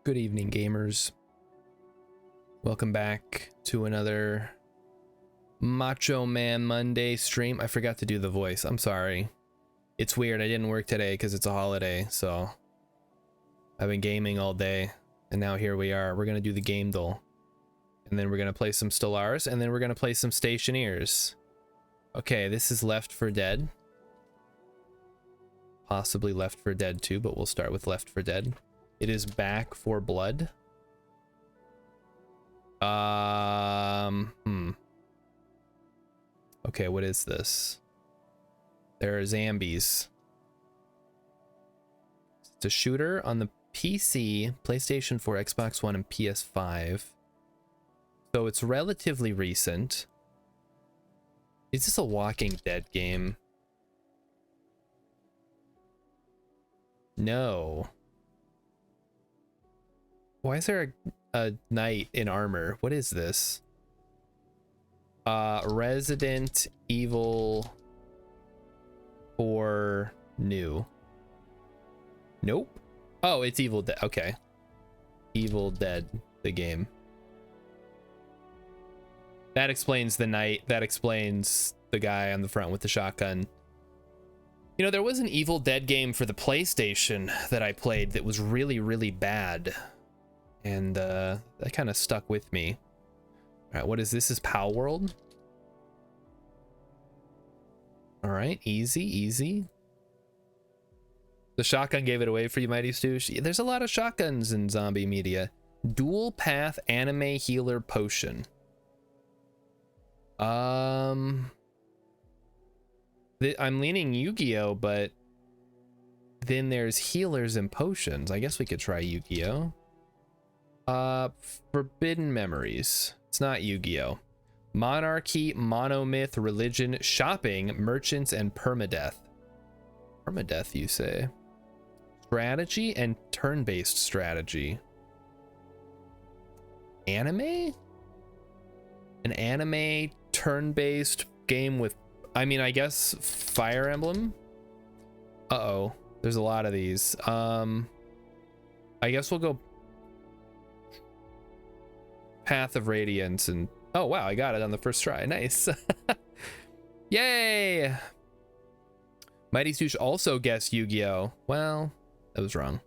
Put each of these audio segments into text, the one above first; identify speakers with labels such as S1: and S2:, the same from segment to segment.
S1: Good evening, gamers. Welcome back to another Macho Man Monday stream. I forgot to do the voice. I'm sorry. It's weird. I didn't work today because it's a holiday, so I've been gaming all day, and now here we are. We're gonna do the game duel, and then we're gonna play some Stellaris, and then we're gonna play some Stationeers. Okay, this is Left 4 Dead. Possibly Left 4 Dead 2, but we'll start with Left 4 Dead. It is Back 4 Blood. Okay, what is this? There are zombies. It's a shooter on the PC, PlayStation 4, Xbox One, and PS5. So it's relatively recent. Is this a Walking Dead game? No. Why is there a knight in armor? What is this? Resident Evil 4 new. Nope. Oh, it's Evil Dead. Okay. Evil Dead, the game. That explains the knight. That explains the guy on the front with the shotgun. You know, there was an Evil Dead game for the PlayStation that I played that was really, really bad. And that kind of stuck with me. All right, what is this? This is Pow World. All right, easy, easy. The shotgun gave it away for you, Mighty Stoosh. There's a lot of shotguns in zombie media. Dual Path Anime Healer Potion. I'm leaning Yu-Gi-Oh, but then there's healers and potions. I guess we could try Yu-Gi-Oh. Forbidden Memories. It's not Yu-Gi-Oh. Monarchy, Monomyth, Religion, Shopping, Merchants, and Permadeath. Permadeath, you say? Strategy and turn-based strategy. Anime? An anime turn-based game with, I mean, I guess Fire Emblem? Uh-oh. There's a lot of these. I guess we'll go Path of Radiance, and oh wow, I got it on the first try. Nice. Yay. Mighty Stoosh also guessed Yu-Gi-Oh. Well, that was wrong.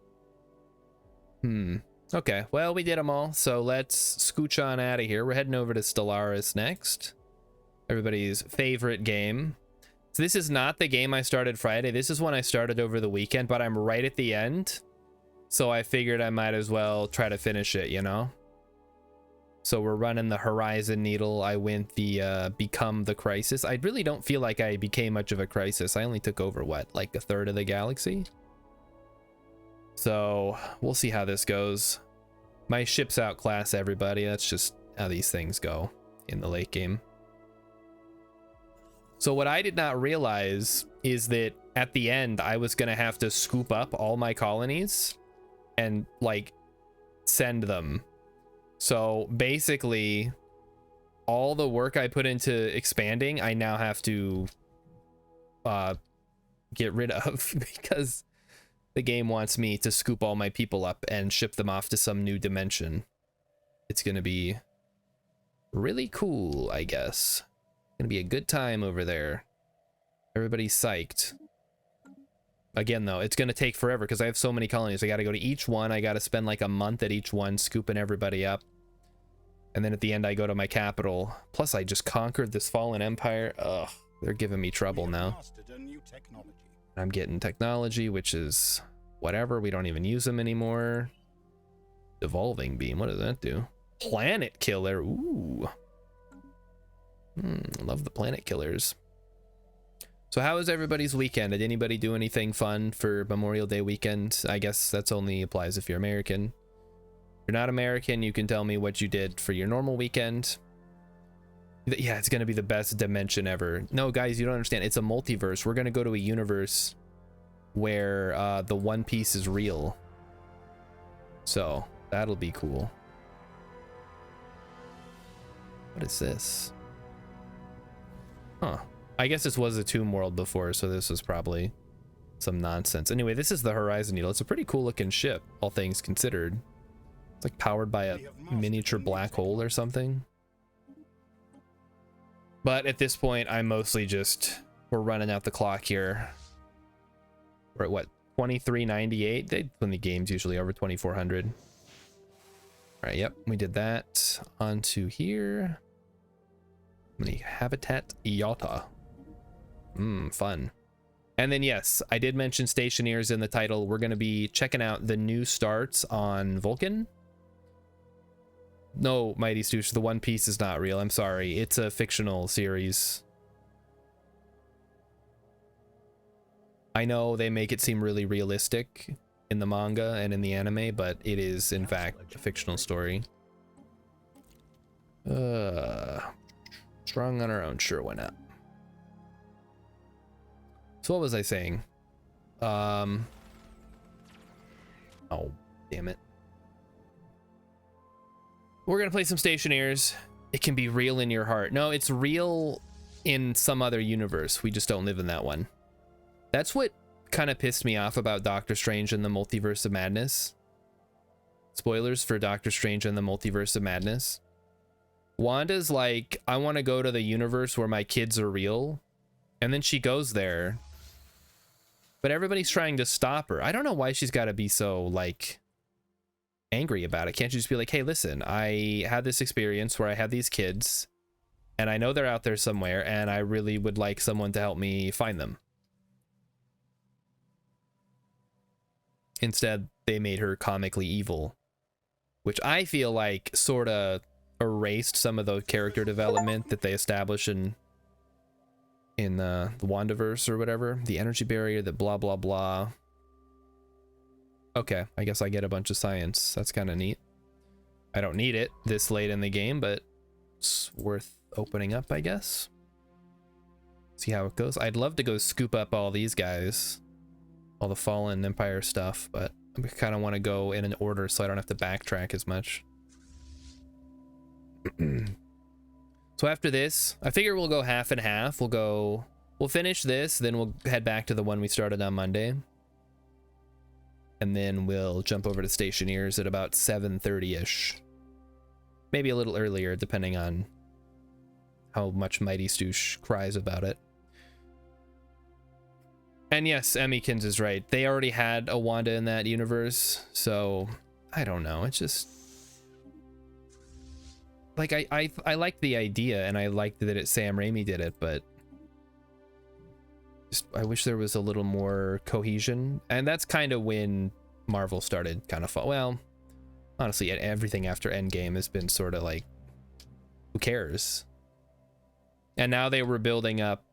S1: Okay, well, we did them all, so let's scooch on out of here. We're heading over to Stellaris next, everybody's favorite game. So this is not the game I started Friday. This is one I started over the weekend, but I'm right at the end, so I figured I might as well try to finish it, you know? So we're running the Horizon Needle. I went the Become the Crisis. I really don't feel like I became much of a crisis. I only took over, what, like a third of the galaxy? So we'll see how this goes. My ship's outclass everybody. That's just how these things go in the late game. So what I did not realize is that at the end, I was going to have to scoop up all my colonies and like send them. So basically, all the work I put into expanding, I now have to get rid of because the game wants me to scoop all my people up and ship them off to some new dimension. It's going to be really cool, I guess. Going to be a good time over there. Everybody's psyched. Again, though, it's going to take forever because I have so many colonies. I got to go to each one. I got to spend like a month at each one scooping everybody up. And then at the end, I go to my capital. Plus, I just conquered this fallen empire. Ugh, they're giving me trouble now. I'm getting technology, which is whatever. We don't even use them anymore. Devolving Beam, what does that do? Planet Killer, ooh. Love the Planet Killers. So how was everybody's weekend? Did anybody do anything fun for Memorial Day weekend? I guess that's only applies if you're American. If you're not American, you can tell me what you did for your normal weekend. Yeah, it's going to be the best dimension ever. No, guys, you don't understand. It's a multiverse. We're going to go to a universe where the One Piece is real. So that'll be cool. What is this? Huh. I guess this was a Tomb World before, so this was probably some nonsense. Anyway, this is the Horizon Needle. It's a pretty cool looking ship, all things considered. It's like powered by a miniature black hole or something. But at this point, I'm mostly just, we're running out the clock here. We're at what, 2398? When the game's usually over 2400. All right, yep, we did that. On to here. Habitat Iota. Fun. And then yes, I did mention Stationeers in the title. We're going to be checking out the new starts on Vulcan. No, Mighty Stoosh, the One Piece is not real. I'm sorry. It's a fictional series. I know they make it seem really realistic in the manga and in the anime, but it is in fact a fictional story. Strong on our own, sure, why not? So what was I saying? Oh, damn it. We're gonna play some Stationeers. It can be real in your heart. No, it's real in some other universe. We just don't live in that one. That's what kind of pissed me off about Doctor Strange and the Multiverse of Madness. Spoilers for Doctor Strange and the Multiverse of Madness. Wanda's like, I want to go to the universe where my kids are real. And then she goes there. But everybody's trying to stop her. I don't know why she's got to be so, like, angry about it. Can't you just be like, hey, listen, I had this experience where I had these kids. And I know they're out there somewhere. And I really would like someone to help me find them. Instead, they made her comically evil. Which I feel like sort of erased some of the character development that they established in the Wandaverse or whatever. The energy barrier, the blah blah blah. Okay, I guess I get a bunch of science. That's kind of neat. I don't need it this late in the game, but it's worth opening up, I guess. See how it goes. I'd love to go scoop up all these guys, all the Fallen Empire stuff, but I kind of want to go in an order so I don't have to backtrack as much. So after this, I figure we'll go half and half. We'll finish this, then we'll head back to the one we started on Monday. And then we'll jump over to Stationeers at about 7:30-ish. Maybe a little earlier, depending on how much Mighty Stoosh cries about it. And yes, Emmykins is right. They already had a Wanda in that universe, so I don't know. It's just like I liked the idea, and I liked that Sam Raimi did it, but just I wish there was a little more cohesion. And that's kind of when Marvel started kind of well, honestly, everything after Endgame has been sort of like, who cares? And now they were building up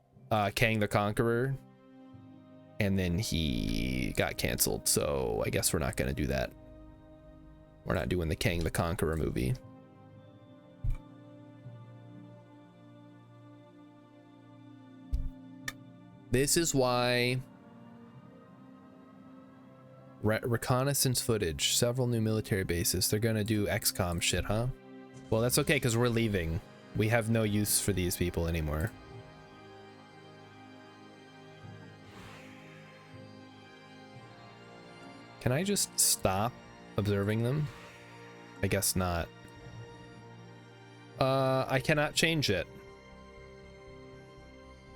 S1: Kang the Conqueror, and then he got canceled, so I guess we're not going to do that. We're not doing the Kang the Conqueror movie. This is why reconnaissance footage, several new military bases. They're gonna do XCOM shit, huh? Well, that's okay, because we're leaving. We have no use for these people anymore. Can I just stop observing them? I guess not. I cannot change it.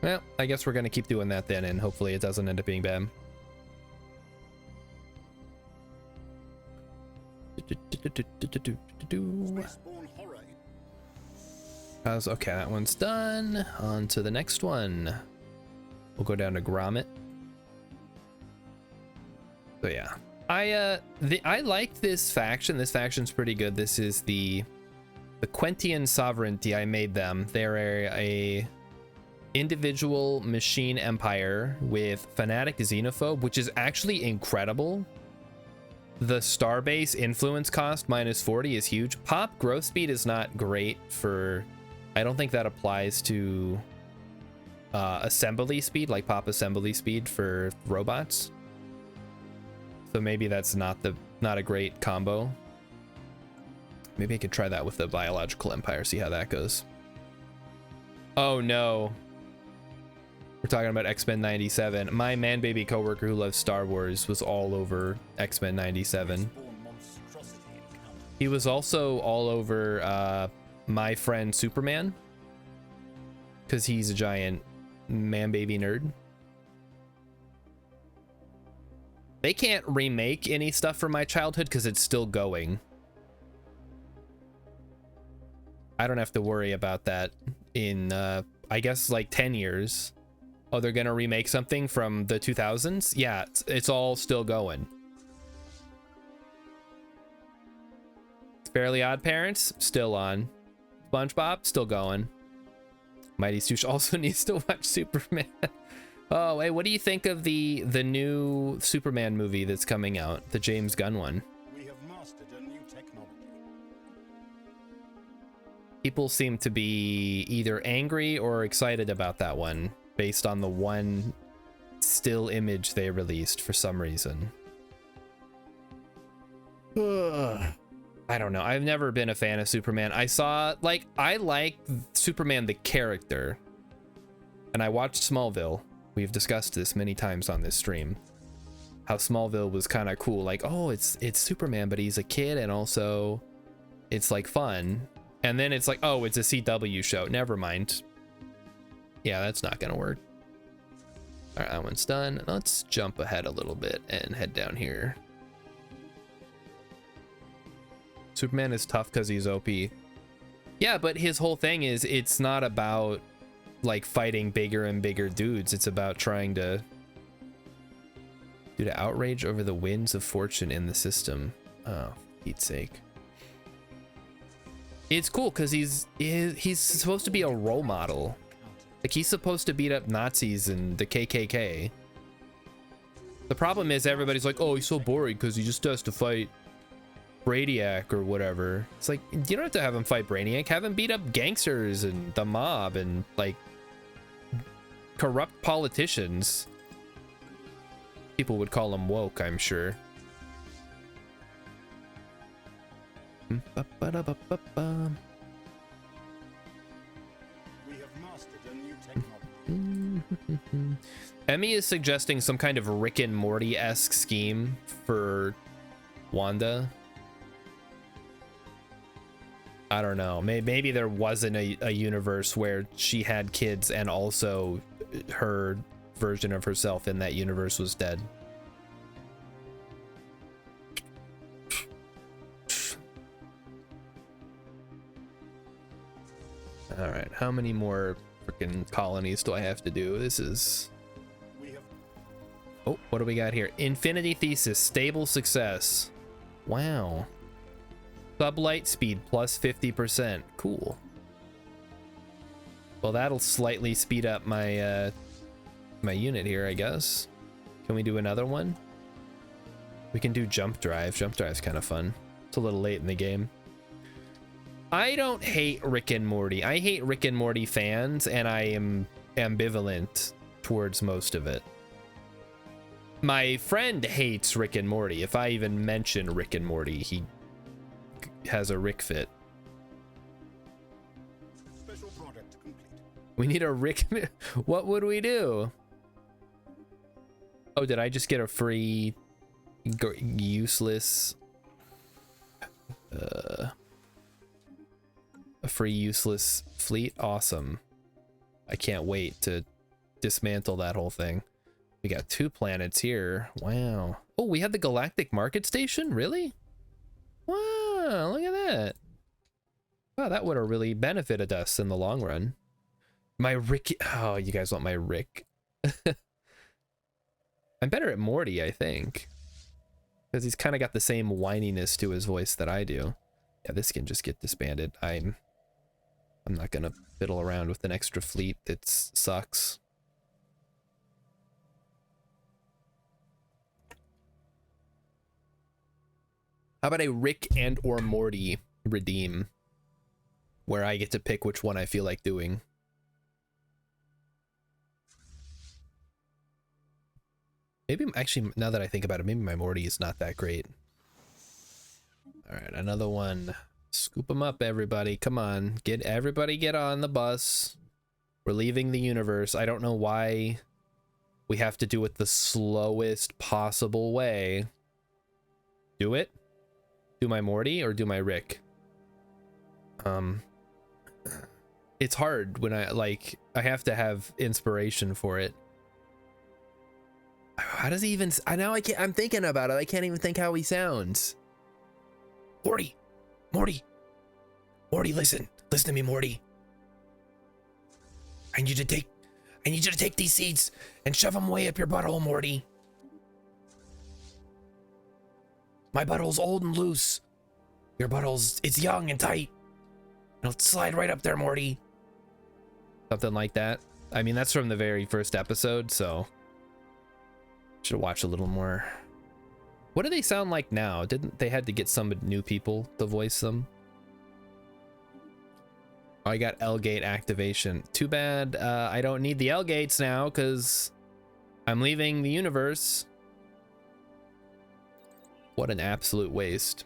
S1: Well, I guess we're gonna keep doing that then, and hopefully it doesn't end up being bad. Okay, that one's done. On to the next one. We'll go down to Gromit. So yeah, I liked this faction. This faction's pretty good. This is the Quentian Sovereignty. I made them. They're a individual machine empire with fanatic xenophobe, which is actually incredible. The starbase influence cost -40 is huge. Pop growth speed is not great for, I don't think that applies to assembly speed, like pop assembly speed for robots. So maybe that's not a great combo. Maybe I could try that with the biological empire, see how that goes. Oh no. We're talking about X-Men 97. My man-baby coworker who loves Star Wars was all over X-Men 97. He was also all over My Friend Superman, because he's a giant man baby nerd. They can't remake any stuff from my childhood because it's still going. I don't have to worry about that in, I guess, like 10 years. Oh, they're gonna remake something from the 2000s? Yeah, it's all still going. Fairly Odd Parents, still on. SpongeBob, still going. Mighty Stoosh also needs to watch Superman. Oh, hey, what do you think of the new Superman movie that's coming out? The James Gunn one.
S2: We have mastered a new technology.
S1: People seem to be either angry or excited about that one, based on the one still image they released for some reason. I don't know. I've never been a fan of Superman. I like Superman the character. And I watched Smallville. We've discussed this many times on this stream. How Smallville was kind of cool. Like, oh, it's Superman, but he's a kid, and also it's like fun. And then it's like, oh, it's a CW show. Never mind. Yeah, that's not gonna work. All right, that one's done. Let's jump ahead a little bit and head down here. Superman is tough because he's OP. Yeah, but his whole thing is it's not about like fighting bigger and bigger dudes. It's about trying to due to outrage over the winds of fortune in the system. Oh, for Pete's sake. It's cool because he's supposed to be a role model. Like, he's supposed to beat up Nazis and the KKK. The problem is everybody's like, oh, he's so boring because he just has to fight Brainiac or whatever. It's like, you don't have to have him fight Brainiac. Have him beat up gangsters and the mob and like corrupt politicians. People would call him woke, I'm sure.
S2: We have mastered a new technology.
S1: Emmy is suggesting some kind of Rick and Morty-esque scheme for Wanda. I don't know. Maybe there wasn't a universe where she had kids and also her version of herself in that universe was dead. All right, how many more freaking colonies do I have to do? This is... Oh, what do we got here? Infinity Thesis, stable success. Wow. Sublight speed plus 50%. Cool. Well, that'll slightly speed up my my unit here, I guess. Can we do another one? We can do jump drive. Jump drive's kind of fun. It's a little late in the game. I don't hate Rick and Morty. I hate Rick and Morty fans, and I am ambivalent towards most of it. My friend hates Rick and Morty. If I even mention Rick and Morty, he has a Rick fit.
S2: Special product complete.
S1: We need a Rick. What would we do? Oh, did I just get a free useless a free useless fleet? Awesome. I can't wait to dismantle that whole thing. We got 2 planets here. Wow. Oh, we had the Galactic Market Station? Really? Wow, look at that. Wow, that would have really benefited us in the long run. My Rick... Oh, you guys want my Rick. I'm better at Morty, I think. Because he's kind of got the same whininess to his voice that I do. Yeah, this can just get disbanded. I'm not gonna fiddle around with an extra fleet that sucks. How about a Rick and or Morty redeem, where I get to pick which one I feel like doing? Maybe, actually, now that I think about it, maybe my Morty is not that great. All right, another one. Scoop them up, everybody. Come on, everybody get on the bus. We're leaving the universe. I don't know why we have to do it the slowest possible way. Do it. Do my Morty or do my Rick? It's hard when I have to have inspiration for it. How does he even, I'm thinking about it. I can't even think how he sounds. Morty, listen to me, Morty. I need you to take these seeds and shove them way up your butthole, Morty. My butthole's old and loose. Your butthole's, it's young and tight. It'll slide right up there, Morty. Something like that. I mean, that's from the very first episode, so should watch a little more. What do they sound like now? Didn't they had to get some new people to voice them? Oh, I got L-gate activation. Too bad I don't need the L-gates now because I'm leaving the universe. What an absolute waste.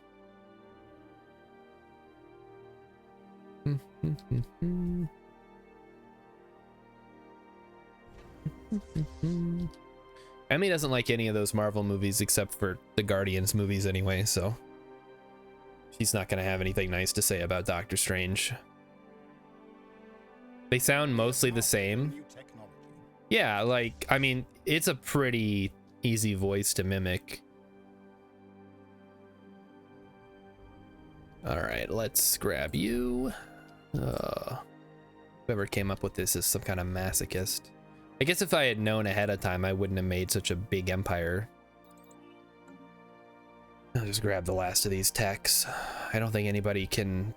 S1: Emmy doesn't like any of those Marvel movies except for the Guardians movies anyway, so she's not gonna have anything nice to say about Doctor Strange. They sound mostly the same. Yeah, like, I mean, it's a pretty easy voice to mimic. All right, let's grab you. Whoever came up with this is some kind of masochist. I guess if I had known ahead of time, I wouldn't have made such a big empire. I'll just grab the last of these techs. I don't think anybody can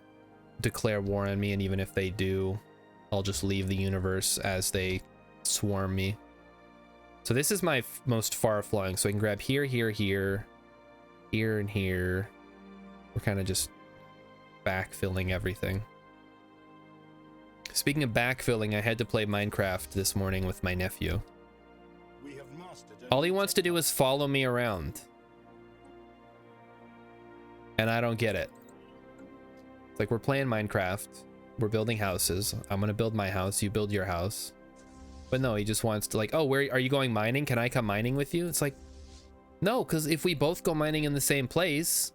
S1: declare war on me, and even if they do, I'll just leave the universe as they swarm me. So this is my most far-flung, so I can grab here, here, here, here, and here. We're kind of just backfilling everything. Speaking of backfilling, I had to play Minecraft this morning with my nephew. All he wants to do is follow me around. And I don't get it. It's like we're playing Minecraft. We're building houses. I'm gonna build my house. You build your house. But no, he just wants to like, oh, where are you going mining? Can I come mining with you? It's like, no, because if we both go mining in the same place,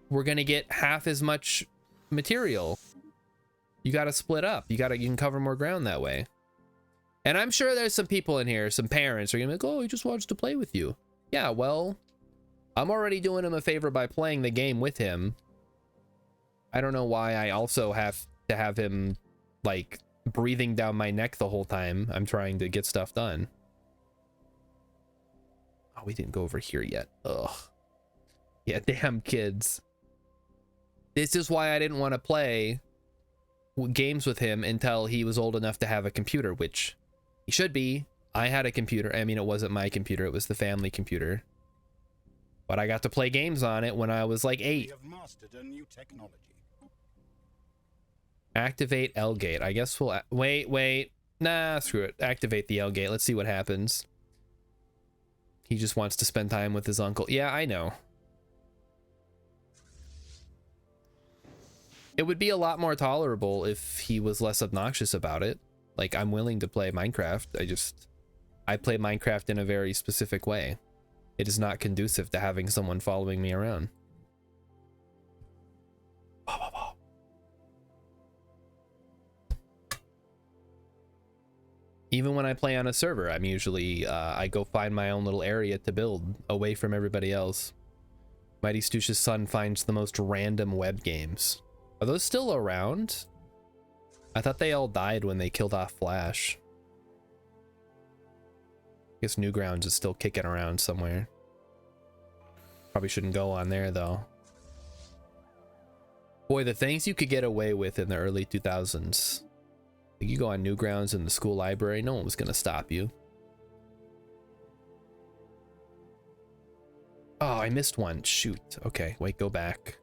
S1: we're gonna get half as much material. You got to split up. You can cover more ground that way. And I'm sure there's some people in here, some parents are gonna be like, oh, he just wants to play with you. Yeah, well, I'm already doing him a favor by playing the game with him. I don't know why I also have to have him like breathing down my neck the whole time I'm trying to get stuff done. Oh, we didn't go over here yet. Ugh. Yeah, damn kids. This is why I didn't want to play games with him until he was old enough to have a computer, which he should be. I had a computer. I mean, it wasn't my computer, it was the family computer, but I got to play games on it when I was like 8.
S2: We have mastered a new technology.
S1: Activate L-gate. I guess we'll wait, nah, screw it. Activate the L-gate. Let's see what happens. He just wants to spend time with his uncle. Yeah, I know. It would be a lot more tolerable if he was less obnoxious about it. Like, I'm willing to play Minecraft. I play Minecraft in a very specific way. It is not conducive to having someone following me around. Even when I play on a server, I'm usually, I go find my own little area to build away from everybody else. Mighty Stoosh's son finds the most random web games. Are those still around? I thought they all died when they killed off Flash. I guess Newgrounds is still kicking around somewhere. Probably shouldn't go on there though. Boy, the things you could get away with in the early 2000s. Like you go on Newgrounds in the school library, no one was gonna stop you. Oh, I missed one. Shoot. Okay, wait, go back.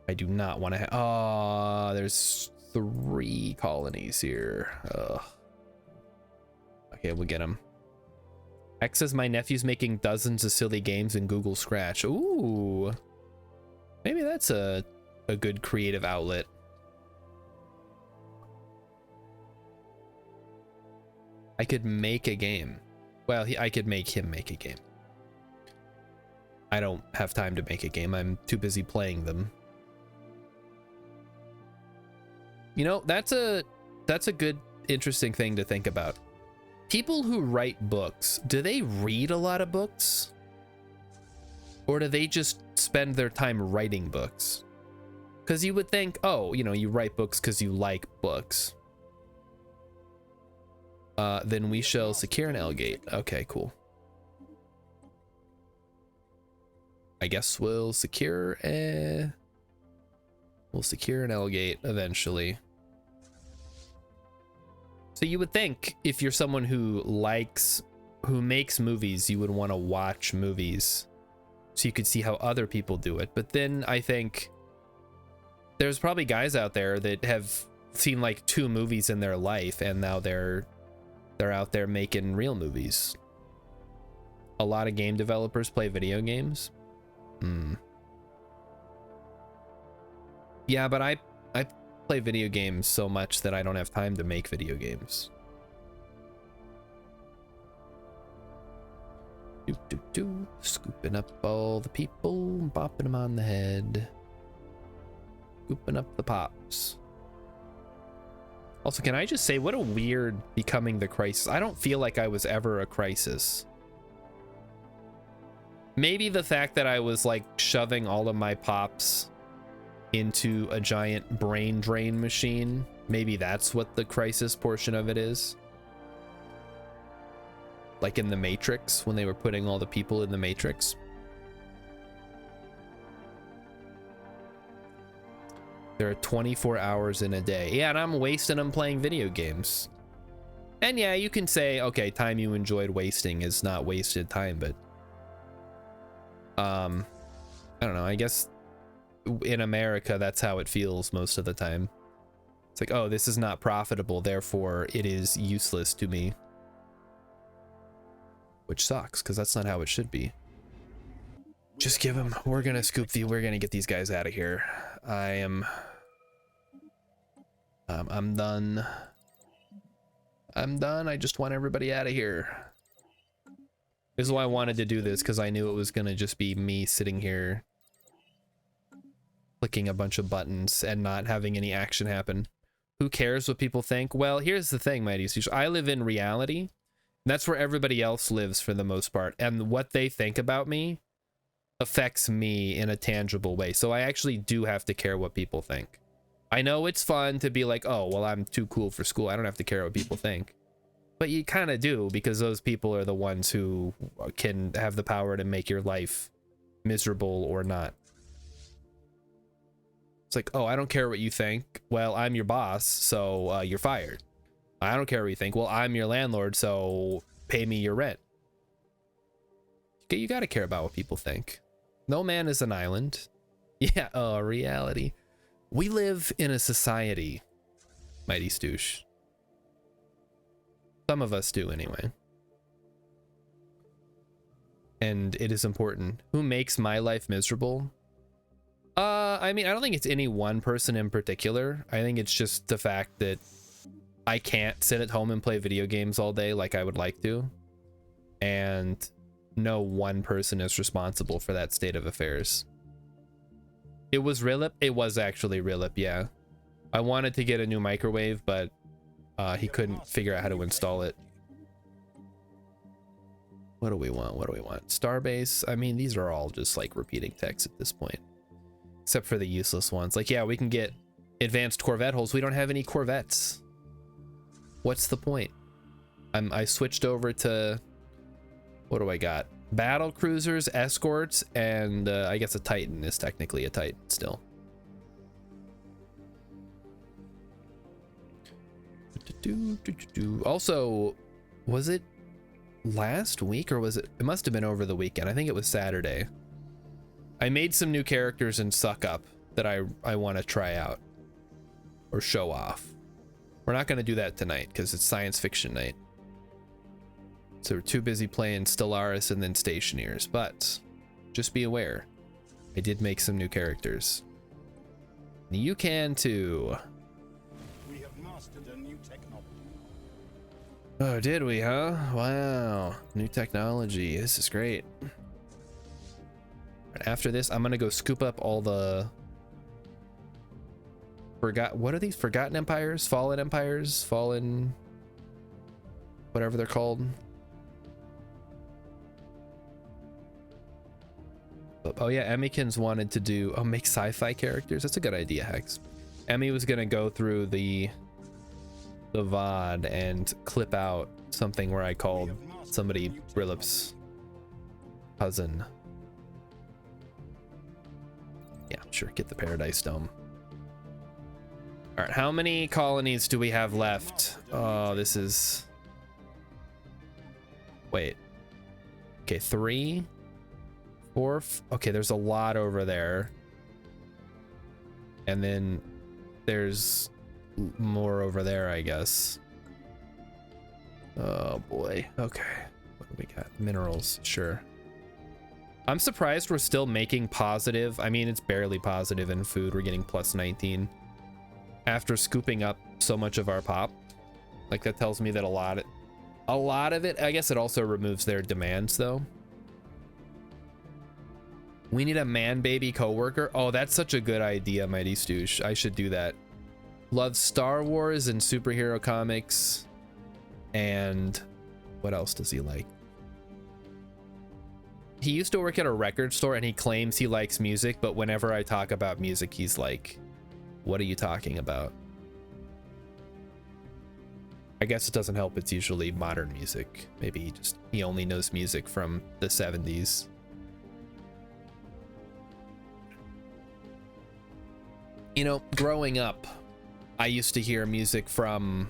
S1: I do not want to oh, there's 3 colonies here. Ugh. Okay, we'll get them. X says my nephew's making dozens of silly games in Google Scratch. Ooh. Maybe that's a good creative outlet. I could make a game. Well, I could make him make a game. I don't have time to make a game. I'm too busy playing them. You know, that's a good, interesting thing to think about. People who write books, do they read a lot of books? Or do they just spend their time writing books? Because you would think, oh, you know, you write books because you like books. Then we shall secure an L-gate. Okay, cool. I guess we'll secure an L-gate eventually. So you would think if you're someone who makes movies, you would want to watch movies so you could see how other people do it. But then I think there's probably guys out there that have seen like 2 movies in their life and now they're out there making real movies. A lot of game developers play video games. Yeah, but I play video games so much that I don't have time to make video games. Scooping up all the people, bopping them on the head. Scooping up the pops. Also, can I just say, what a weird becoming the crisis. I don't feel like I was ever a crisis. Maybe the fact that I was like shoving all of my pops into a giant brain drain machine, maybe that's what the crisis portion of it is. Like in the Matrix, when they were putting all the people in the Matrix. There are 24 hours in a day. Yeah, and I'm wasting them playing video games. And yeah, you can say, okay, time you enjoyed wasting is not wasted time, but I don't know, I guess in America that's how it feels most of the time. It's like, oh, this is not profitable, therefore it is useless to me. Which sucks, because that's not how it should be. Just give them, we're gonna we're gonna get these guys out of here. I'm done. I'm done. I just want everybody out of here. This is why I wanted to do this, because I knew it was gonna just be me sitting here clicking a bunch of buttons and not having any action happen. Who cares what people think? Well, here's the thing, Mighty Stoosh. I live in reality. That's where everybody else lives for the most part. And what they think about me affects me in a tangible way. So I actually do have to care what people think. I know it's fun to be like, oh, well, I'm too cool for school. I don't have to care what people think. But you kind of do, because those people are the ones who can have the power to make your life miserable or not. It's like, oh, I don't care what you think. Well, I'm your boss, so you're fired. I don't care what you think. Well, I'm your landlord, so pay me your rent. Okay, you got to care about what people think. No man is an island. Yeah, oh, reality. We live in a society, Mighty Stoosh. Some of us do, anyway. And it is important. Who makes my life miserable? I mean, I don't think it's any one person in particular. I think it's just the fact that I can't sit at home and play video games all day like I would like to. And no one person is responsible for that state of affairs. It was Rilip? It was actually Rilip, yeah. I wanted to get a new microwave, but he couldn't figure out how to install it. What do we want? What do we want? Starbase? I mean, these are all just like repeating text at this point. Except for the useless ones. Like, yeah, we can get advanced Corvette holes. We don't have any Corvettes. What's the point? I switched over to, what do I got? Battle cruisers, escorts, and I guess a Titan is technically a Titan still. Also, was it last week or was it? It must have been over the weekend. I think it was Saturday. I made some new characters in Suck Up that I want to try out or show off. We're not going to do that tonight because it's science fiction night. So we're too busy playing Stellaris and then Stationeers, but just be aware, I did make some new characters. You can too.
S2: We have mastered a new technology.
S1: Oh, did we, huh? Wow. New technology. This is great. After this, I'm gonna go scoop up all the what are these? Forgotten empires? Fallen empires? Fallen, whatever they're called. Oh yeah, Emmykins wanted to do, oh, make sci-fi characters. That's a good idea, Hex. Emmy was gonna go through the VOD and clip out something where I called somebody Brilip's cousin. Yeah, sure, get the Paradise Dome. All right, how many colonies do we have left? Oh, this is... Wait. Okay, 3, 4, okay, there's a lot over there. And then there's more over there, I guess. Oh boy, okay. What do we got? Minerals, sure. I'm surprised we're still making positive. I mean, it's barely positive in food. We're getting plus 19 after scooping up so much of our pop. Like, that tells me that a lot of it, I guess it also removes their demands though. We need a man baby coworker. Oh, that's such a good idea, Mighty Stoosh. I should do that. Loves Star Wars and superhero comics. And what else does he like? He used to work at a record store and he claims he likes music, but whenever I talk about music, he's like, what are you talking about? I guess it doesn't help. It's usually modern music. Maybe he only knows music from the 70s. You know, growing up, I used to hear music from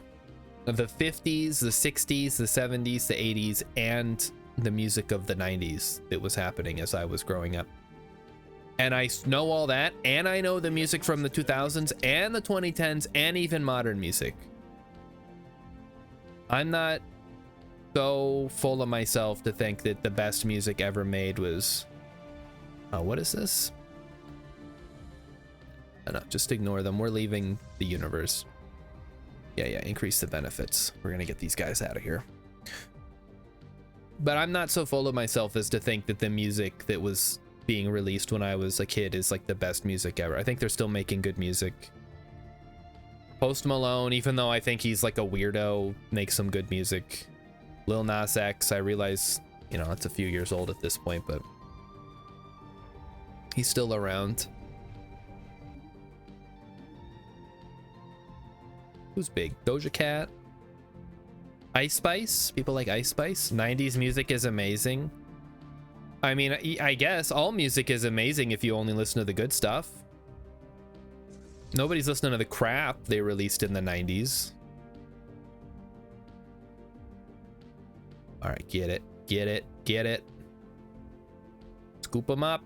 S1: the 50s, the 60s, the 70s, the 80s, and the music of the 90s that was happening as I was growing up. And I know all that, and I know the music from the 2000s and the 2010s and even modern music. I'm not so full of myself to think that the best music ever made was... what is this? No, just ignore them. We're leaving the universe. Yeah, increase the benefits. We're gonna get these guys out of here. But I'm not so full of myself as to think that the music that was being released when I was a kid is like the best music ever. I think they're still making good music. Post Malone, even though I think he's like a weirdo, makes some good music. Lil Nas X, I realize, you know, it's a few years old at this point, but he's still around. Who's big? Doja Cat? Ice Spice? People like Ice Spice? 90s music is amazing. I mean, I guess all music is amazing if you only listen to the good stuff. Nobody's listening to the crap they released in the 90s. All right, get it, get it, get it. Scoop them up.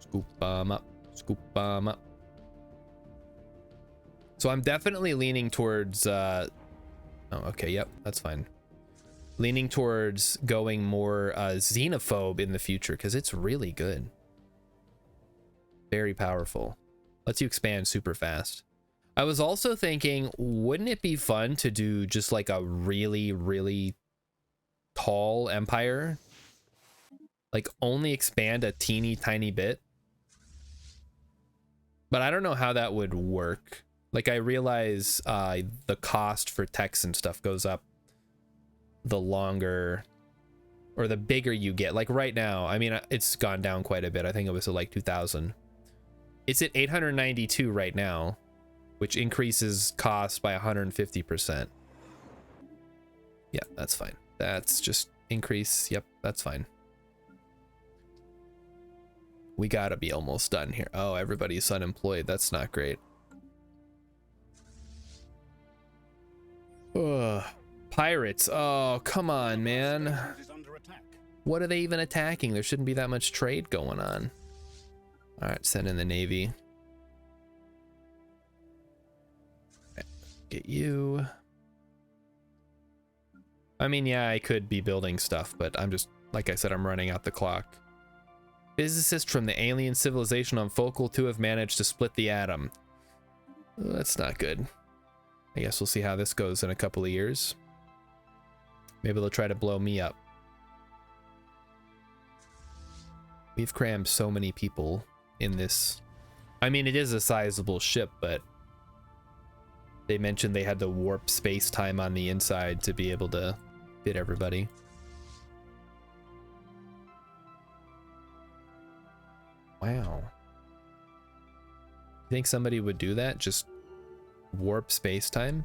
S1: Scoop them up, scoop them up. So I'm definitely leaning towards, oh, okay, yep, that's fine. Leaning towards going more xenophobe in the future, because it's really good. Very powerful. Lets you expand super fast. I was also thinking, wouldn't it be fun to do just like a really, really tall empire? Like only expand a teeny tiny bit? But I don't know how that would work. Like, I realize the cost for techs and stuff goes up the longer or the bigger you get. Like right now, I mean, it's gone down quite a bit. I think it was at like 2000. It's at 892 right now, which increases cost by 150%. Yeah, that's fine. That's just increase. Yep, that's fine. We gotta be almost done here. Oh, everybody's unemployed. That's not great. Ugh. Pirates. Oh, come on, man. What are they even attacking? There shouldn't be that much trade going on. All right, send in the Navy. Get you. I mean, yeah, I could be building stuff, but I'm just, like I said, I'm running out the clock. Physicists from the alien civilization on Focal 2 have managed to split the atom. That's not good. I guess we'll see how this goes in a couple of years. Maybe they'll try to blow me up. We've crammed so many people in this. I mean, it is a sizable ship, but they mentioned they had to warp space-time on the inside to be able to fit everybody. Wow. You think somebody would do that? Just warp space-time?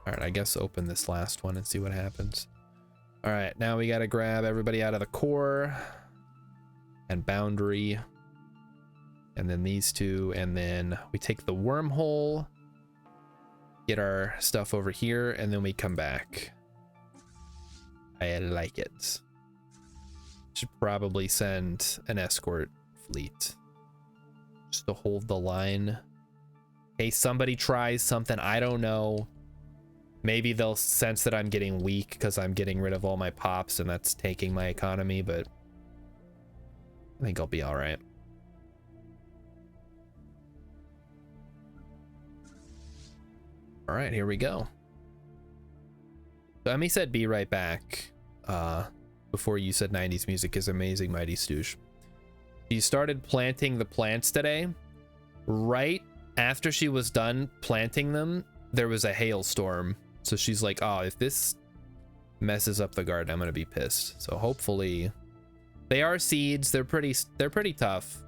S1: Alright, I guess open this last one and see what happens. Alright, now we gotta grab everybody out of the core and boundary. And then these two, and then we take the wormhole, get our stuff over here, and then we come back. I like it. Should probably send an escort fleet just to hold the line. Hey, somebody tries something, I don't know. Maybe they'll sense that I'm getting weak because I'm getting rid of all my pops and that's taking my economy, but I think I'll be all right. All right, here we go. So Emmy said be right back. Before you said 90s music is amazing, Mighty Stoosh. She started planting the plants today. Right after she was done planting them, there was a hailstorm. So she's like, oh, if this messes up the garden, I'm gonna be pissed. So hopefully, they are seeds. They're pretty tough.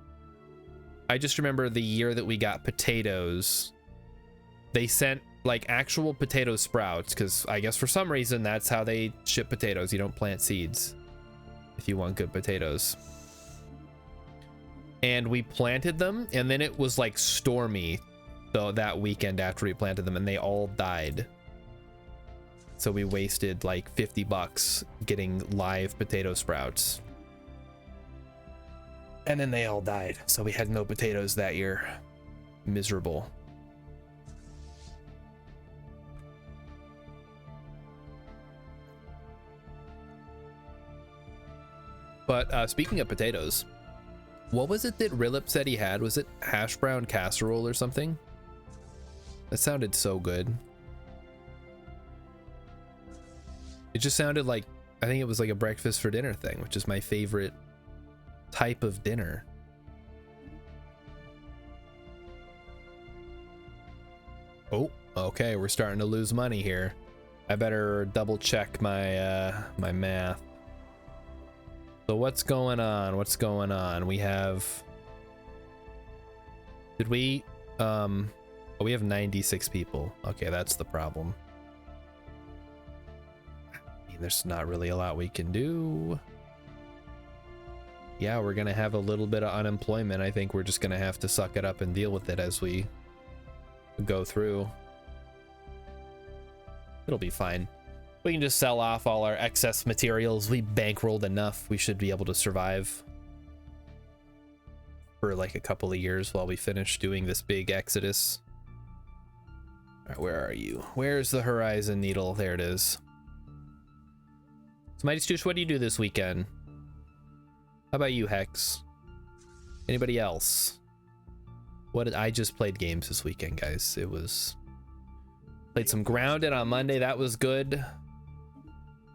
S1: I just remember the year that we got potatoes. They sent like actual potato sprouts, because I guess for some reason that's how they ship potatoes. You don't plant seeds if you want good potatoes. And we planted them, and then it was like stormy though that weekend after we planted them, and they all died. So we wasted like $50 getting live potato sprouts. And then they all died. So we had no potatoes that year. Miserable. But speaking of potatoes, what was it that Rilip said he had? Was it hash brown casserole or something? That sounded so good. It just sounded like, I think it was like a breakfast for dinner thing, which is my favorite type of dinner. Oh, okay, we're starting to lose money here. I better double check my my math. So what's going on? What's going on? We have... Did we... Oh, we have 96 people. Okay, that's the problem. I mean, there's not really a lot we can do. Yeah, we're gonna have a little bit of unemployment. I think we're just gonna have to suck it up and deal with it as we go through. It'll be fine. We can just sell off all our excess materials. We bankrolled enough. We should be able to survive for like a couple of years while we finish doing this big exodus. All right, where are you? Where's the horizon needle? There it is. So Mighty Stoosh, what do you do this weekend? How about you, Hex? Anybody else? I just played games this weekend, guys. Played some Grounded on Monday. That was good.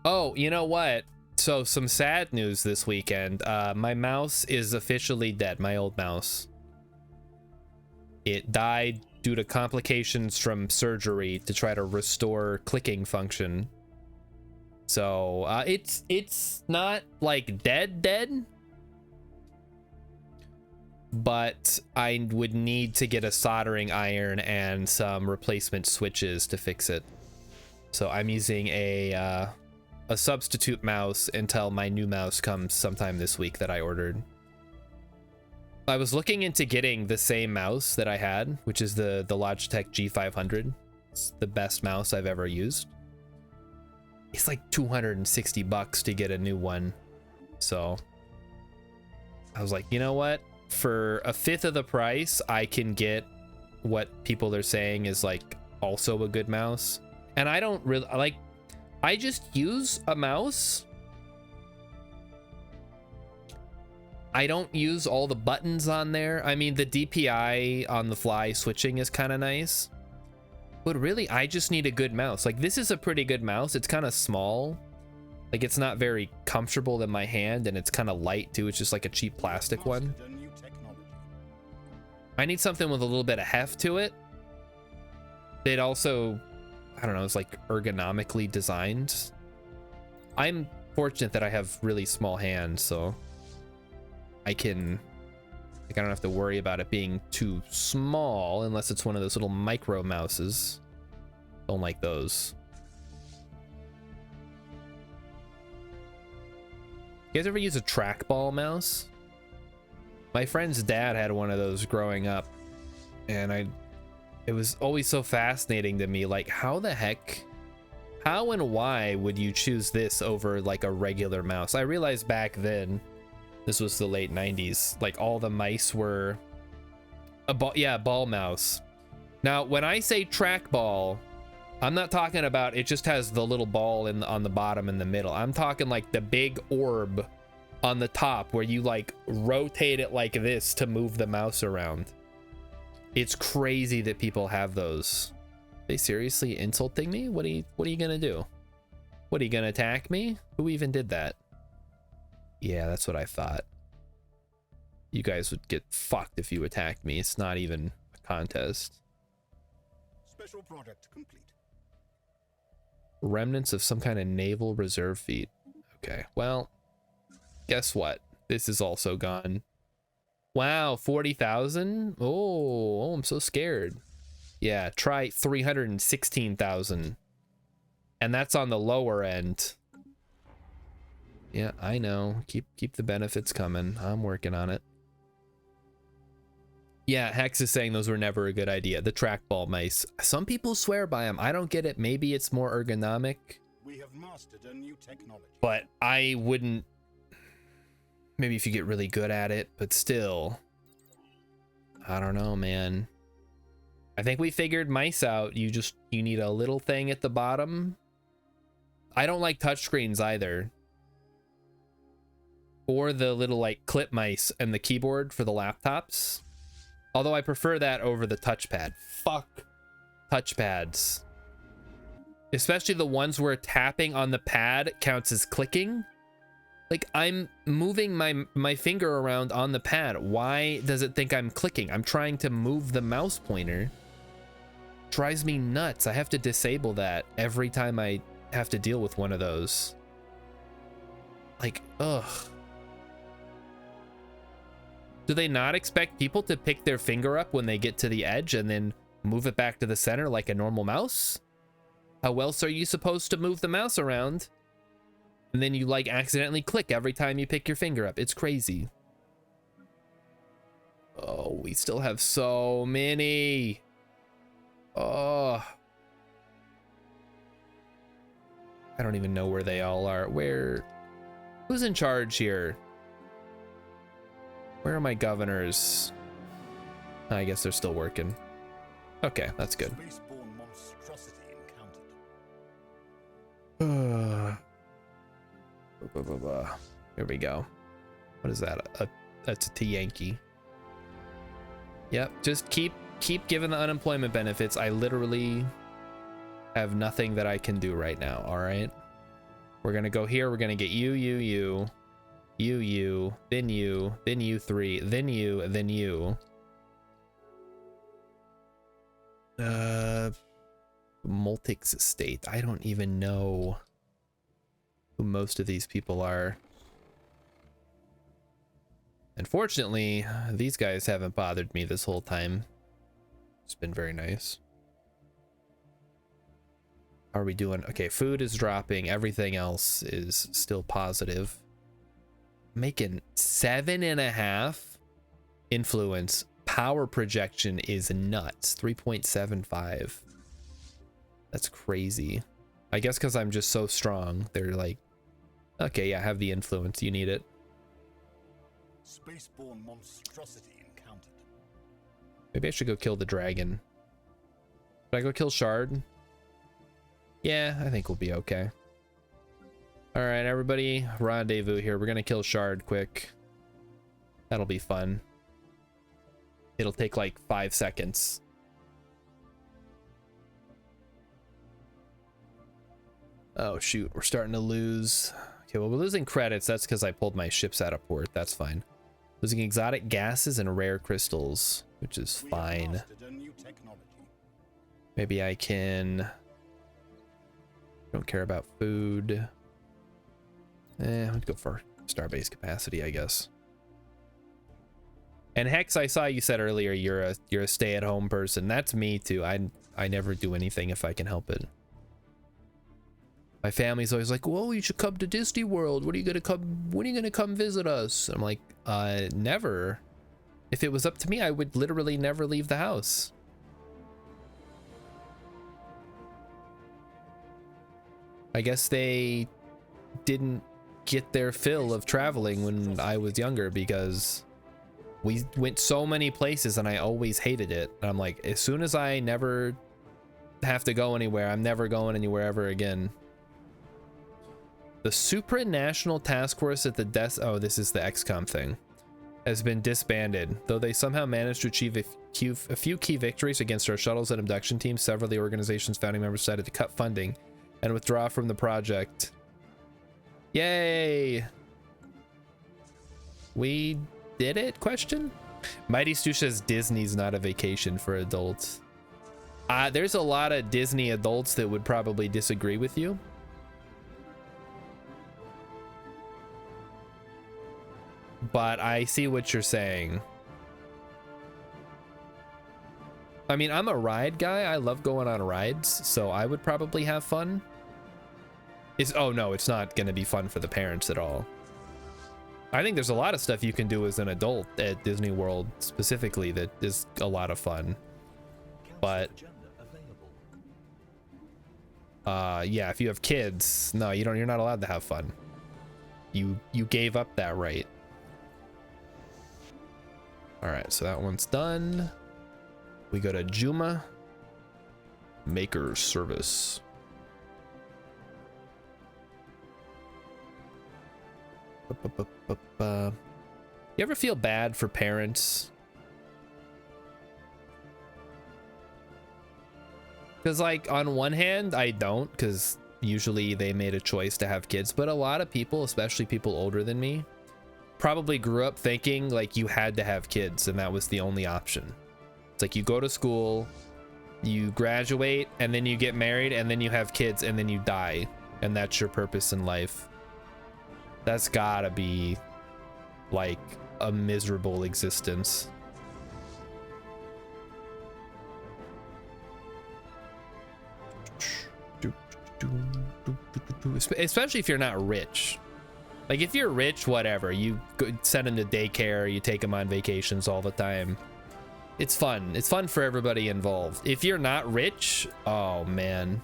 S1: Oh, you know what? So some sad news this weekend. My mouse is officially dead. My old mouse. It died due to complications from surgery to try to restore clicking function. So it's not like dead, but I would need to get a soldering iron and some replacement switches to fix it. So I'm using a substitute mouse until my new mouse comes sometime this week that I ordered. I was looking into getting the same mouse that I had, which is the Logitech G500. It's the best mouse I've ever used. It's like $260 to get a new one. So I was like, you know what? For a fifth of the price, I can get what people are saying is like also a good mouse. And I don't really like, I just use a mouse. I don't use all the buttons on there. I mean, the DPI on the fly switching is kind of nice, but really I just need a good mouse. Like, this is a pretty good mouse. It's kind of small, Like, it's not very comfortable in my hand, and it's kind of light too. It's just like a cheap plastic one. I need something with a little bit of heft to it. It also, I don't know, it's like ergonomically designed. I'm fortunate that I have really small hands, so I can, like, I don't have to worry about it being too small unless it's one of those little micro mouses. Don't like those. You guys ever use a trackball mouse? My friend's dad had one of those growing up, and it was always so fascinating to me, like, how the heck, how and why would you choose this over like a regular mouse? I realized back then, this was the late 90s, like all the mice were a ball, yeah, ball mouse. Now, when I say trackball, I'm not talking about it just has the little ball on the bottom in the middle. I'm talking like the big orb on the top where you like rotate it like this to move the mouse around. It's crazy that people have those. Are they seriously insulting me? What are you gonna do? What, are you gonna attack me? Who even did that? Yeah, that's what I thought. You guys would get fucked if you attacked me. It's not even a contest.
S2: Special project complete.
S1: Remnants of some kind of naval reserve fleet. Okay, well, guess what? This is also gone. Wow, 40,000? Oh, I'm so scared. Yeah, try 316,000. And that's on the lower end. Yeah, I know. Keep the benefits coming. I'm working on it. Yeah, Hex is saying those were never a good idea. The trackball mice. Some people swear by them. I don't get it. Maybe it's more ergonomic.
S2: We have mastered a new technology.
S1: But I wouldn't. Maybe if you get really good at it, but still. I don't know, man. I think we figured mice out. You need a little thing at the bottom. I don't like touchscreens either. Or the little like clip mice and the keyboard for the laptops. Although I prefer that over the touchpad. Fuck touchpads. Especially the ones where tapping on the pad counts as clicking. Like, I'm moving my finger around on the pad. Why does it think I'm clicking? I'm trying to move the mouse pointer. Drives me nuts. I have to disable that every time I have to deal with one of those. Like, ugh. Do they not expect people to pick their finger up when they get to the edge and then move it back to the center like a normal mouse? How else are you supposed to move the mouse around? And then you like accidentally click every time you pick your finger up. It's crazy. Oh, we still have so many. Oh. I don't even know where they all are. Who's in charge here? Where are my governors? I guess they're still working. Okay, that's good.
S2: Spaceborne monstrosity encountered.
S1: Here we go. What is that? That's a T-Yankee. Yep, just keep giving the unemployment benefits. I literally have nothing that I can do right now, all right? We're gonna go here. We're gonna get you, then you three, then you, then you. Multix estate. I don't even know who most of these people are. Unfortunately, these guys haven't bothered me this whole time. It's been very nice. How are we doing? Okay, food is dropping. Everything else is still positive. Making 7.5 influence. Power projection is nuts. 3.75. That's crazy. I guess because I'm just so strong. They're like, okay, yeah, have the influence. You need it.
S2: Spaceborne monstrosity encountered.
S1: Maybe I should go kill the dragon. Should I go kill Shard? Yeah, I think we'll be okay. All right, everybody, rendezvous here. We're gonna kill Shard quick. That'll be fun. It'll take like 5 seconds. Oh shoot, we're starting to lose. Okay, well, we're losing credits. That's because I pulled my ships out of port. That's fine. Losing exotic gases and rare crystals, which is fine. Maybe I can... Don't care about food. I'd go for starbase capacity, I guess. And Hex, I saw you said earlier you're a stay-at-home person. That's me too. I never do anything if I can help it. My family's always like, "Whoa, you should come to Disney World. When are you gonna come visit us?" I'm like, never. If it was up to me, I would literally never leave the house. I guess they didn't get their fill of traveling when I was younger because we went so many places and I always hated it. And I'm like, as soon as I never have to go anywhere, I'm never going anywhere ever again. The supranational task force at the oh, this is the XCOM thing, has been disbanded. Though they somehow managed to achieve a few key victories against our shuttles and abduction teams, several of the organization's founding members decided to cut funding and withdraw from the project. Yay! We did it? Question? Mighty Stu says Disney's not a vacation for adults. There's a lot of Disney adults that would probably disagree with you. But I see what you're saying. I mean, I'm a ride guy. I love going on rides, so I would probably have fun. Oh no, it's not going to be fun for the parents at all. I think there's a lot of stuff you can do as an adult at Disney World specifically that is a lot of fun. But yeah, if you have kids, no, you're not allowed to have fun. You gave up that right. All right, so that one's done. We go to Juma. Maker service. You ever feel bad for parents? Because like on one hand, I don't, because usually they made a choice to have kids, but a lot of people, especially people older than me, probably grew up thinking like you had to have kids and that was the only option. It's like you go to school, you graduate, and then you get married, and then you have kids, and then you die, and that's your purpose in life. That's gotta be like a miserable existence. Especially if you're not rich. Like if you're rich, whatever, you send them to daycare, you take them on vacations all the time. It's fun. It's fun for everybody involved. If you're not rich, oh man.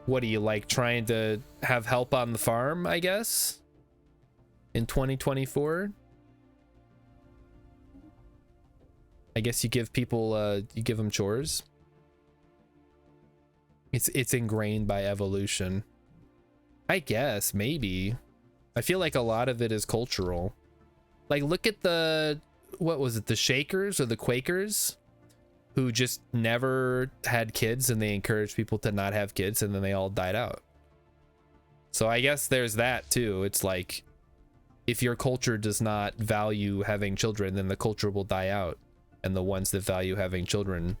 S1: What do you like, trying to have help on the farm, I guess? In 2024? I guess you give people, you give them chores. It's ingrained by evolution. I guess, maybe. I feel like a lot of it is cultural. Like, look at the, what was it, the Shakers or the Quakers? Who just never had kids, and they encouraged people to not have kids, and then they all died out. So I guess there's that too. It's like, if your culture does not value having children, then the culture will die out, and the ones that value having children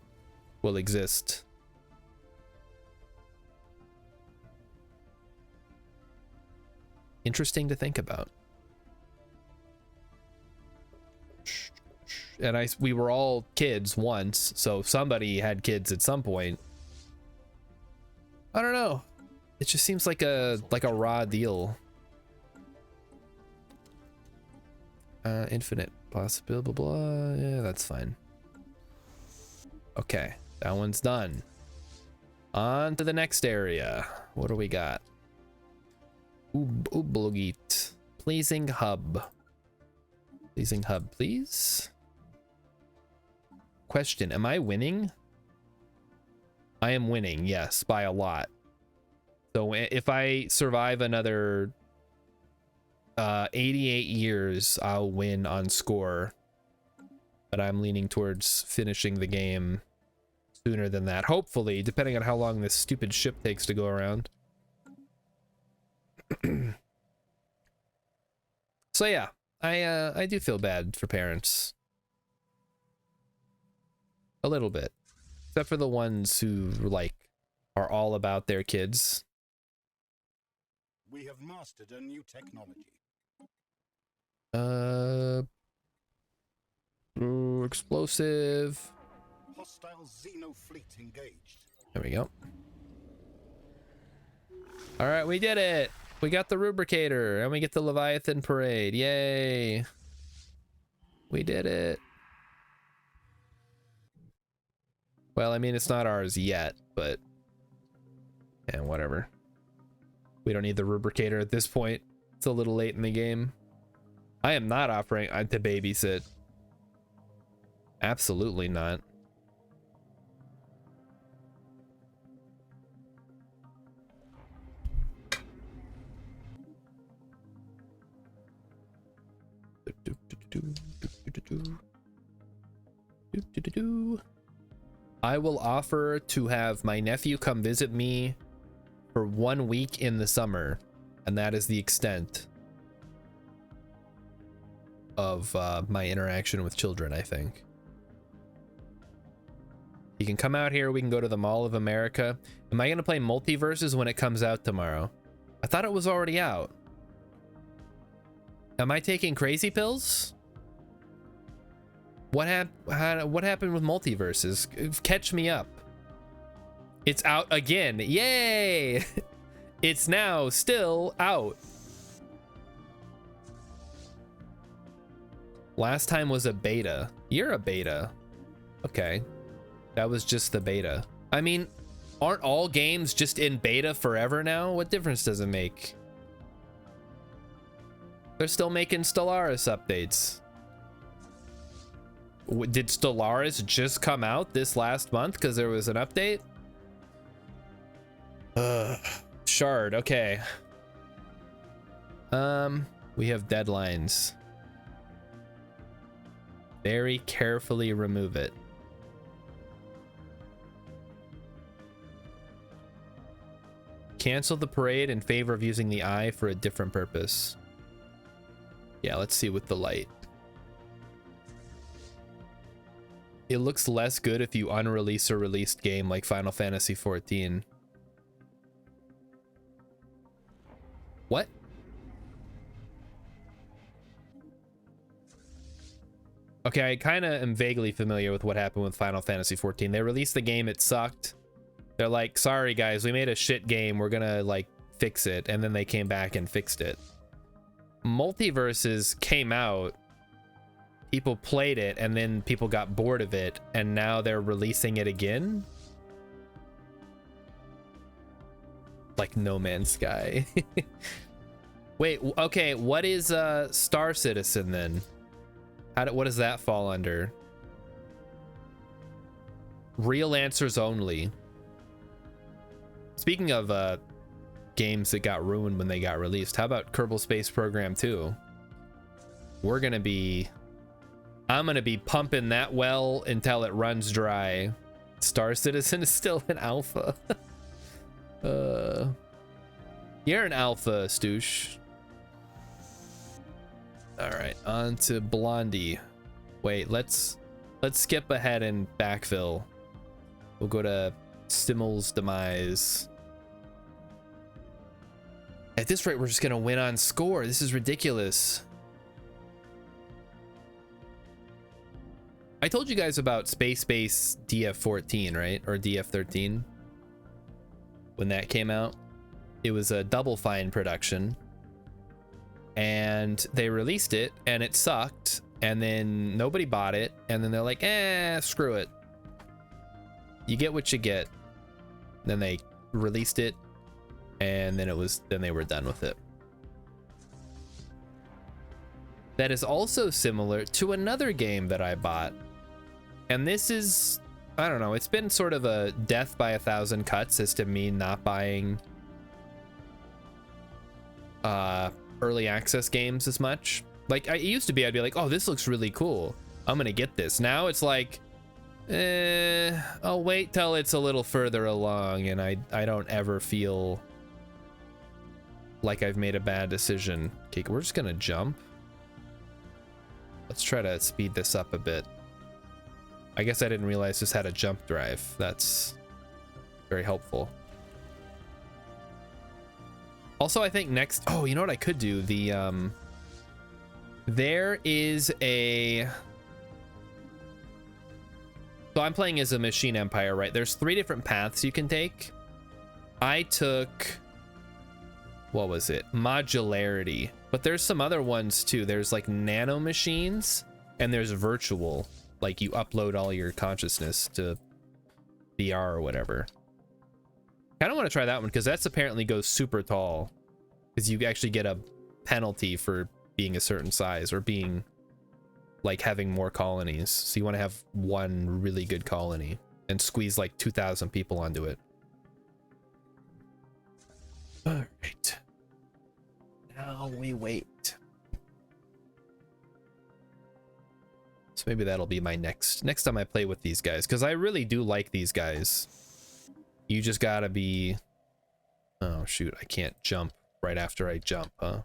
S1: will exist. Interesting to think about. And we were all kids once, so somebody had kids at some point. I don't know. It just seems like a raw deal. Infinite possibility, blah, blah. Yeah, that's fine. Okay, that one's done. On to the next area. What do we got? Oblogit. Pleasing hub. Pleasing hub, please. Question, am I winning? I am winning, yes, by a lot. So if I survive another 88 years, I'll win on score. But I'm leaning towards finishing the game sooner than that. Hopefully, depending on how long this stupid ship takes to go around. So yeah, I do feel bad for parents. A little bit. Except for the ones who like are all about their kids.
S2: We have mastered a new technology.
S1: Explosive.
S2: Hostile Xeno fleet engaged.
S1: There we go. All right, we did it. We got the Rubricator and we get the Leviathan Parade. Yay. We did it. Well, I mean, it's not ours yet, but yeah, whatever. We don't need the Rubricator at this point. It's a little late in the game. I am not offering to babysit. Absolutely not. I will offer to have my nephew come visit me for 1 week in the summer, and that is the extent of my interaction with children, I think. He can come out here, we can go to the Mall of America. Am I gonna play Multiverses when it comes out tomorrow? I thought it was already out. Am I taking crazy pills? What happened with Multiverses? Catch me up. It's out again. Yay! It's now still out. Last time was a beta. You're a beta. Okay. That was just the beta. I mean, aren't all games just in beta forever now? What difference does it make? They're still making Stellaris updates. Did Stellaris just come out this last month because there was an update? Shard, okay. We have deadlines. Very carefully remove it. Cancel the parade in favor of using the eye for a different purpose. Yeah, let's see with the light. It looks less good if you unrelease a released game like Final Fantasy XIV. What? Okay, I kind of am vaguely familiar with what happened with Final Fantasy XIV. They released the game, it sucked. They're like, sorry guys, we made a shit game, we're gonna like fix it, and then they came back and fixed it. Multiverses came out, people played it, and then people got bored of it, and now they're releasing it again? Like No Man's Sky. Wait, okay, what is Star Citizen then? What does that fall under? Real answers only. Speaking of games that got ruined when they got released, how about Kerbal Space Program 2? I'm gonna be pumping that well until it runs dry. Star Citizen is still an alpha. You're an alpha, Stoosh. All right, on to Blondie. Wait, let's skip ahead and backfill. We'll go to Stimmel's Demise. At this rate, we're just gonna win on score. This is ridiculous. I told you guys about Space Base DF14, right? Or DF13. When that came out, it was a Double Fine production. And they released it and it sucked. And then nobody bought it. And then they're like, screw it. You get what you get. Then they released it. And then they were done with it. That is also similar to another game that I bought. And this is, I don't know, it's been sort of a death by 1,000 cuts as to me not buying early access games as much. Like, it used to be, I'd be like, oh, this looks really cool, I'm gonna get this. Now it's like, I'll wait till it's a little further along, and I don't ever feel like I've made a bad decision. Okay, we're just gonna jump. Let's try to speed this up a bit. I guess I didn't realize this had a jump drive. That's very helpful. Also, I think next... Oh, you know what I could do? There is a... So I'm playing as a machine empire, right? There's 3 different paths you can take. I took... What was it? Modularity. But there's some other ones too. There's like nano machines, and there's virtual. Like you upload all your consciousness to VR or whatever. I don't want to try that one because that's apparently goes super tall. Because you actually get a penalty for being a certain size or being like having more colonies. So you want to have one really good colony and squeeze like 2,000 people onto it. All right. Now we wait. So maybe that'll be my next time I play with these guys, because I really do like these guys. You just gotta be... Oh shoot, I can't jump right after I jump, huh?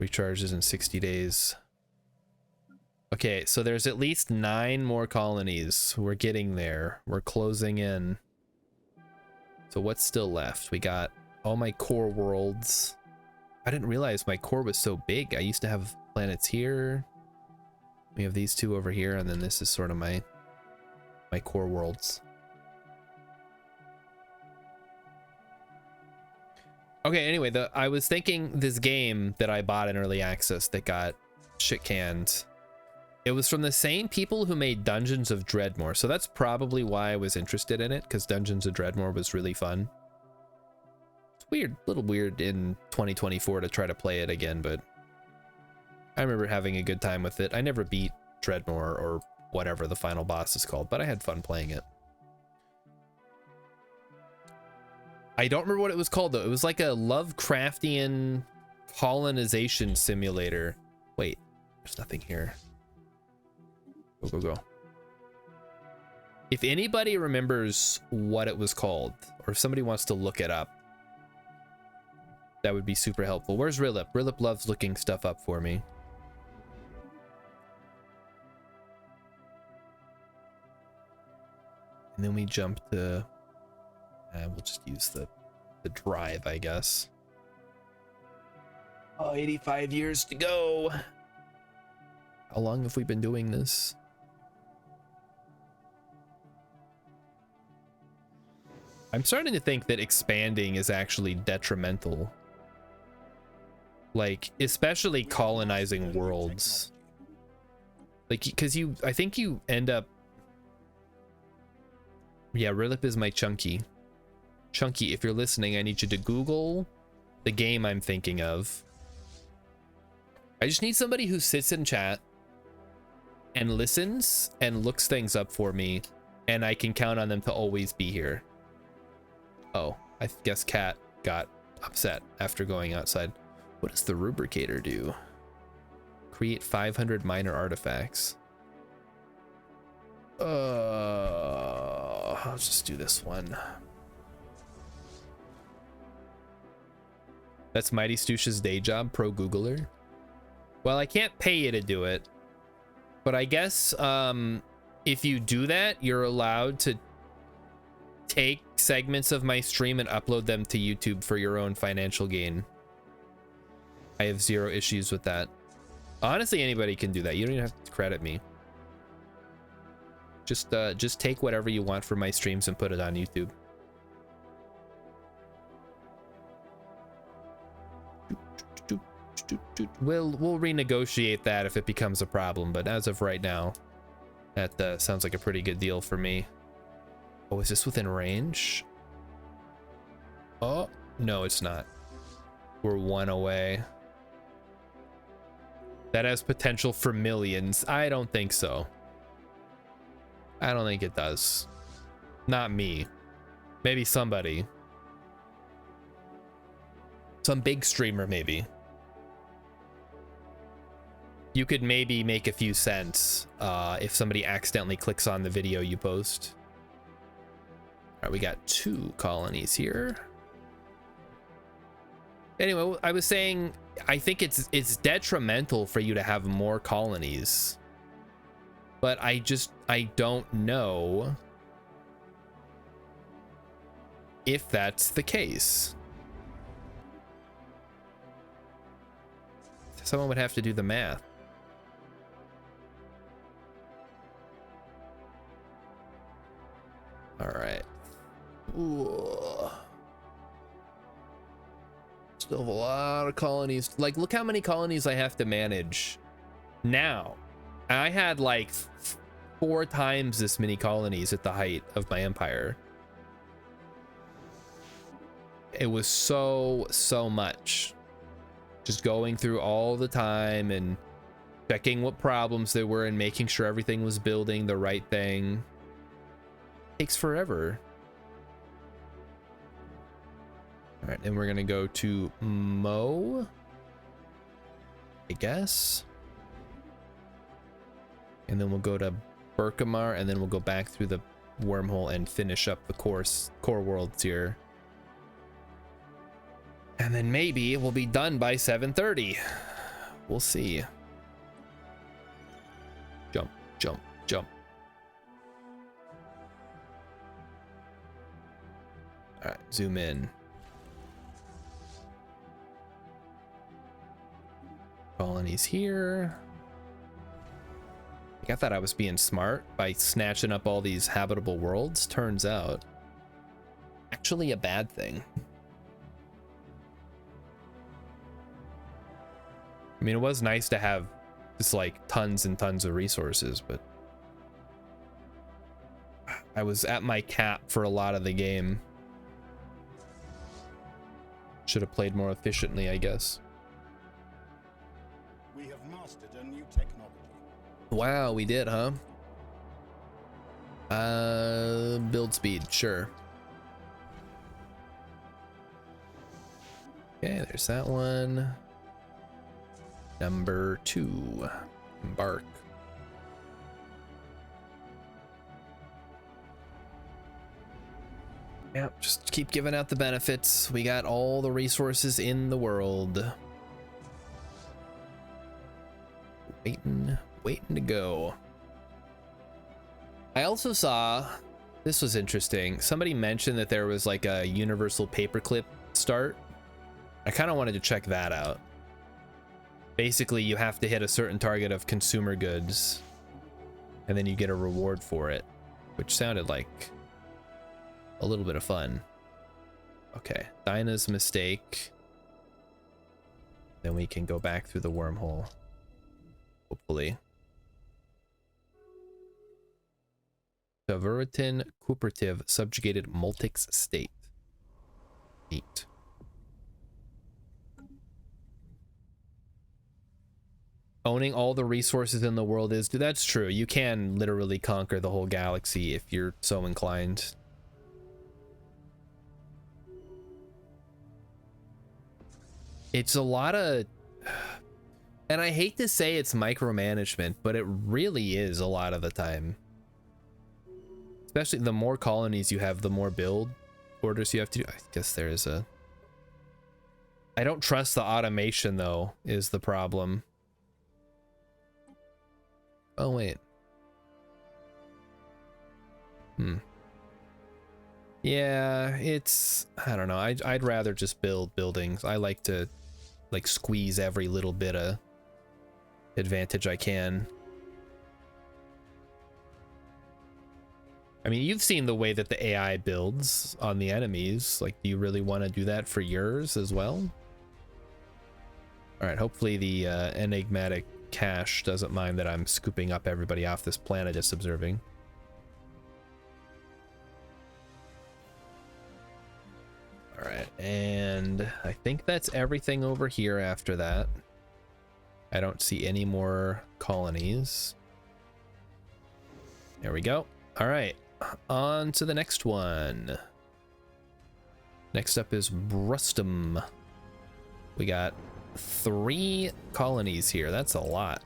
S1: Recharges in 60 days. Okay, so there's at least 9 more colonies. We're getting there. We're closing in. So what's still left? We got all my core worlds. I didn't realize my core was so big. I used to have planets here. We have these 2 over here, and then this is sort of my core worlds. Okay, anyway, I was thinking this game that I bought in early access that got shit canned. It was from the same people who made Dungeons of Dreadmore, so that's probably why I was interested in it, because Dungeons of Dreadmore was really fun. It's weird, a little weird in 2024 to try to play it again, but I remember having a good time with it. I never beat Dreadmore or whatever the final boss is called, but I had fun playing it. I don't remember what it was called though. It was like a Lovecraftian colonization simulator. Wait, there's nothing here. Go. If anybody remembers what it was called, or if somebody wants to look it up, that would be super helpful. Where's Rilip? Rilip loves looking stuff up for me. And then we jump to... we'll just use the drive, I guess. Oh, 85 years to go. How long have we been doing this? I'm starting to think that expanding is actually detrimental. Like, especially colonizing worlds. Like, because I think you end up... Yeah, Rilip is my Chunky. Chunky, if you're listening, I need you to Google the game I'm thinking of. I just need somebody who sits in chat and listens and looks things up for me, and I can count on them to always be here. Oh, I guess Cat got upset after going outside. What does the Rubricator do? Create 500 minor artifacts. I'll just do this one. That's Mighty Stoosh's day job, pro Googler. Well, I can't pay you to do it, but I guess if you do that, you're allowed to take segments of my stream and upload them to YouTube for your own financial gain. I have zero issues with that. Honestly, anybody can do that. You don't even have to credit me. Just take whatever you want from my streams and put it on YouTube. We'll renegotiate that if it becomes a problem, but as of right now, that sounds like a pretty good deal for me. Oh, is this within range? Oh, no, it's not. We're 1 away. That has potential for millions. I don't think so. I don't think it does. Not me. Maybe somebody. Some big streamer, maybe. You could maybe make a few cents if somebody accidentally clicks on the video you post. All right, we got 2 colonies here. Anyway, I was saying I think it's detrimental for you to have more colonies. But I don't know if that's the case. Someone would have to do the math. All right. Ooh. Still have a lot of colonies. Like, look how many colonies I have to manage now. I had like 4 times this many colonies at the height of my empire. It was so much. Just going through all the time and checking what problems there were and making sure everything was building the right thing. Takes forever. All right, and we're gonna go to Mo, I guess. And then we'll go to Berkamar, and then we'll go back through the wormhole and finish up the core worlds here. And then maybe we'll be done by 7:30. We'll see. Jump, jump, jump. All right, zoom in. Colonies here. I thought I was being smart by snatching up all these habitable worlds. Turns out, actually a bad thing. I mean, it was nice to have just like tons and tons of resources, but I was at my cap for a lot of the game. Should have played more efficiently, I guess.
S2: We have mastered a new technology.
S1: Wow, we did, huh? Build speed, sure. Okay, there's that one. Number 2, embark. Yep, just keep giving out the benefits. We got all the resources in the world. Waiting to go. I also saw, this was interesting. Somebody mentioned that there was like a universal paperclip start. I kind of wanted to check that out. Basically, you have to hit a certain target of consumer goods, and then you get a reward for it, which sounded like a little bit of fun. Okay, Dinah's mistake. Then we can go back through the wormhole, hopefully. Savuritan cooperative subjugated Multix state. 8. Owning all the resources in the world is, that's true. You can literally conquer the whole galaxy if you're so inclined. It's a lot of, and I hate to say it's micromanagement, but it really is a lot of the time. Especially the more colonies you have, the more build orders you have to do. I guess there is a, I don't trust the automation though, is the problem. Oh, wait. Yeah, it's, I don't know. I'd rather just build buildings. I like to like squeeze every little bit of advantage I can. I mean, you've seen the way that the AI builds on the enemies. Like, do you really want to do that for yours as well? All right, hopefully the enigmatic cache doesn't mind that I'm scooping up everybody off this planet just observing. All right, and I think that's everything over here after that. I don't see any more colonies. There we go. All right, on to the next one. Next up is Brustum. We got 3 colonies here. That's a lot.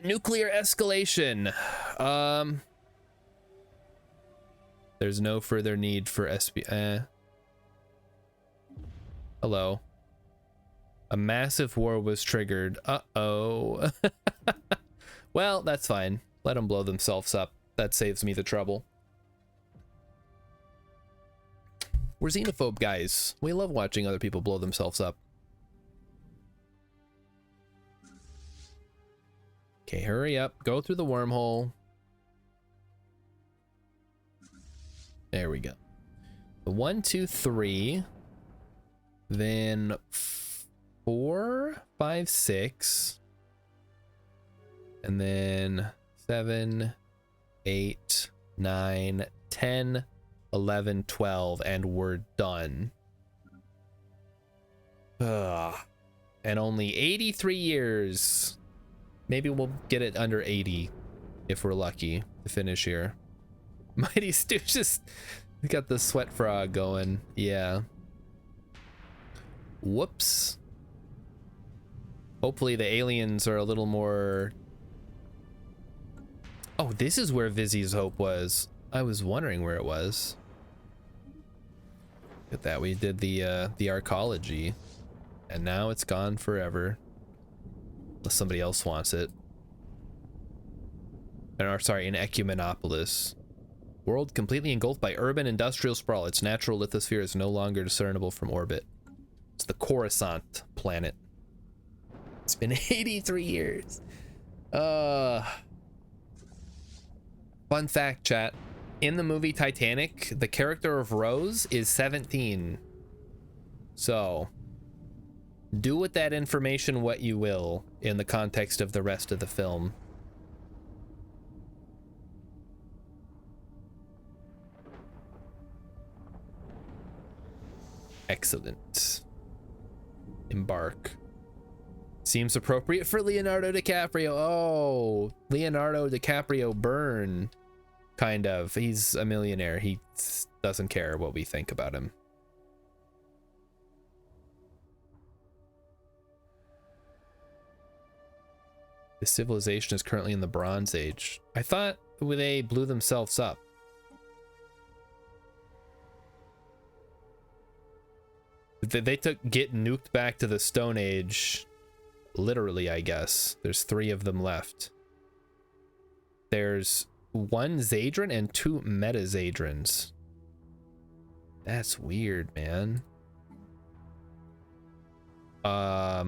S1: Nuclear escalation. There's no further need for Hello. A massive war was triggered. Uh-oh. Well, that's fine. Let them blow themselves up. That saves me the trouble. We're xenophobe guys. We love watching other people blow themselves up. Okay, hurry up. Go through the wormhole. There we go. 1, 2, 3. Then 4, 5, 6. And then 7, 8, 9, 10, 11, 12, and we're done. Ugh. And only 83 years. Maybe we'll get it under 80 if we're lucky to finish here. Mighty Stooges. We got the sweat frog going. Yeah. Whoops. Hopefully the aliens are a little more... Oh, this is where Vizzy's hope was. I was wondering where it was. Look at that. We did the arcology. And now it's gone forever. Unless somebody else wants it. Or, sorry, in Ecumenopolis. World completely engulfed by urban industrial sprawl. Its natural lithosphere is no longer discernible from orbit. It's the Coruscant planet. It's been 83 years. Fun fact, chat. In the movie Titanic, the character of Rose is 17. So, do with that information what you will in the context of the rest of the film. Excellent. Embark. Seems appropriate for Leonardo DiCaprio. Oh, Leonardo DiCaprio burn. Kind of. He's a millionaire. He doesn't care what we think about him. The civilization is currently in the Bronze Age. I thought they blew themselves up. They get nuked back to the Stone Age. Literally, I guess. There's 3 of them left. There's 1 Zadran and 2 Meta-Zadrans. That's weird, man. I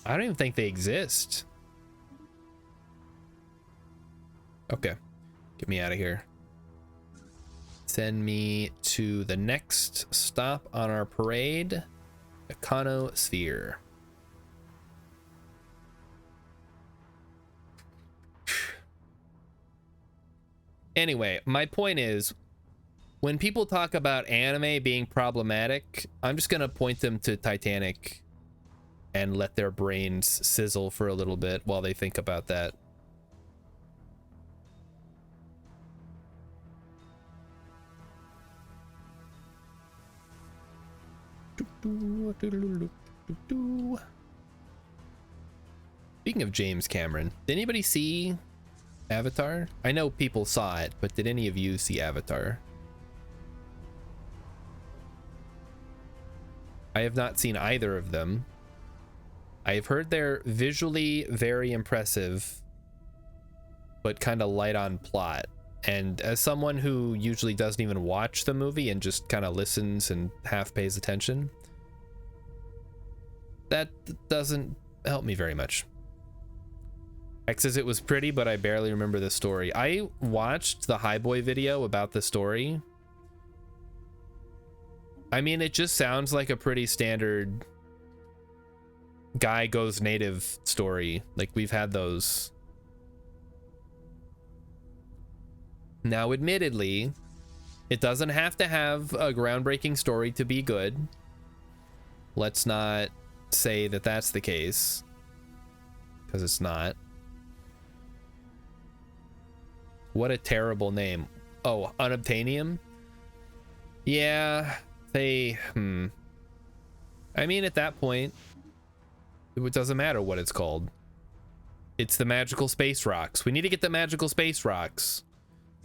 S1: don't even think they exist. Okay. Get me out of here. Send me to the next stop on our parade. Econosphere. Anyway, my point is, when people talk about anime being problematic, I'm just gonna point them to Titanic and let their brains sizzle for a little bit while they think about that. Speaking of James Cameron, did anybody see Avatar? I know people saw it, but did any of you see Avatar? I have not seen either of them. I have heard they're visually very impressive, but kind of light on plot. And as someone who usually doesn't even watch the movie and just kind of listens and half pays attention, that doesn't help me very much. X says it was pretty, but I barely remember the story. I watched the Highboy video about the story. I mean, it just sounds like a pretty standard guy goes native story. Like, we've had those. Now, admittedly, it doesn't have to have a groundbreaking story to be good. Let's not say that that's the case, because it's not. What a terrible name. Oh, Unobtainium? Yeah, they... I mean, at that point, it doesn't matter what it's called. It's the magical space rocks. We need to get the magical space rocks.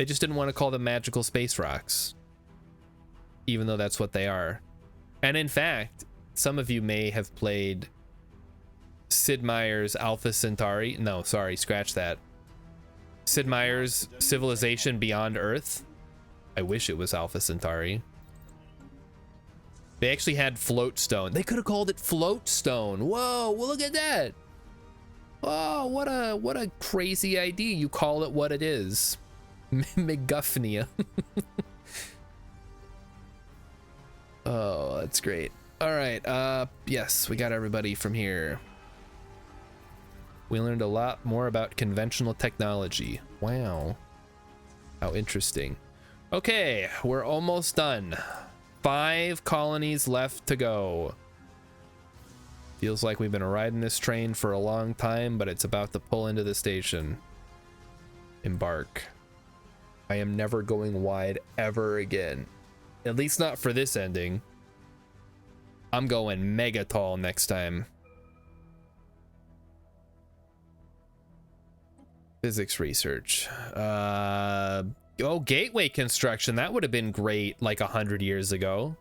S1: They just didn't want to call them magical space rocks, even though that's what they are. And in fact, some of you may have played Sid Meier's Alpha Centauri. No, sorry, scratch that. Sid Meier's Civilization Beyond Earth. I wish it was Alpha Centauri. They actually had floatstone. They could have called it floatstone. Whoa, well, look at that. Oh, what a crazy idea. You call it what it is. McGuffnia. Oh, that's great. All right, yes, we got everybody from here. We learned a lot more about conventional technology. Wow. How interesting. Okay, we're almost done. 5 colonies left to go. Feels like we've been riding this train for a long time, but it's about to pull into the station. Embark. I am never going wide ever again. At least not for this ending. I'm going mega tall next time. Physics research. Oh, gateway construction. That would have been great like 100 years ago.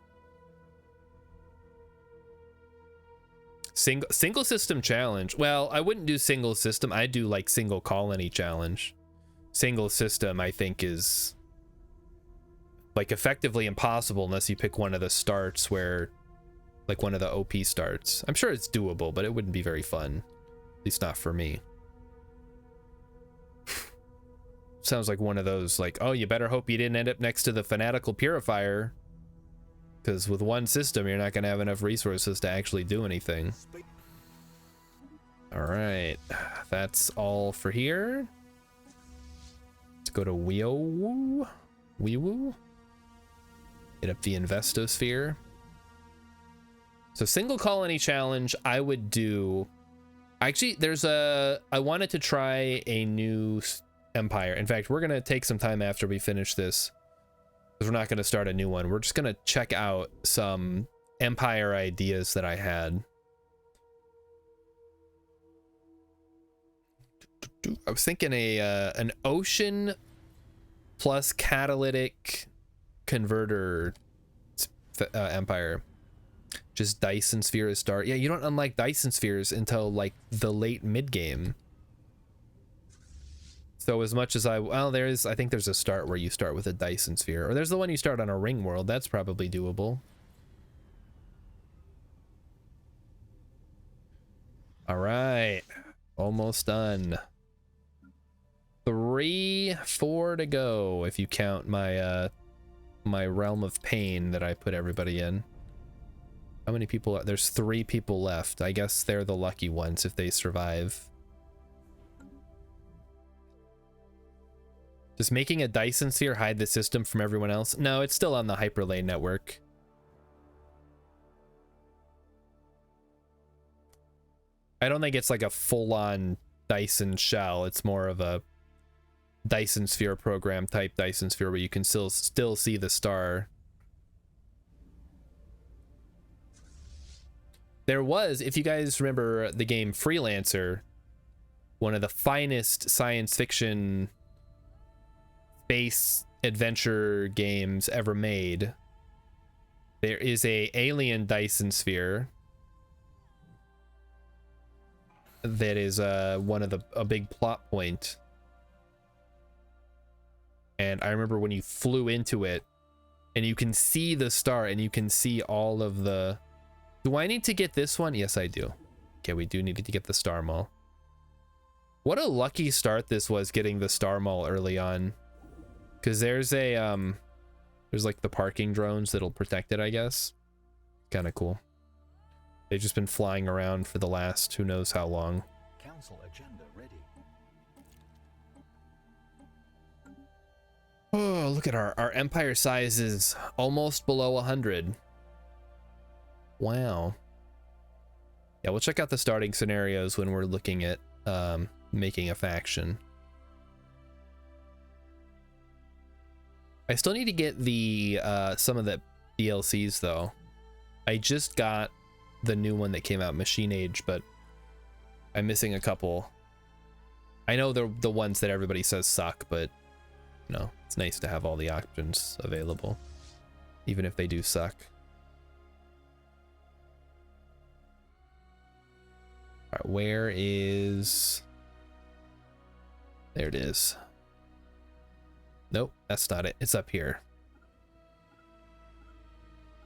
S1: Single system challenge. Well, I wouldn't do single system. I'd do like single colony challenge. Single system, I think, is like effectively impossible unless you pick one of the starts where, like one of the OP starts. I'm sure it's doable, but it wouldn't be very fun. At least not for me. Sounds like one of those, like, oh, you better hope you didn't end up next to the fanatical purifier, because with one system you're not going to have enough resources to actually do anything. All right, that's all for here. Let's go to Weewoo. Hit up the Investosphere. So single colony challenge, I would do. Actually, I wanted to try a new empire. In fact, we're going to take some time after we finish this, because we're not going to start a new one. We're just going to check out some empire ideas that I had. I was thinking an ocean plus catalytic converter empire. Just Dyson sphere as start. Yeah, you don't unlock Dyson spheres until like the late mid game. So as much as I think there's a start where you start with a Dyson sphere, or there's the one you start on a ring world. That's probably doable. All right, almost done. 3, 4 to go if you count my my realm of pain that I put everybody in. How many people are there's 3 people left. I guess they're the lucky ones if they survive. Does making a Dyson sphere hide the system from everyone else? No, it's still on the hyperlane network. I don't think it's like a full-on Dyson shell. It's more of a Dyson sphere program type Dyson sphere where you can still see the star. There was, if you guys remember the game Freelancer, one of the finest science fiction space adventure games ever made. There is a alien Dyson sphere that is one of a big plot point. And I remember when you flew into it and you can see the star and you can see all of the... Do I need to get this one? Yes, I do. Okay, we do need to get the star mall. What a lucky start this was, getting the star mall early on. Because there's a, there's like the parking drones that'll protect it, I guess. Kind of cool. They've just been flying around for the last who knows how long.
S2: Council agenda ready.
S1: Oh, look at our empire size is almost below 100. Wow. Yeah, we'll check out the starting scenarios when we're looking at making a faction. I still need to get the some of the DLCs though. I just got the new one that came out, Machine Age, but I'm missing a couple. I know they're the ones that everybody says suck, but No, it's nice to have all the options available, even if they do suck. All right, where is... There it is. Nope, that's not it. It's up here.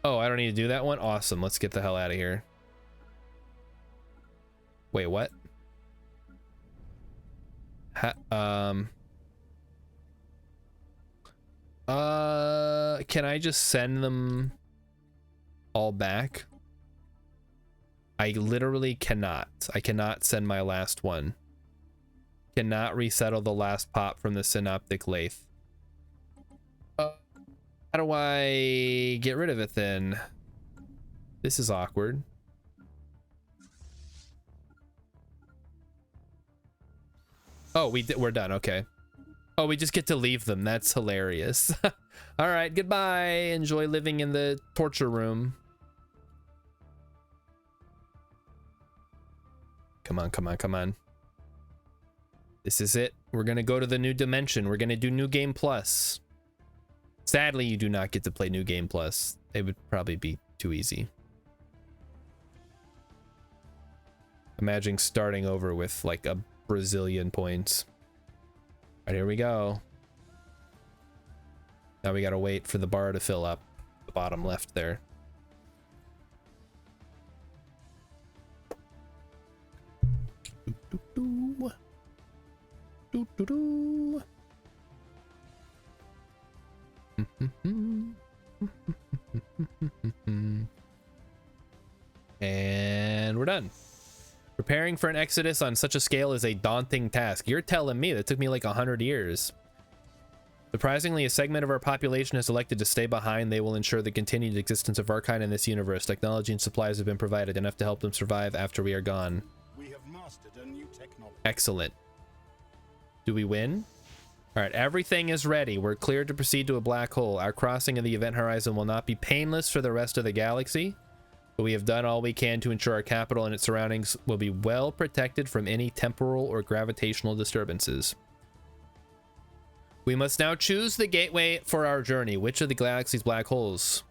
S1: Oh, I don't need to do that one? Awesome, let's get the hell out of here. Wait, what? Can I just send them all back? I literally cannot. I cannot send my last one. Cannot resettle the last pop from the synoptic lathe. How do I get rid of it then? This is awkward. Oh, we're done. Okay. Oh, we just get to leave them. That's hilarious. All right, goodbye. Enjoy living in the torture room. Come on, come on, come on. This is it. We're gonna go to the new dimension. We're gonna do New Game Plus. Sadly, you do not get to play New Game Plus. It would probably be too easy. Imagine starting over with like a Brazilian points. All right, here we go. Now we gotta wait for the bar to fill up. The bottom left there. And we're done. Preparing for an exodus on such a scale is a daunting task. You're telling me that took me like 100 years. Surprisingly, a segment of our population has elected to stay behind. They will ensure the continued existence of our kind in this universe. Technology and supplies have been provided, enough to help them survive after we are gone.
S2: We have mastered a new technology.
S1: Excellent. Do we win? All right, everything is ready. We're cleared to proceed to a black hole. Our crossing of the event horizon will not be painless for the rest of the galaxy, but we have done all we can to ensure our capital and its surroundings will be well protected from any temporal or gravitational disturbances. We must now choose the gateway for our journey. Which of the galaxy's black holes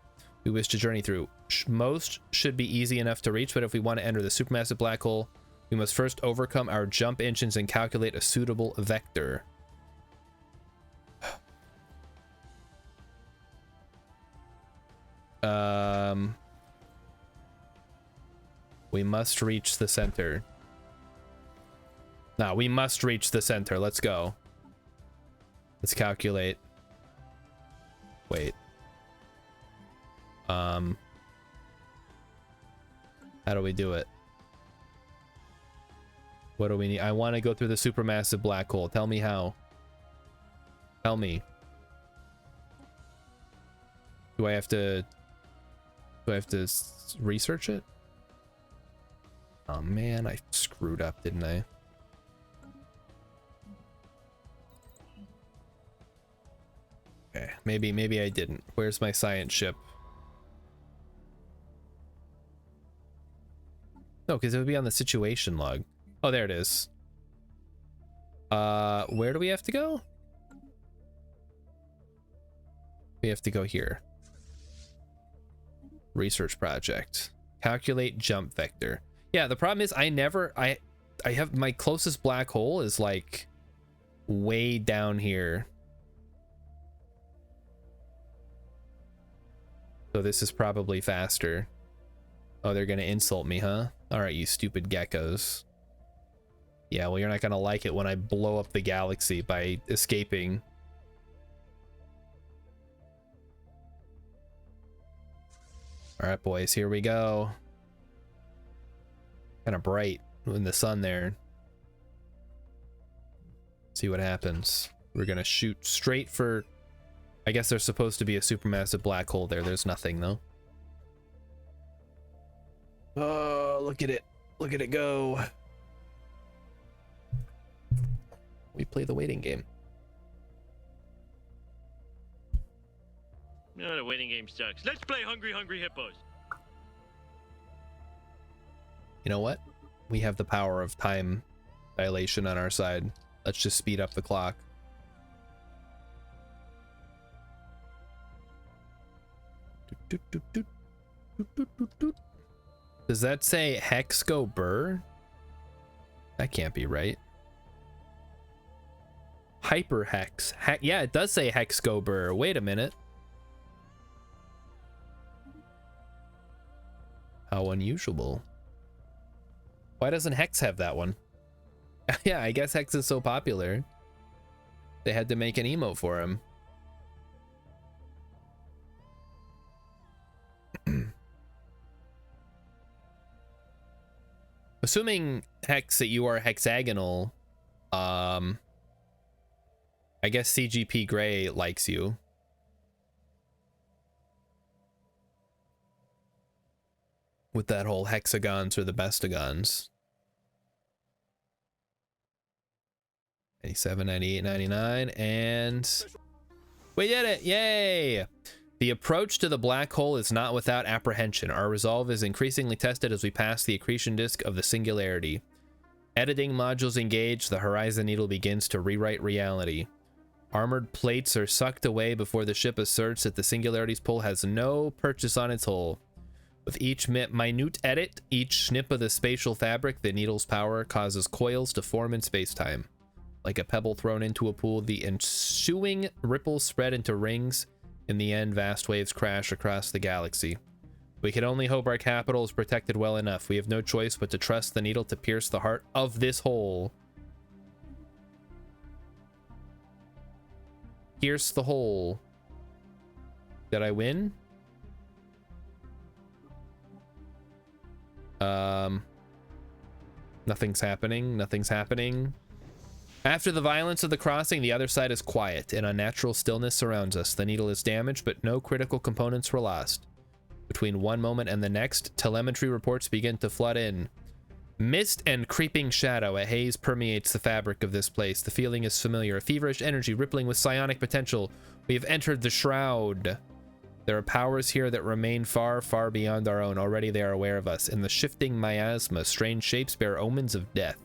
S1: we wish to journey through? Most should be easy enough to reach, but if we want to enter the supermassive black hole, we must first overcome our jump engines and calculate a suitable vector. We must reach the center. No, we must reach the center. Let's go. Let's calculate. Wait. How do we do it? What do we need? I want to go through the supermassive black hole. Tell me how. Tell me. Do I have to research it? Oh man, I screwed up, didn't I? Okay, maybe I didn't. Where's my science ship? No, because it would be on the situation log. Oh, there it is. Where do we have to go? We have to go here. Research project. Calculate jump vector. Yeah, the problem is I have my closest black hole is like way down here. So this is probably faster. Oh, they're gonna insult me, huh? All right, you stupid geckos. Yeah, well, you're not gonna like it when I blow up the galaxy by escaping. All right, boys, here we go. Kind of bright in the sun there. See what happens. We're gonna shoot straight for... I guess there's supposed to be a supermassive black hole there. There's nothing, though. Oh, look at it. Look at it go. We play the waiting game.
S3: No, the waiting game sucks. Let's play Hungry Hungry Hippos.
S1: You know what? We have the power of time dilation on our side. Let's just speed up the clock. Does that say hex go burr? That can't be right. Hyper hex. Yeah, it does say hex go burr. Wait a minute. How unusual. Why doesn't Hex have that one? Yeah, I guess Hex is so popular. They had to make an emote for him. Assuming, Hex, that you are hexagonal, I guess CGP Grey likes you. With that whole hexagons or the bestagons. 87, 98, 99, and we did it! Yay! The approach to the black hole is not without apprehension. Our resolve is increasingly tested as we pass the accretion disk of the singularity. Editing modules engaged, the horizon needle begins to rewrite reality. Armored plates are sucked away before the ship asserts that the singularity's pull has no purchase on its hull. With each minute edit, each snip of the spatial fabric, the needle's power causes coils to form in spacetime. Like a pebble thrown into a pool, the ensuing ripples spread into rings. In the end, vast waves crash across the galaxy. We can only hope our capital is protected well enough. We have no choice but to trust the needle to pierce the heart of this hole. Pierce the hole. Did I win? Nothing's happening. Nothing's happening. After the violence of the crossing, the other side is quiet. An unnatural stillness surrounds us. The needle is damaged, but no critical components were lost. Between one moment and the next, telemetry reports begin to flood in. Mist and creeping shadow, a haze permeates the fabric of this place. The feeling is familiar, a feverish energy rippling with psionic potential. We have entered the shroud. There are powers here that remain far, far beyond our own. Already they are aware of us. In the shifting miasma, strange shapes bear omens of death.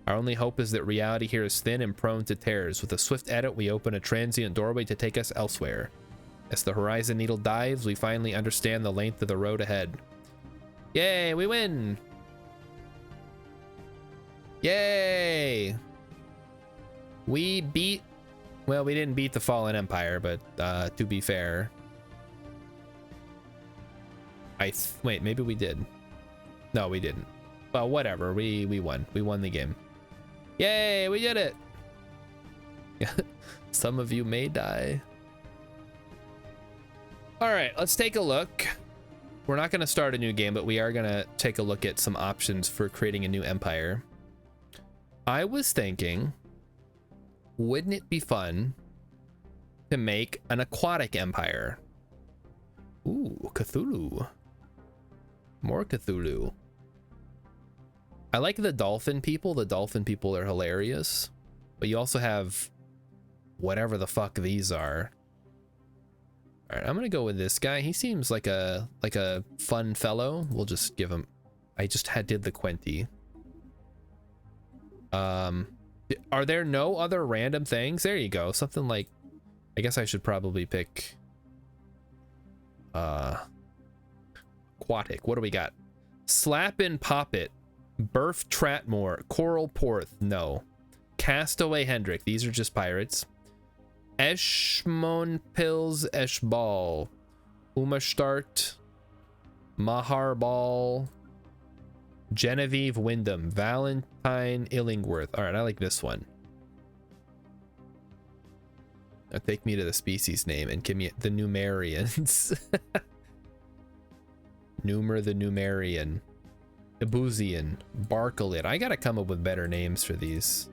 S1: Our only hope is that reality here is thin and prone to tears. With a swift edit, we open a transient doorway to take us elsewhere. As the horizon needle dives, we finally understand the length of the road ahead. Yay, we win! Yay! We beat... Well, we didn't beat the Fallen Empire, but to be fair... Wait, maybe we did. No, we didn't. Well, whatever. We won. We won the game. Yay, we did it! Some of you may die. Alright, let's take a look. We're not going to start a new game, but we are going to take a look at some options for creating a new empire. I was thinking, wouldn't it be fun to make an aquatic empire? Ooh, Cthulhu. More Cthulhu. I like the dolphin people. The dolphin people are hilarious. But you also have whatever the fuck these are. All right, I'm gonna go with this guy. He seems like a fun fellow. We'll just give him. I just did the Quenti. Are there no other random things? There you go. Something like. I guess I should probably pick. Aquatic. What do we got? Slappin' Poppet. Burf Tratmore. Coral Porth. No. Castaway Hendrick. These are just pirates. Eshmon Pills Eshbal. Umastart. Maharbal. Genevieve Wyndham. Valentine Illingworth. Alright, I like this one. Now take me to the species name and give me the Numerians. Numer the Numerian. Ebusian. Barkalid. I gotta come up with better names for these.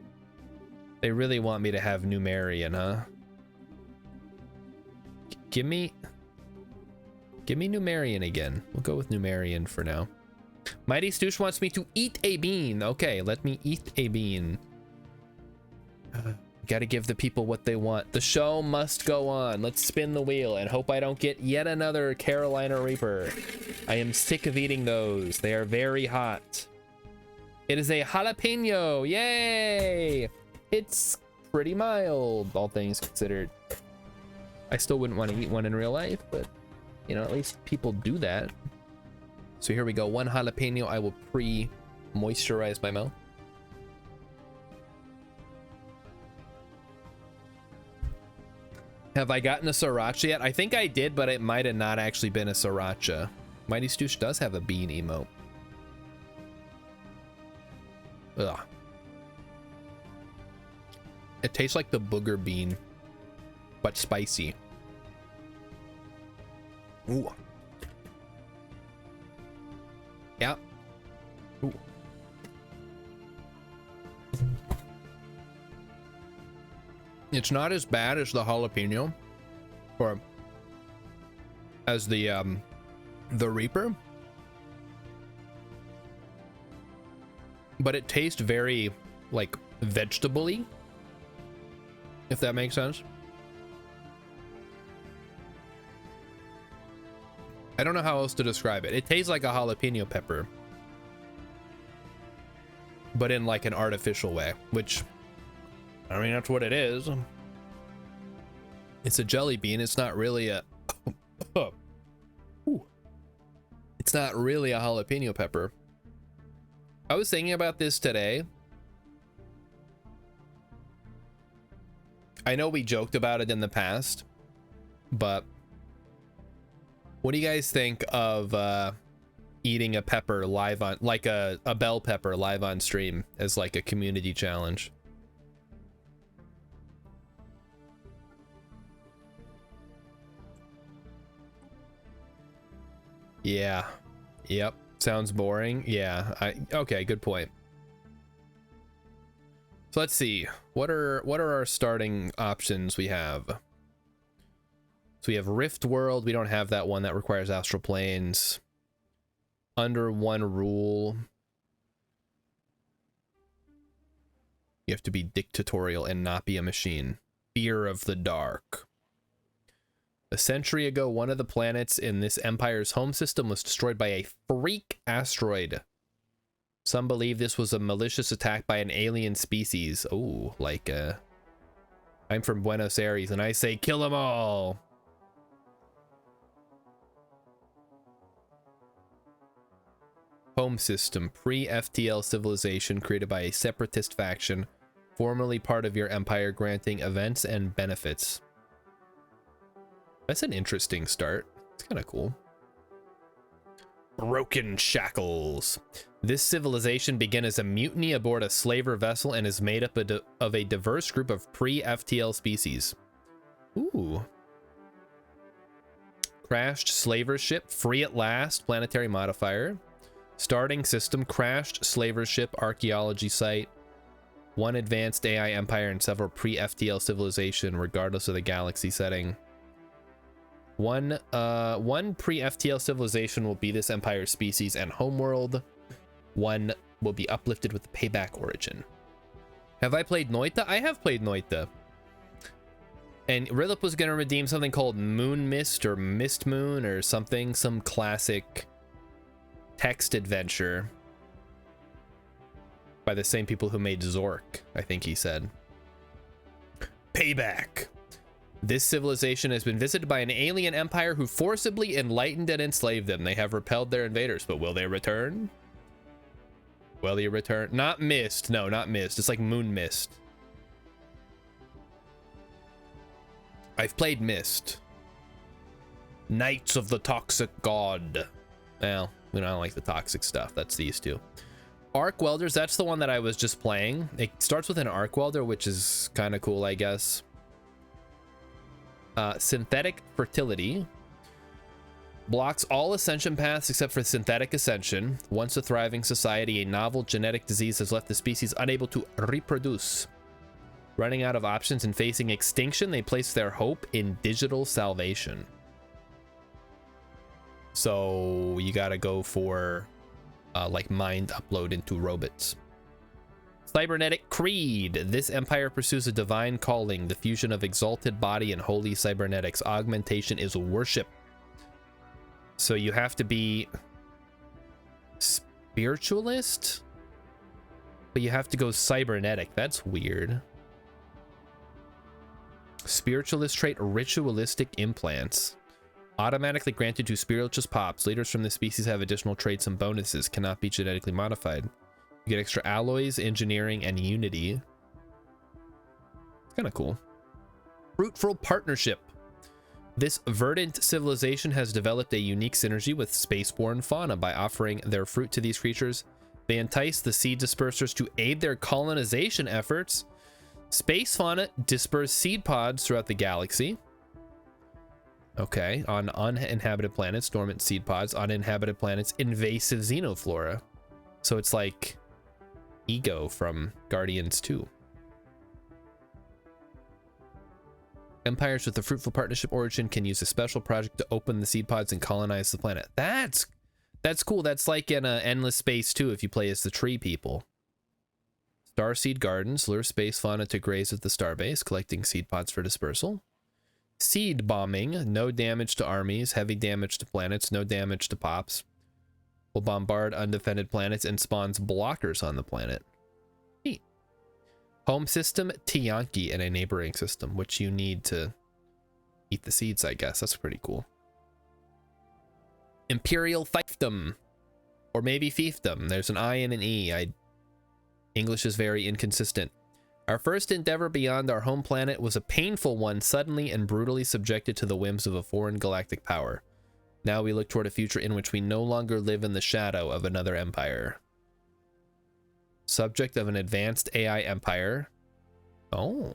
S1: They really want me to have Numerian, huh? Give me Numerian again. We'll go with Numerian for now. Mighty Stoosh wants me to eat a bean. Okay, let me eat a bean. Gotta give the people what they want. The show must go on. Let's spin the wheel and hope I don't get yet another Carolina Reaper. I am sick of eating those. They are very hot. It is a jalapeno. Yay! It's pretty mild, all things considered. I still wouldn't want to eat one in real life, but You know, at least people do that. So here we go. 1 jalapeno. I will pre-moisturize my mouth. Have I gotten a sriracha yet? I think I did, but it might have not actually been a sriracha. Mighty Stoosh does have a bean emote. Ugh. It tastes like the booger bean, but spicy. Ooh. Yeah. Ooh. It's not as bad as the jalapeno, or as the Reaper, but it tastes very like vegetable-y, if that makes sense. I don't know how else to describe it. It tastes like a jalapeno pepper, but in like an artificial way, which, I mean, that's what it is. It's a jelly bean. It's not really a it's not really a jalapeno pepper. I was thinking about this today. I know we joked about it in the past, but what do you guys think of eating a pepper live on, like a bell pepper live on stream as like a community challenge? Yeah. Yep. Sounds boring. Yeah. Okay, good point. So let's see. What are our starting options we have? So we have Rift World. We don't have that one. That requires astral planes. Under one rule. You have to be dictatorial and not be a machine. Fear of the dark. A century ago, one of the planets in this empire's home system was destroyed by a freak asteroid. Some believe this was a malicious attack by an alien species. Oh, like, I'm from Buenos Aires, and I say kill them all. Home system, pre-FTL civilization created by a separatist faction, formerly part of your empire, granting events and benefits. That's an interesting start. It's kind of cool. Broken Shackles. This civilization began as a mutiny aboard a slaver vessel and is made up of a diverse group of pre-FTL species. Ooh. Crashed slaver ship, free at last, planetary modifier. Starting system, crashed slaver ship, archaeology site. One advanced AI empire and several pre-FTL civilization, regardless of the galaxy setting. One pre-FTL civilization will be this empire's species and homeworld. One will be uplifted with the payback origin. Have I played Noita? I have played Noita. And Rilip was going to redeem something called Moon Mist or Mist Moon or something, some classic text adventure by the same people who made Zork, I think he said. Payback. This civilization has been visited by an alien empire who forcibly enlightened and enslaved them. They have repelled their invaders, but will they return? Will they return? Not Mist. No, not Mist. It's like Moon Mist. I've played Mist. Knights of the Toxic God. Well, we don't like the toxic stuff. That's these two. Arc Welders, that's the one that I was just playing. It starts with an Arc Welder, which is kind of cool, I guess. Synthetic Fertility. Blocks all ascension paths except for synthetic ascension. Once a thriving society, a novel genetic disease has left the species unable to reproduce. Running out of options and facing extinction, they place their hope in digital salvation. So you gotta go for like mind upload into robots. Cybernetic Creed. This empire pursues a divine calling, the fusion of exalted body and holy cybernetics. Augmentation is worship. So you have to be spiritualist, but you have to go cybernetic. That's weird. Spiritualist trait, ritualistic implants. Automatically granted to spirituous pops. Leaders from the species have additional traits and bonuses. Cannot be genetically modified. You get extra alloys, engineering, and unity. It's kind of cool. Fruitful partnership. This verdant civilization has developed a unique synergy with spaceborne fauna. By offering their fruit to these creatures, they entice the seed dispersers to aid their colonization efforts. Space fauna disperse seed pods throughout the galaxy. Okay, on uninhabited planets, dormant seed pods. On inhabited planets, invasive xenoflora. So it's like Ego from Guardians 2. Empires with a fruitful partnership origin can use a special project to open the seed pods and colonize the planet. That's cool. That's like in Endless Space 2 if you play as the tree people. Starseed Gardens lure space fauna to graze at the starbase, collecting seed pods for dispersal. Seed bombing, no damage to armies, heavy damage to planets, no damage to pops. Will bombard undefended planets and spawns blockers on the planet. Neat. Home system, Tiyanki, and a neighboring system, which you need to eat the seeds, I guess. That's pretty cool. Imperial fiefdom, or maybe fiefdom. There's an I and an E. English is very inconsistent. Our first endeavor beyond our home planet was a painful one, suddenly and brutally subjected to the whims of a foreign galactic power. Now we look toward a future in which we no longer live in the shadow of another empire. Subject of an advanced AI empire. Oh.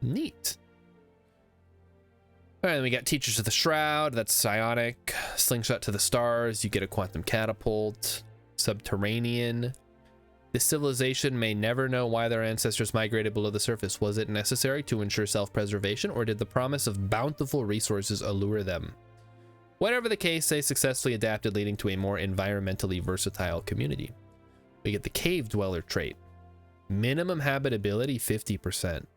S1: Neat. All right, then we got Teachers of the Shroud. That's psionic. Slingshot to the stars. You get a quantum catapult. Subterranean. This civilization may never know why their ancestors migrated below the surface. Was it necessary to ensure self-preservation, or did the promise of bountiful resources allure them? Whatever the case, they successfully adapted, leading to a more environmentally versatile community. We get the Cave Dweller trait. Minimum habitability, 50%.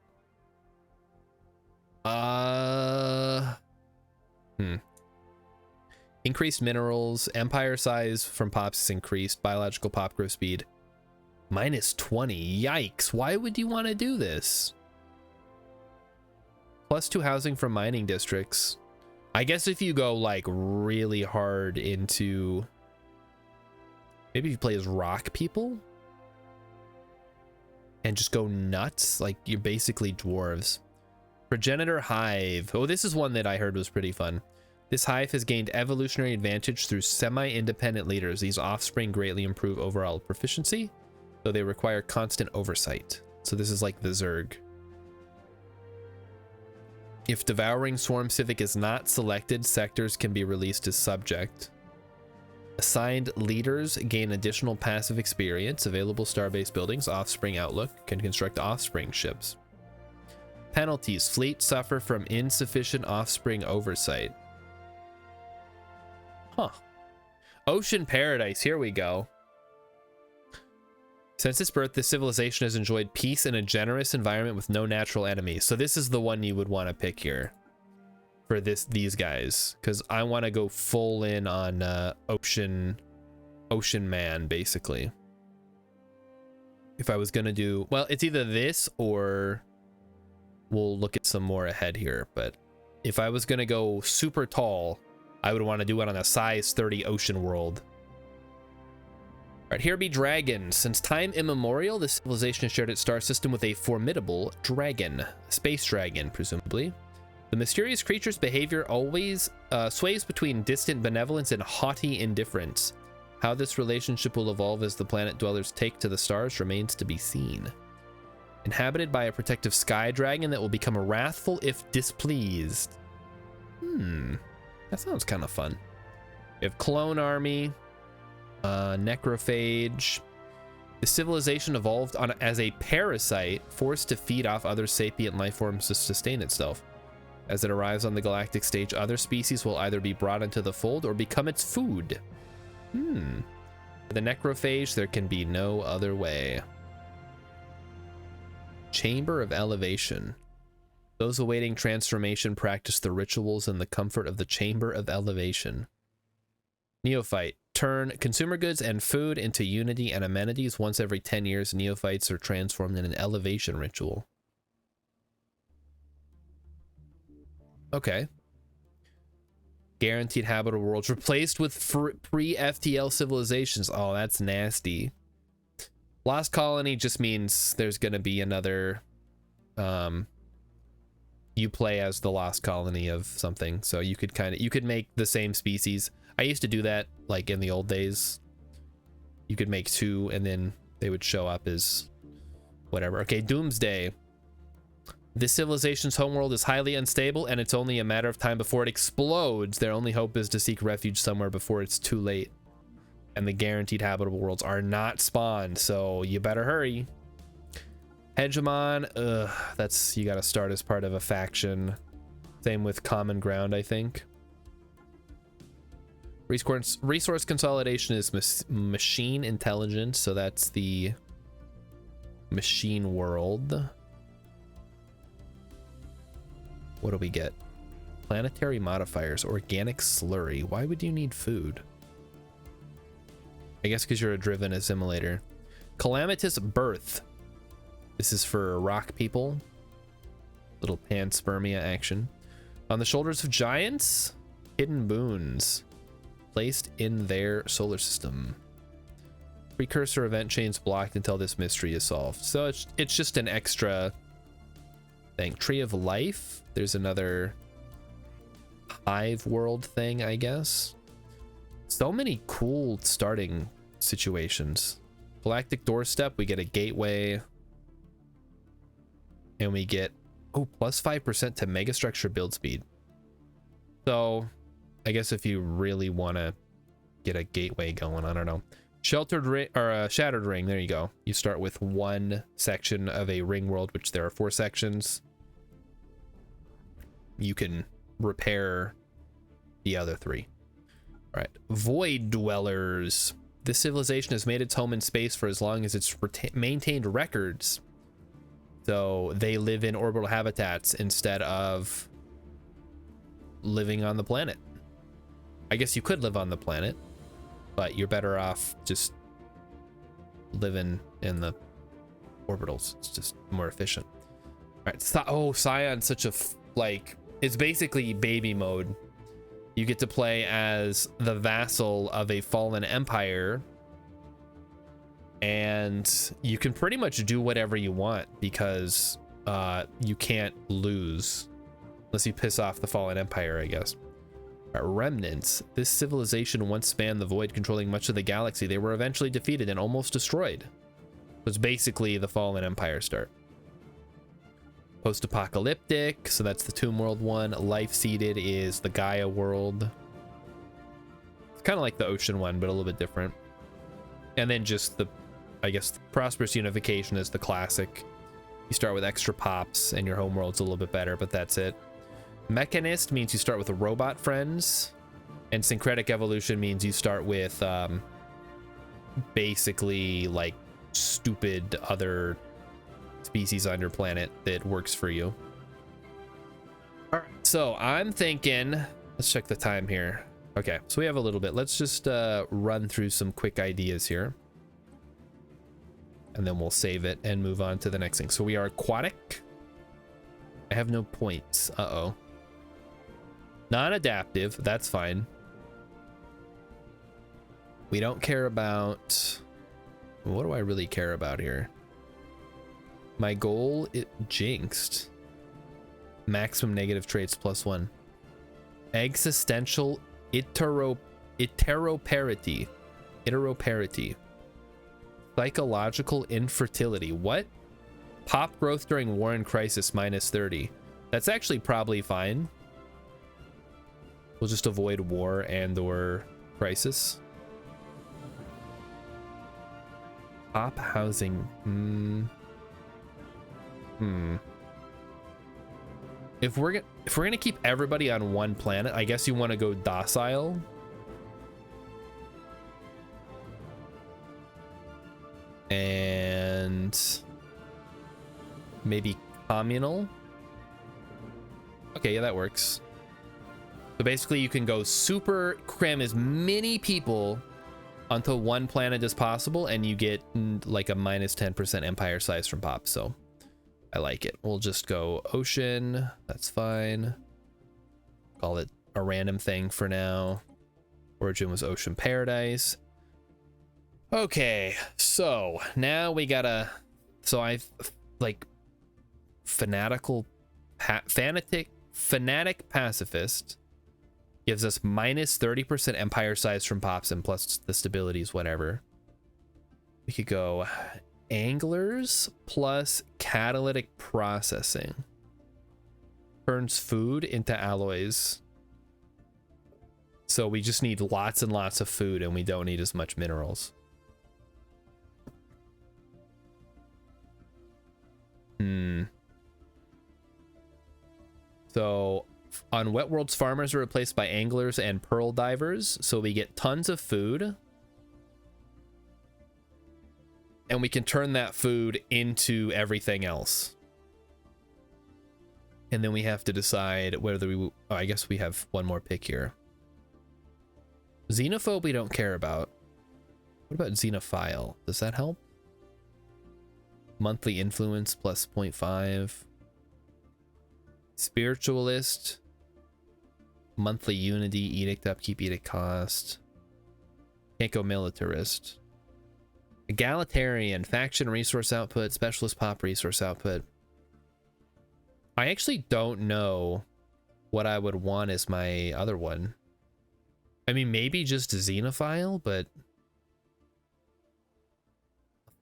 S1: Increased minerals. Empire size from pops is increased. Biological pop growth speed. -20. Yikes. Why would you want to do this? +2 housing from mining districts. I guess if you go like really hard into, maybe if you play as rock people and just go nuts, like you're basically dwarves. Progenitor hive. Oh, this is one that I heard was pretty fun. This hive has gained evolutionary advantage through semi-independent leaders. These offspring greatly improve overall proficiency, though they require constant oversight. So this is like the Zerg. If Devouring Swarm Civic is not selected, sectors can be released as subject. Assigned leaders gain additional passive experience. Available starbase buildings, Offspring Outlook, can construct offspring ships. Penalties. Fleet suffer from insufficient offspring oversight. Huh. Ocean Paradise, here we go. Since its birth, this civilization has enjoyed peace in a generous environment with no natural enemies. So this is the one you would want to pick here for these guys, because I want to go full in on ocean man, basically. If I was gonna do, well, it's either this or we'll look at some more ahead here. But if I was gonna go super tall, I would want to do it on a size 30 ocean world. All right, here be dragons. Since time immemorial, the civilization has shared its star system with a formidable dragon, space dragon, presumably. The mysterious creature's behavior always sways between distant benevolence and haughty indifference. How this relationship will evolve as the planet dwellers take to the stars remains to be seen. Inhabited by a protective sky dragon that will become wrathful if displeased. That sounds kind of fun. We have Clone Army. Necrophage. The civilization evolved as a parasite, forced to feed off other sapient life forms to sustain itself. As it arrives on the galactic stage, other species will either be brought into the fold or become its food. For the necrophage, there can be no other way. Chamber of Elevation. Those awaiting transformation practice the rituals in the comfort of the Chamber of Elevation. Neophyte. Turn consumer goods and food into unity and amenities. Once every 10 years, neophytes are transformed in an elevation ritual. Okay. Guaranteed habitable worlds replaced with pre-FTL civilizations. Oh, that's nasty. Lost colony just means there's gonna be another you play as the lost colony of something, so you could make the same species. I used to do that like in the old days. You could make two and then they would show up as whatever. Okay, Doomsday. This civilization's homeworld is highly unstable, and it's only a matter of time before it explodes. Their only hope is to seek refuge somewhere before it's too late. And the guaranteed habitable worlds are not spawned, so you better hurry. Hegemon, that's, you gotta start as part of a faction. Same with Common Ground, I think. Resource consolidation is machine intelligence, so that's the machine world. What do we get? Planetary modifiers, organic slurry. Why would you need food? I guess because you're a driven assimilator. Calamitous birth. This is for rock people. Little panspermia action. On the shoulders of giants, hidden boons placed in their solar system. Precursor event chains blocked until this mystery is solved. So it's just an extra thing. Tree of life. There's another hive world thing, I guess. So many cool starting situations. Galactic doorstep, we get a gateway. And we get, oh, plus 5% to megastructure build speed. So I guess if you really want to get a gateway going, I don't know. Sheltered ring, or a shattered ring, there you go. You start with one section of a ring world, which there are 4 sections. You can repair the other 3. All right, void dwellers. This civilization has made its home in space for as long as it's maintained records. So they live in orbital habitats instead of living on the planet. I guess you could live on the planet, but you're better off just living in the orbitals. It's just more efficient. All right. Oh, Scion's such a like, it's basically baby mode. You get to play as the vassal of a fallen empire, and you can pretty much do whatever you want because you can't lose unless you piss off the fallen empire, I guess. Remnants. This civilization once spanned the void, controlling much of the galaxy. They were eventually defeated and almost destroyed. It was basically the fallen empire start. Post-apocalyptic, so that's the Tomb World one. Life-seeded is the Gaia world. It's kind of like the ocean one, but a little bit different. And then just the, I guess, the Prosperous Unification is the classic. You start with extra pops and your homeworld's a little bit better, but that's it. Mechanist means you start with the robot friends, and Syncretic Evolution means you start with basically like stupid other species on your planet that works for you. All right, so I'm thinking, let's check the time here. Okay, so we have a little bit. Let's just run through some quick ideas here, and then we'll save it and move on to the next thing. So we are aquatic. I have no points. Uh-oh. Non-adaptive, that's fine. We don't care about, what do I really care about here? My goal, it jinxed. Maximum negative traits +1. Existential iteroparity. Psychological infertility. What? Pop growth during war and crisis -30. That's actually probably fine. We'll just avoid war and or crisis. Pop housing. If we're gonna keep everybody on one planet, I guess you want to go docile. And maybe communal. Okay, yeah, that works. So basically you can go super cram as many people onto one planet as possible, and you get like a -10% empire size from pop. So I like it. We'll just go ocean. That's fine. Call it a random thing for now. Origin was Ocean Paradise. Okay, so now we gotta, so I've like fanatic pacifist gives us minus 30% empire size from pops and plus the stabilities, whatever. We could go anglers plus catalytic processing. Turns food into alloys. So we just need lots and lots of food and we don't need as much minerals. So on Wet Worlds, farmers are replaced by anglers and pearl divers. So we get tons of food. And we can turn that food into everything else. And then we have to decide whether we... Oh, I guess we have one more pick here. Xenophobe we don't care about. What about Xenophile? Does that help? Monthly influence plus 0.5. Spiritualist. Monthly unity, edict upkeep, edict cost. Can't go militarist. Egalitarian, faction resource output, specialist pop resource output. I actually don't know what I would want as my other one. I mean, maybe just a Xenophile, but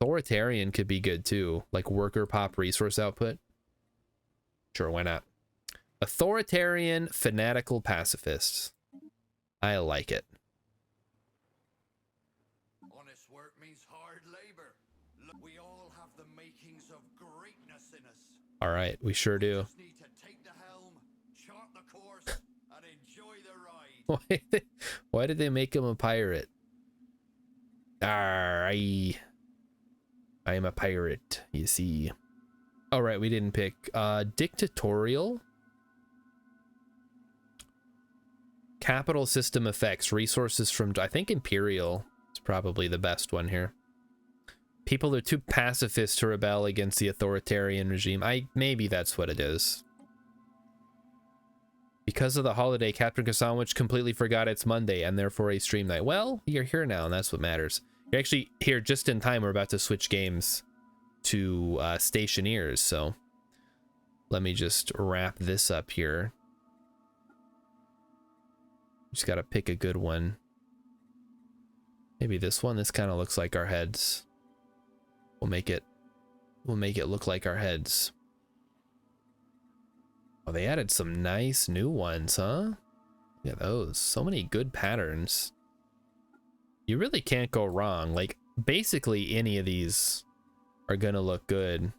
S1: authoritarian could be good too. Like worker pop resource output. Sure, why not? Authoritarian fanatical pacifists. I like it.
S2: Honest work means hard labor. We all have the makings of greatness in us.
S1: All right, we sure do.
S2: Just need to take the helm, chart the course, and enjoy the ride.
S1: Why did they make him a pirate? I am a pirate, you see. All right, we didn't pick. Dictatorial. Capital system effects. Resources from, I think, Imperial is probably the best one here. People are too pacifist to rebel against the authoritarian regime. Maybe that's what it is. Because of the holiday, Captain Kassanwich completely forgot it's Monday and therefore a stream night. Well, you're here now, and that's what matters. You're actually here just in time. We're about to switch games to Stationeers, so let me just wrap this up here. Just gotta pick a good one. Maybe this one. This kind of looks like our heads. We'll make it look like our heads. Oh, they added some nice new ones, huh? Yeah, those. So many good patterns. You really can't go wrong. Like, basically any of these are gonna look good.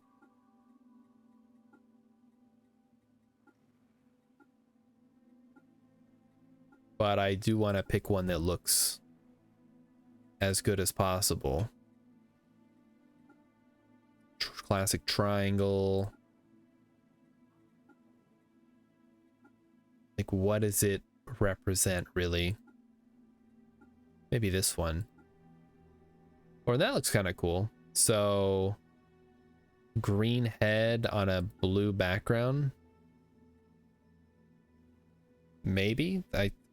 S1: But I do want to pick one that looks as good as possible. Classic triangle. Like, what does it represent, really? Maybe this one. Or that looks kind of cool. So, green head on a blue background. Maybe?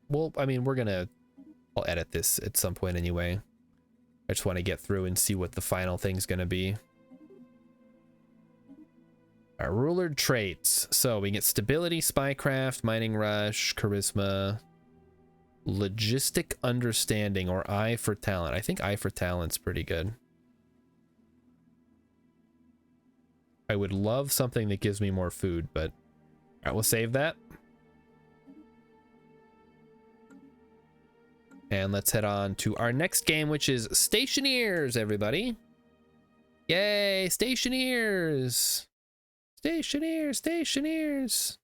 S1: Well, I mean, I'll edit this at some point anyway. I just want to get through and see what the final thing's going to be. Our rulered traits. So we get stability, spycraft, mining rush, charisma, logistic understanding, or eye for talent. I think eye for talent's pretty good. I would love something that gives me more food, but all right, we'll save that. And let's head on to our next game, which is Stationeers, everybody. Yay, Stationeers. Stationeers, Stationeers.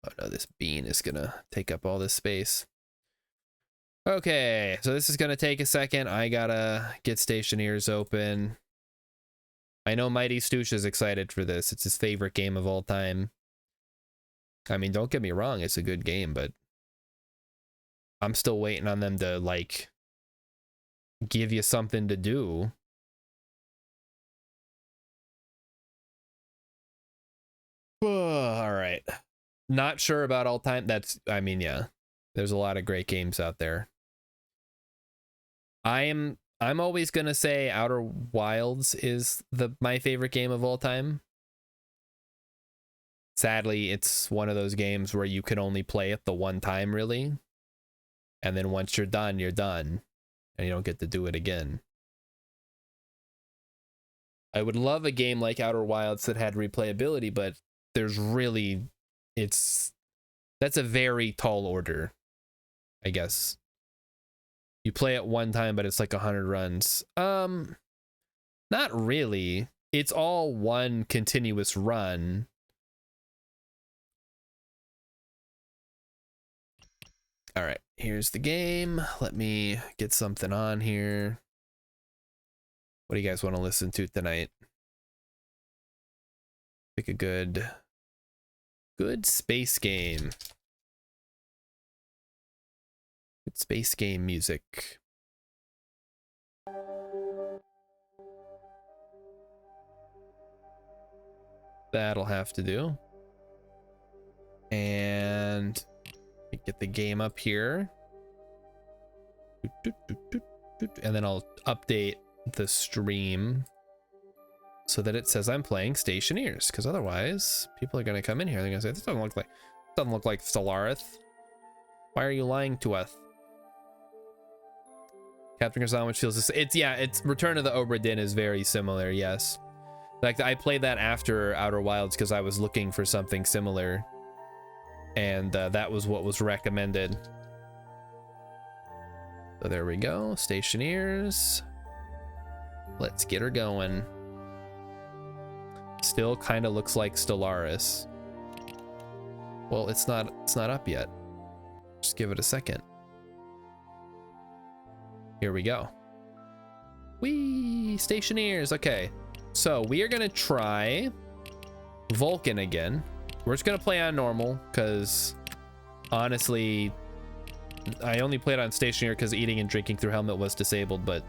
S1: Oh no, this bean is gonna take up all this space. Okay, so this is gonna take a second. I gotta get Stationeers open. I know Mighty Stoosh is excited for this. It's his favorite game of all time. I mean, don't get me wrong, it's a good game, but I'm still waiting on them to, like, give you something to do. All right. Not sure about all time. That's, I mean, yeah, there's a lot of great games out there. I'm always gonna say Outer Wilds is my favorite game of all time. Sadly, it's one of those games where you can only play it the one time, really. And then once you're done, and you don't get to do it again. I would love a game like Outer Wilds that had replayability, but there's really, that's a very tall order, I guess. You play it one time, but it's like 100 runs. Not really. It's all one continuous run. All right, here's the game. Let me get something on here. What do you guys want to listen to tonight? Pick a good space game. Good space game music. That'll have to do. And get the game up here. And then I'll update the stream so that it says I'm playing Stationeers, because otherwise people are going to come in here and they're going to say, this doesn't look like Stellaris. Why are you lying to us? Captain Kazan, which feels this, it's Return of the Obra Dinn is very similar, yes. In fact, I played that after Outer Wilds because I was looking for something similar, and that was what was recommended. So there we go, Stationeers. Let's get her going. Still kind of looks like Stellaris. Well, it's not up yet. Just give it a second. Here we go. Whee! Stationeers. Okay. So we are gonna try Vulcan again. We're just gonna play on normal, because honestly, I only played on Stationeer because eating and drinking through helmet was disabled, but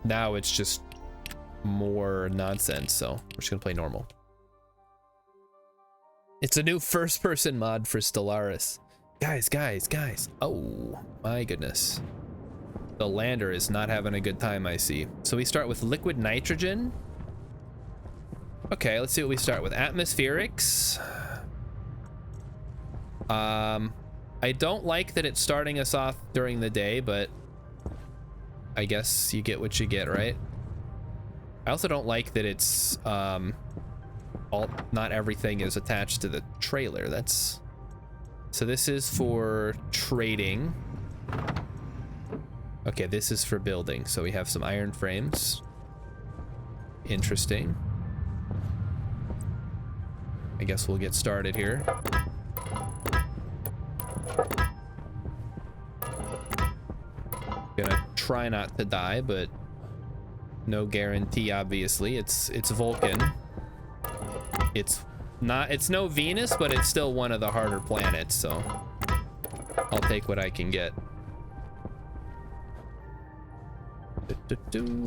S1: now it's just more nonsense, so we're just gonna play normal. It's a new first-person mod for Stellaris. Guys. Oh, my goodness. The lander is not having a good time, I see. So we start with liquid nitrogen. Okay, let's see what we start with. Atmospherics. I don't like that it's starting us off during the day, but I guess you get what you get, right? I also don't like that it's not everything is attached to the trailer. So this is for trading. Okay, this is for building. So we have some iron frames. Interesting. I guess we'll get started here. Gonna try not to die, but no guarantee, obviously. It's Vulcan. It's no Venus, but it's still one of the harder planets, so I'll take what I can get.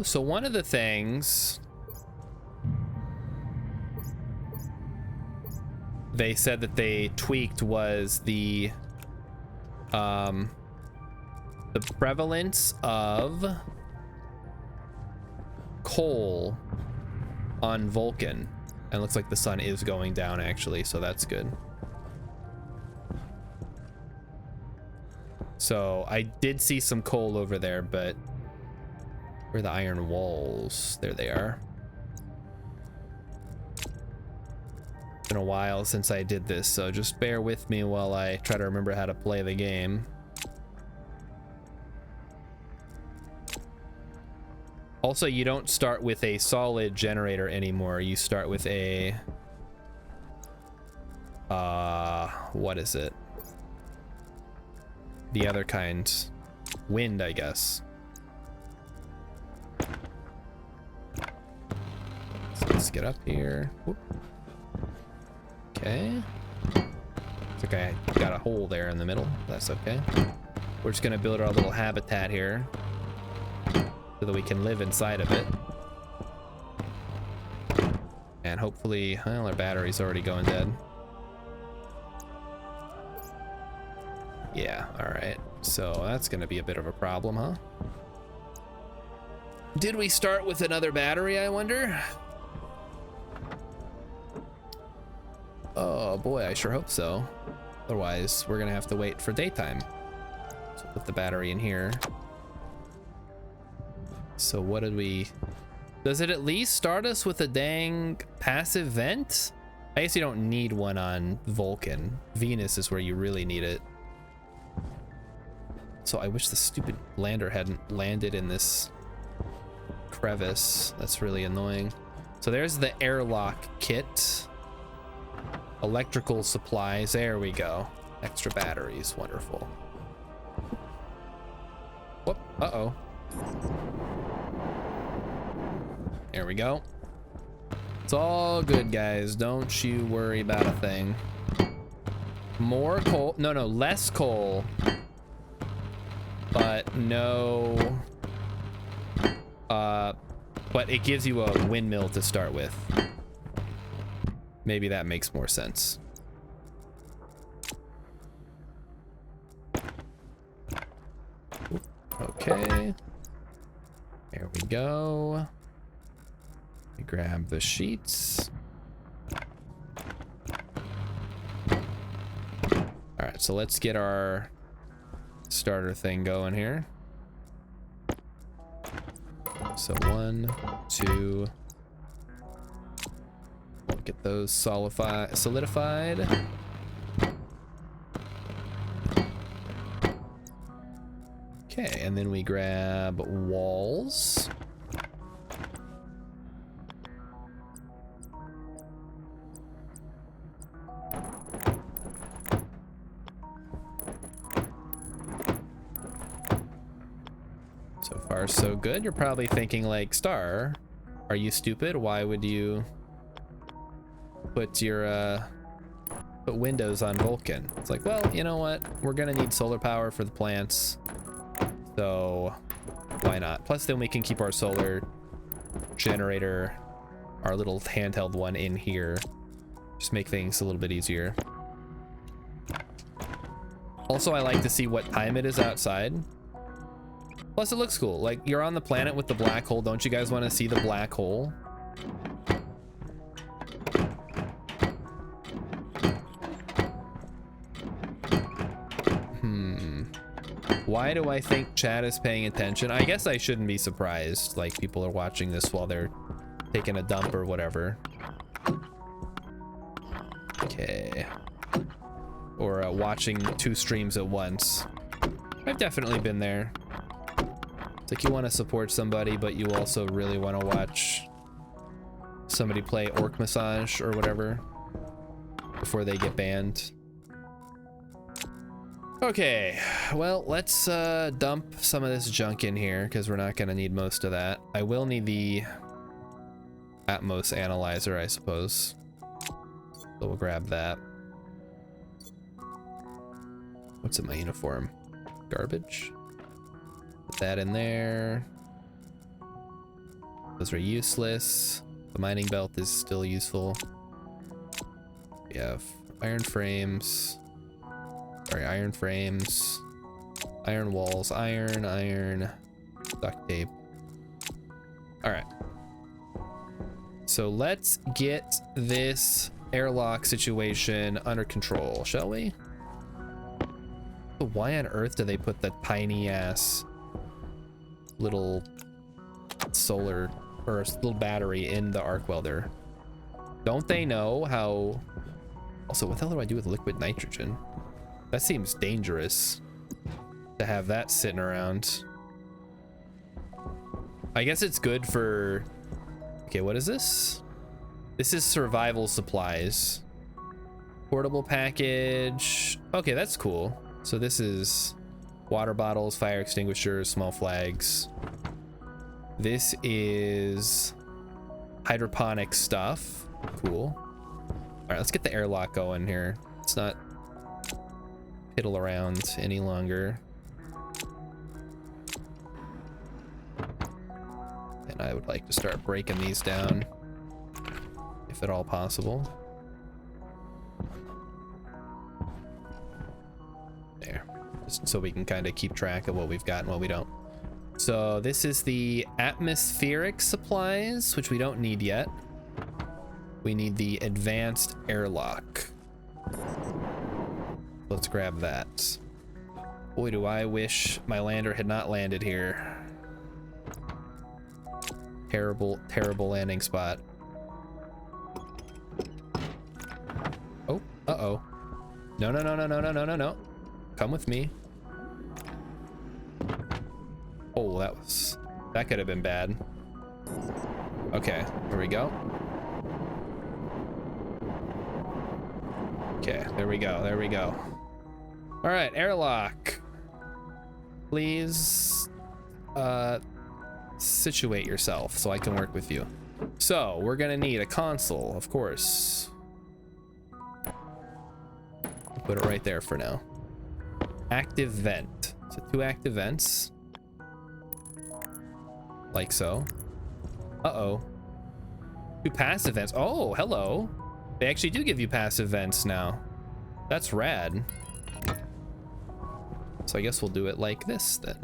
S1: So one of the things they said that they tweaked was the prevalence of coal on Vulcan. And it looks like the sun is going down, actually, so that's good. So I did see some coal over there, but where are the iron walls? There they are. It's been a while since I did this, so just bear with me while I try to remember how to play the game. Also, you don't start with a solid generator anymore. You start with a what is it? The other kind. Wind, I guess. So let's get up here. Whoop. Okay. Looks like I got a hole there in the middle. That's okay. We're just gonna build our little habitat here so that we can live inside of it. And hopefully, well, our battery's already going dead. Yeah, all right. So that's gonna be a bit of a problem, huh? Did we start with another battery, I wonder? Oh boy, I sure hope so. Otherwise, we're gonna have to wait for daytime. So put the battery in here. So what did we... Does it at least start us with a dang passive vent? I guess you don't need one on Vulcan. Venus is where you really need it. So I wish the stupid lander hadn't landed in this crevice. That's really annoying. So there's the airlock kit. Electrical supplies. There we go. Extra batteries. Wonderful. Whoop. Uh-oh. There we go. It's all good, guys. Don't you worry about a thing. More coal. No, less coal. But no... but it gives you a windmill to start with. Maybe that makes more sense. Okay. There we go. We grab the sheets. All right, so let's get our starter thing going here. So 1, 2. Get those solidified. Okay, and then we grab walls. So far, so good. You're probably thinking like, Star, are you stupid? Why would you put your put windows on Vulcan? It's like, well, you know what? We're gonna need solar power for the plants, so why not? Plus, then we can keep our solar generator, our little handheld one, in here. Just make things a little bit easier. Also, I like to see what time it is outside. Plus, it looks cool. Like, you're on the planet with the black hole. Don't you guys want to see the black hole? Why do I think chat is paying attention? I guess I shouldn't be surprised. Like, people are watching this while they're taking a dump or whatever. Okay. Or watching 2 streams at once. I've definitely been there. It's like you want to support somebody, but you also really want to watch somebody play Orc Massage or whatever before they get banned. Okay, well, let's dump some of this junk in here because we're not going to need most of that. I will need the Atmos analyzer, I suppose. So we'll grab that. What's in my uniform? Garbage? Put that in there. Those are useless. The mining belt is still useful. We have iron frames. Sorry, iron frames. Iron walls. Iron. Duct tape. Alright. So let's get this airlock situation under control, shall we? Why on earth do they put the tiny ass little solar or little battery in the arc welder? Don't they know how? Also, what the hell do I do with liquid nitrogen? That seems dangerous to have that sitting around. I guess it's good for... Okay, what is this? This is survival supplies. Portable package. Okay, that's cool. So this is water bottles, fire extinguishers, small flags. This is hydroponic stuff. Cool. All right, let's get the airlock going here. Let's not piddle around any longer. And I would like to start breaking these down, if at all possible. There. just so we can kind of keep track of what we've got and what we don't. So this is the atmospheric supplies, which we don't need yet. We need the advanced airlock. Let's grab that. Boy, do I wish my lander had not landed here. Terrible, terrible landing spot. Oh, uh-oh. No, no, no, no, no, no, no, no, no. Come with me. Oh, that could have been bad. Okay, here we go. Okay, there we go, there we go. All right, airlock. Please, situate yourself so I can work with you. So, we're gonna need a console, of course. Put it right there for now. Active vent. So 2 active vents. Like so. Uh-oh. 2 passive vents. Oh, hello. They actually do give you passive vents now. That's rad. So I guess we'll do it like this then.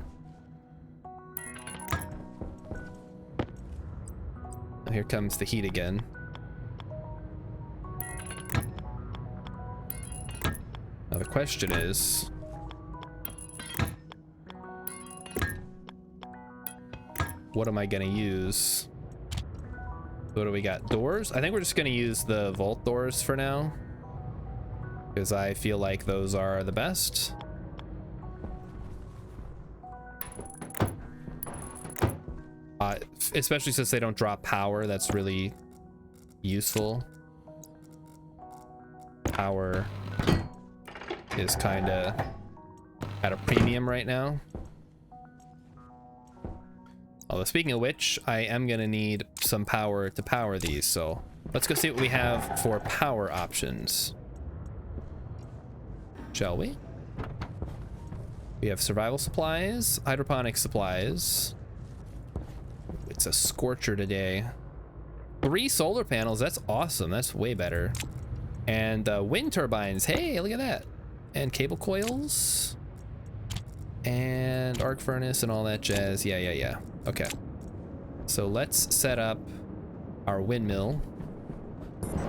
S1: And here comes the heat again. Now the question is, what am I gonna use? What do we got? Doors? I think we're just gonna use the vault doors for now, because I feel like those are the best. Especially since they don't drop power, that's really useful. Power is kind of at a premium right now. Although speaking of which, I am gonna need some power to power these, so let's go see what we have for power options. Shall we? We have survival supplies, hydroponic supplies. It's a scorcher today. 3 solar panels, that's awesome, that's way better. And wind turbines, hey, look at that. And cable coils. And arc furnace and all that jazz. Yeah. Okay. So let's set up our windmill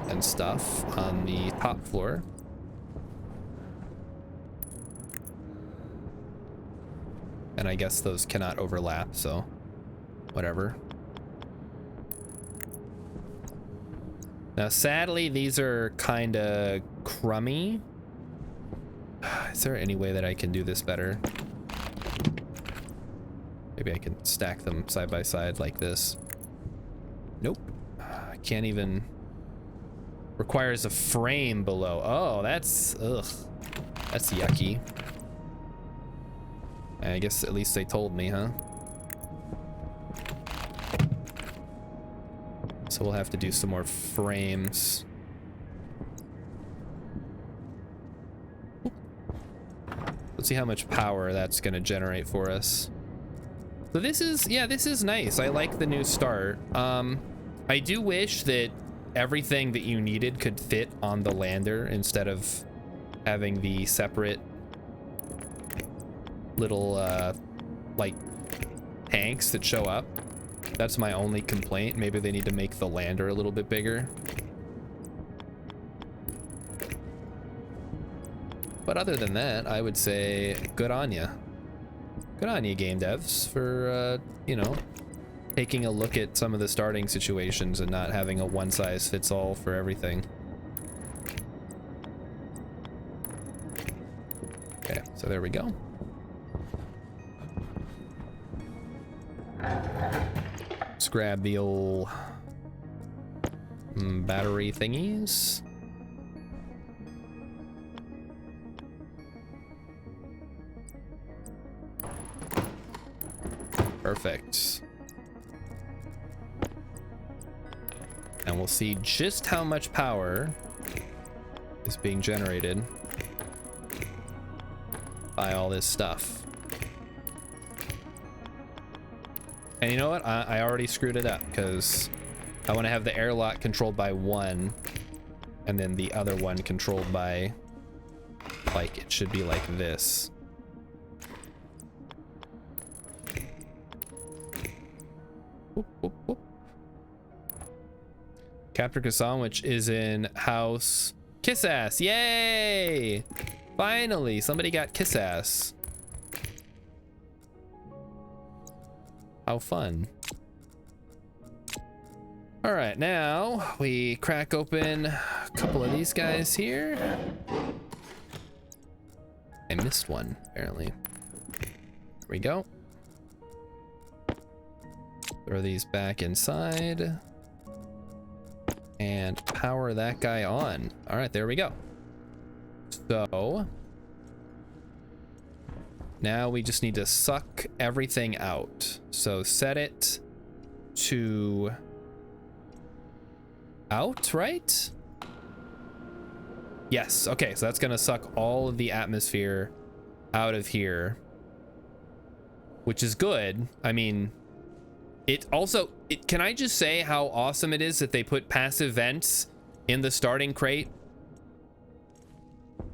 S1: and stuff on the top floor. And I guess those cannot overlap, so whatever. Now, sadly, these are kind of crummy. Is there any way that I can do this better? Maybe I can stack them side by side like this. Nope. I can't even. Requires a frame below. Oh, that's, ugh. That's yucky. I guess at least they told me, huh? So we'll have to do some more frames. Let's see how much power that's gonna generate for us. So this is, yeah, this is nice. I like the new start. I do wish that everything that you needed could fit on the lander instead of having the separate little like tanks that show up. That's my only complaint. Maybe they need to make the lander a little bit bigger. But other than that, I would say good on ya. Good on you, game devs, for, you know, taking a look at some of the starting situations and not having a one-size-fits-all for everything. Okay, so there we go. Let's grab the old battery thingies. Perfect. And we'll see just how much power is being generated by all this stuff. And you know what? I already screwed it up because I want to have the airlock controlled by one and then the other one controlled by, like, it should be like this. Whoop, whoop, whoop. Captain Sandwich is in house. Kiss ass. Yay! Finally, somebody got kiss ass. How fun. All right, now we crack open a couple of these guys here. I missed one, apparently. There we go. Throw these back inside. And power that guy on. All right, there we go. So now we just need to suck everything out. So set it to out, right? Yes. Okay, so that's gonna suck all of the atmosphere out of here, which is good. I mean, it also, can I just say how awesome it is that they put passive vents in the starting crate?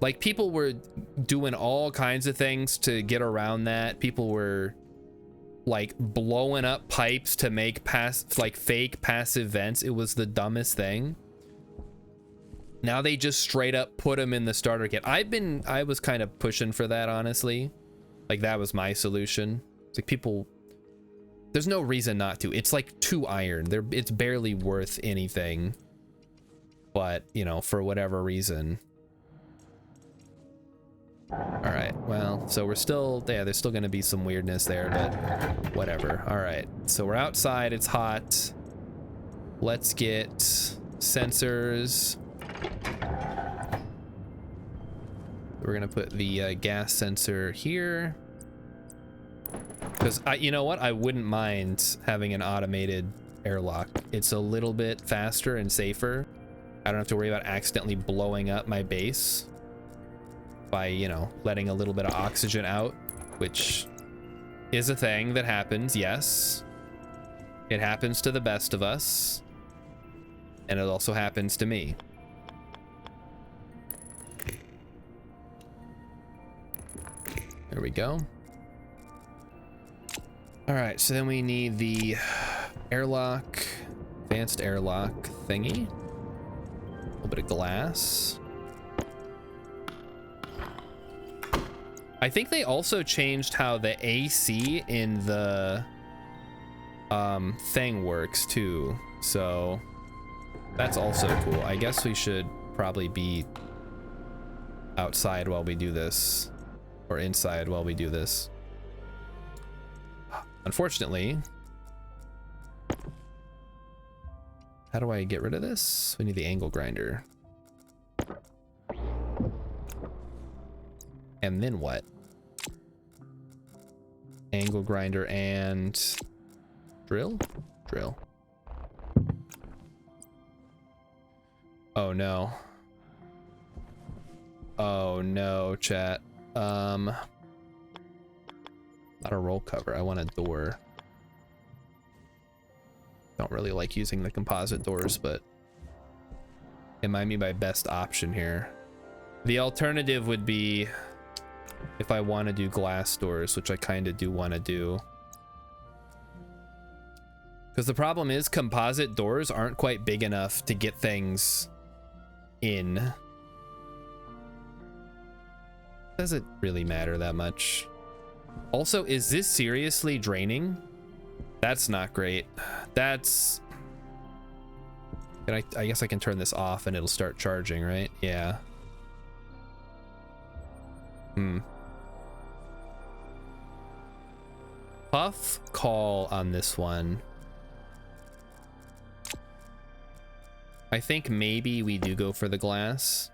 S1: Like, people were doing all kinds of things to get around that. People were like blowing up pipes to make fake passive vents. It was the dumbest thing. Now they just straight up put them in the starter kit. I was kind of pushing for that, honestly. Like, that was my solution. It's like, people, there's no reason not to. It's like 2 iron. It's barely worth anything. But, you know, for whatever reason. All right, well, so we're still, yeah, there's still gonna be some weirdness there, but whatever. All right, so we're outside, it's hot. Let's get sensors. We're gonna put the gas sensor here. Because, you know what, I wouldn't mind having an automated airlock. It's a little bit faster and safer. I don't have to worry about accidentally blowing up my base by, you know, letting a little bit of oxygen out, which is a thing that happens. Yes, it happens to the best of us, and it also happens to me. There we go. All right, so then we need the airlock, advanced airlock thingy, a little bit of glass. I think they also changed how the AC in the thing works too, so that's also cool. I guess we should probably be outside while we do this, or inside while we do this. Unfortunately, how do I get rid of this? We need the angle grinder. And then what? Angle grinder and drill? Drill. Oh no. Oh no, chat. Not a roll cover. I want a door. Don't really like using the composite doors, but it might be my best option here. The alternative would be if I want to do glass doors, which I kind of do want to do. Because the problem is composite doors aren't quite big enough to get things in. Does it really matter that much? Also, is this seriously draining? That's not great. That's... I guess I can turn this off and it'll start charging, right? Yeah. Tough call on this one. I think maybe we do go for the glass.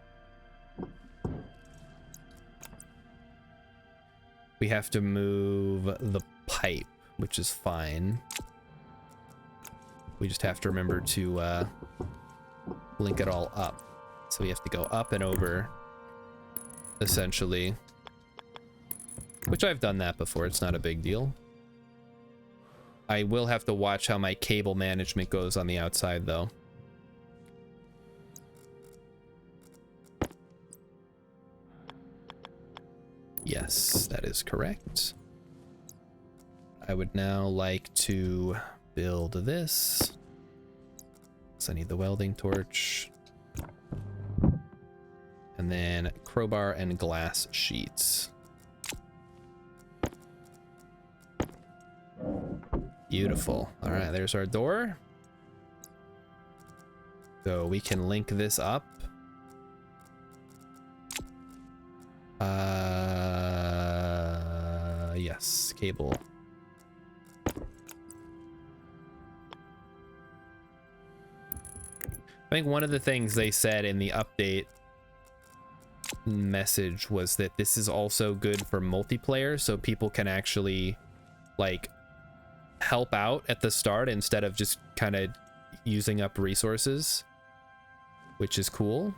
S1: We have to move the pipe, which is fine. We just have to remember to link it all up. So we have to go up and over, essentially. Which I've done that before, it's not a big deal. I will have to watch how my cable management goes on the outside, though. Yes, that is correct. I would now like to build this. So I need the welding torch. And then crowbar and glass sheets. Beautiful. All right, there's our door. So we can link this up. Yes, cable. I think one of the things they said in the update message was that this is also good for multiplayer, so people can actually like help out at the start instead of just kind of using up resources, which is cool.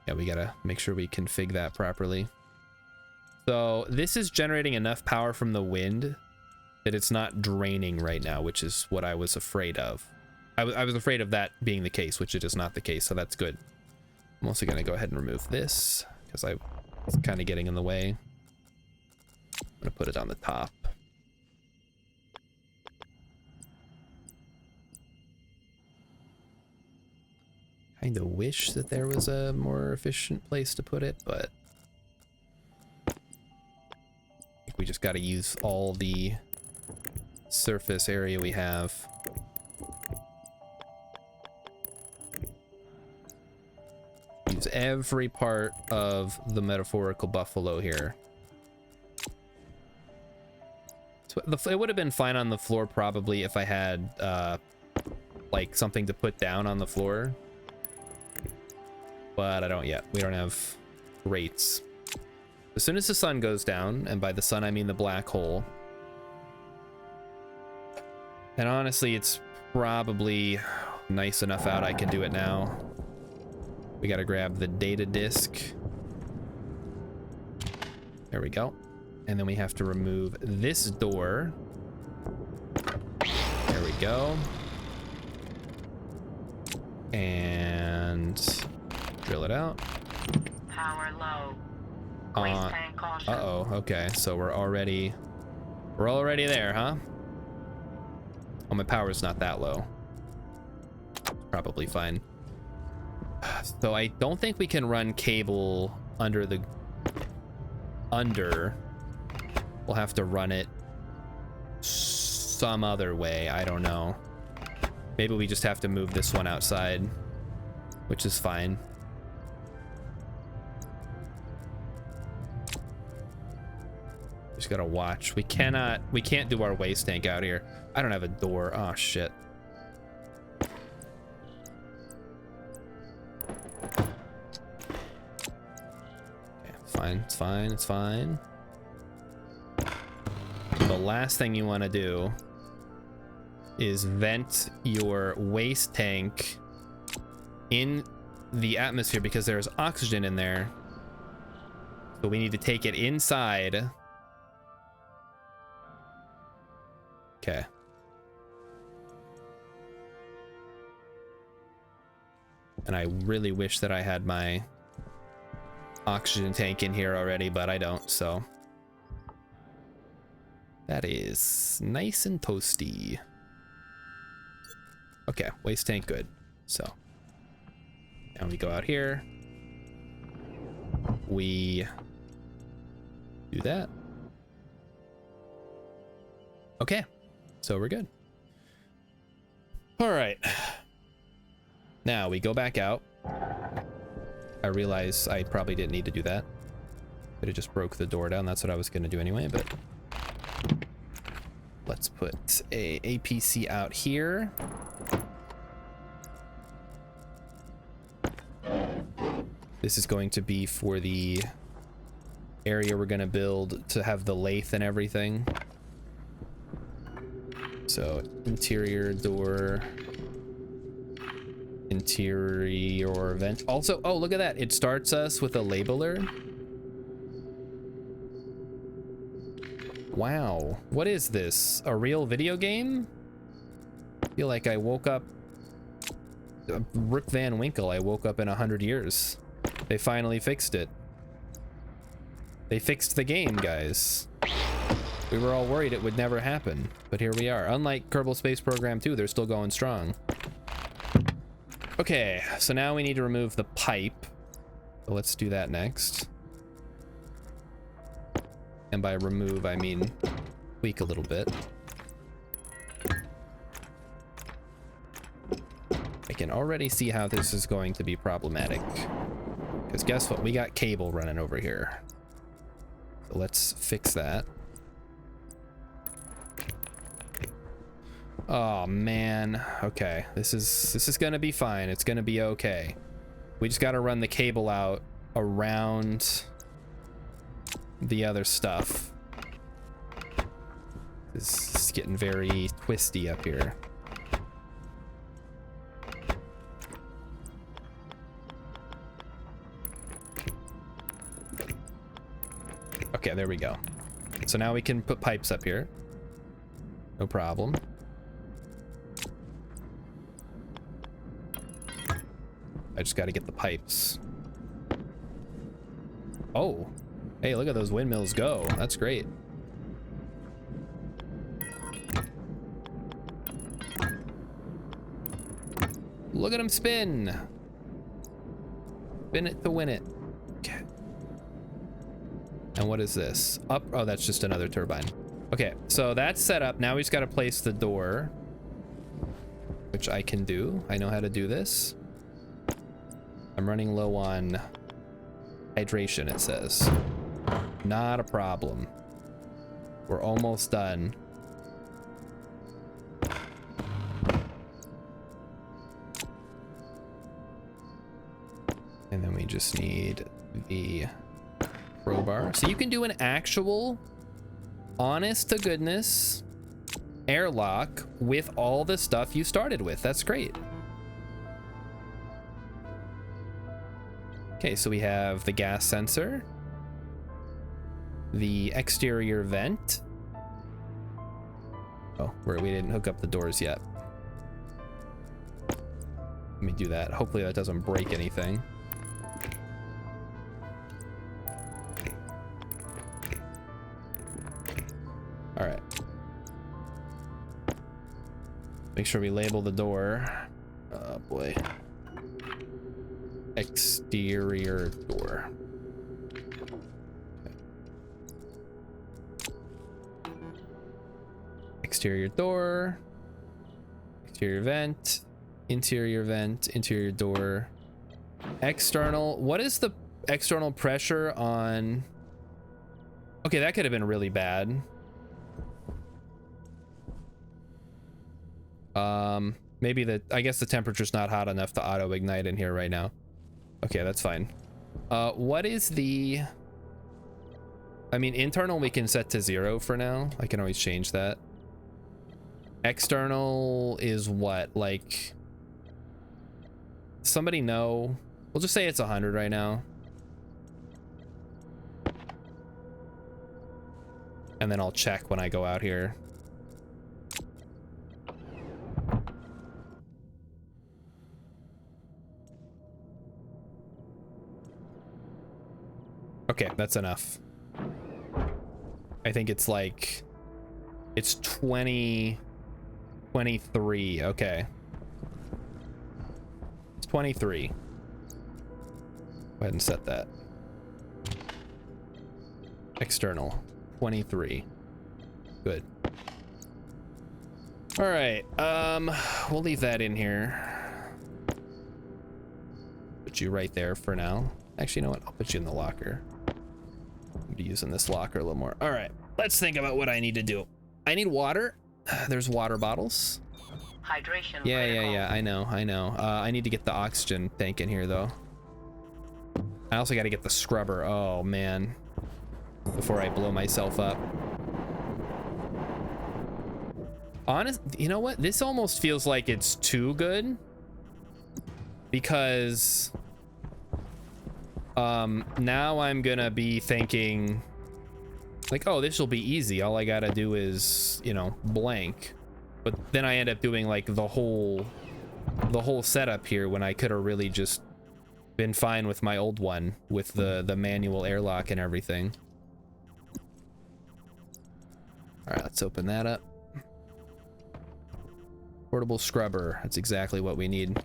S1: Yeah, we gotta make sure we config that properly. So this is generating enough power from the wind that it's not draining right now, which is what I was afraid of. I was afraid of that being the case, which it is not the case, so that's good. I'm also gonna go ahead and remove this because it's kind of getting in the way. I'm gonna put it on the top. Kind of wish that there was a more efficient place to put it, but I think we just got to use all the surface area we have. Use every part of the metaphorical buffalo here. So it would have been fine on the floor probably if I had like something to put down on the floor. But I don't yet. We don't have rates. As soon as the sun goes down, and by the sun I mean the black hole. And honestly, it's probably nice enough out I can do it now. We gotta grab the data disk. There we go. And then we have to remove this door. There we go. And drill it out.
S4: Power low. Waste tank caution.
S1: Uh-oh, okay. So we're already there, huh? Oh, my power's not that low. Probably fine. So I don't think we can run cable under. We'll have to run it some other way. I don't know. Maybe we just have to move this one outside, which is fine. Just gotta watch. We can't do our waste tank out here. I don't have a door. Oh shit. Okay, it's fine, it's fine. The last thing you want to do is vent your waste tank in the atmosphere because there's oxygen in there. So we need to take it inside. Okay. And I really wish that I had my oxygen tank in here already, but I don't, so that is nice and toasty. Okay, waste tank good. So now we go out here. We do that. Okay, so we're good. All right. Now we go back out. I realize I probably didn't need to do that. Could have just broke the door down. That's what I was going to do anyway, but let's put a APC out here. This is going to be for the area we're going to build to have the lathe and everything. So interior door, interior vent. Also, oh, look at that. It starts us with a labeler. Wow. What is this? A real video game? I feel like I woke up Rip Van Winkle. I woke up in 100 years. They finally fixed it. They fixed the game, guys. We were all worried it would never happen, but here we are. Unlike Kerbal Space Program 2, they're still going strong. Okay, so now we need to remove the pipe. So let's do that next. And by remove, I mean tweak a little bit. I can already see how this is going to be problematic. Because guess what? We got cable running over here. So let's fix that. Oh man. Okay. This is gonna be fine. It's gonna be okay. We just gotta run the cable out around the other stuff. This is getting very twisty up here. Okay, there we go. So now we can put pipes up here. No problem. I just got to get the pipes. Oh, hey, look at those windmills go. That's great. Look at them spin. Spin it to win it. Okay. And what is this? Up. Oh, that's just another turbine. Okay, so that's set up. Now we just got to place the door, which I can do. I know how to do this. I'm running low on hydration, it says. Not a problem. We're almost done. And then we just need the crowbar. So you can do an actual, honest to goodness airlock with all the stuff you started with. That's great. Okay, so we have the gas sensor, the exterior vent. Oh, we didn't hook up the doors yet. Let me do that. Hopefully that doesn't break anything. All right. Make sure we label the door. Oh boy. Exterior door. Okay. Exterior door. Exterior vent. Interior vent. Interior door. External. What is the external pressure on? Okay, that could have been really bad. Maybe I guess the temperature's not hot enough to auto ignite in here right now. Okay, that's fine. What is the, I mean, internal we can set to 0 for now. I can always change that. External is what? Like, somebody know? We'll just say it's 100 right now. And then I'll check when I go out here. Okay, that's enough. I think it's like, it's 20, 23. Okay. It's 23. Go ahead and set that. External, 23. Good. All right, we'll leave that in here. Put you right there for now. Actually, you know what? I'll put you in the locker. I'll be using this locker a little more. All right, let's think about what I need to do. I need water. There's water bottles.
S4: Hydration.
S1: Yeah. I know. I need to get the oxygen tank in here, though. I also got to get the scrubber. Oh, man. Before I blow myself up. Honest, you know what? This almost feels like it's too good. Because now I'm gonna be thinking like, oh, this will be easy. All I gotta do is, you know, blank. But then I end up doing like the whole setup here when I could have really just been fine with my old one with the manual airlock and everything. All right, let's open that up. Portable scrubber. That's exactly what we need.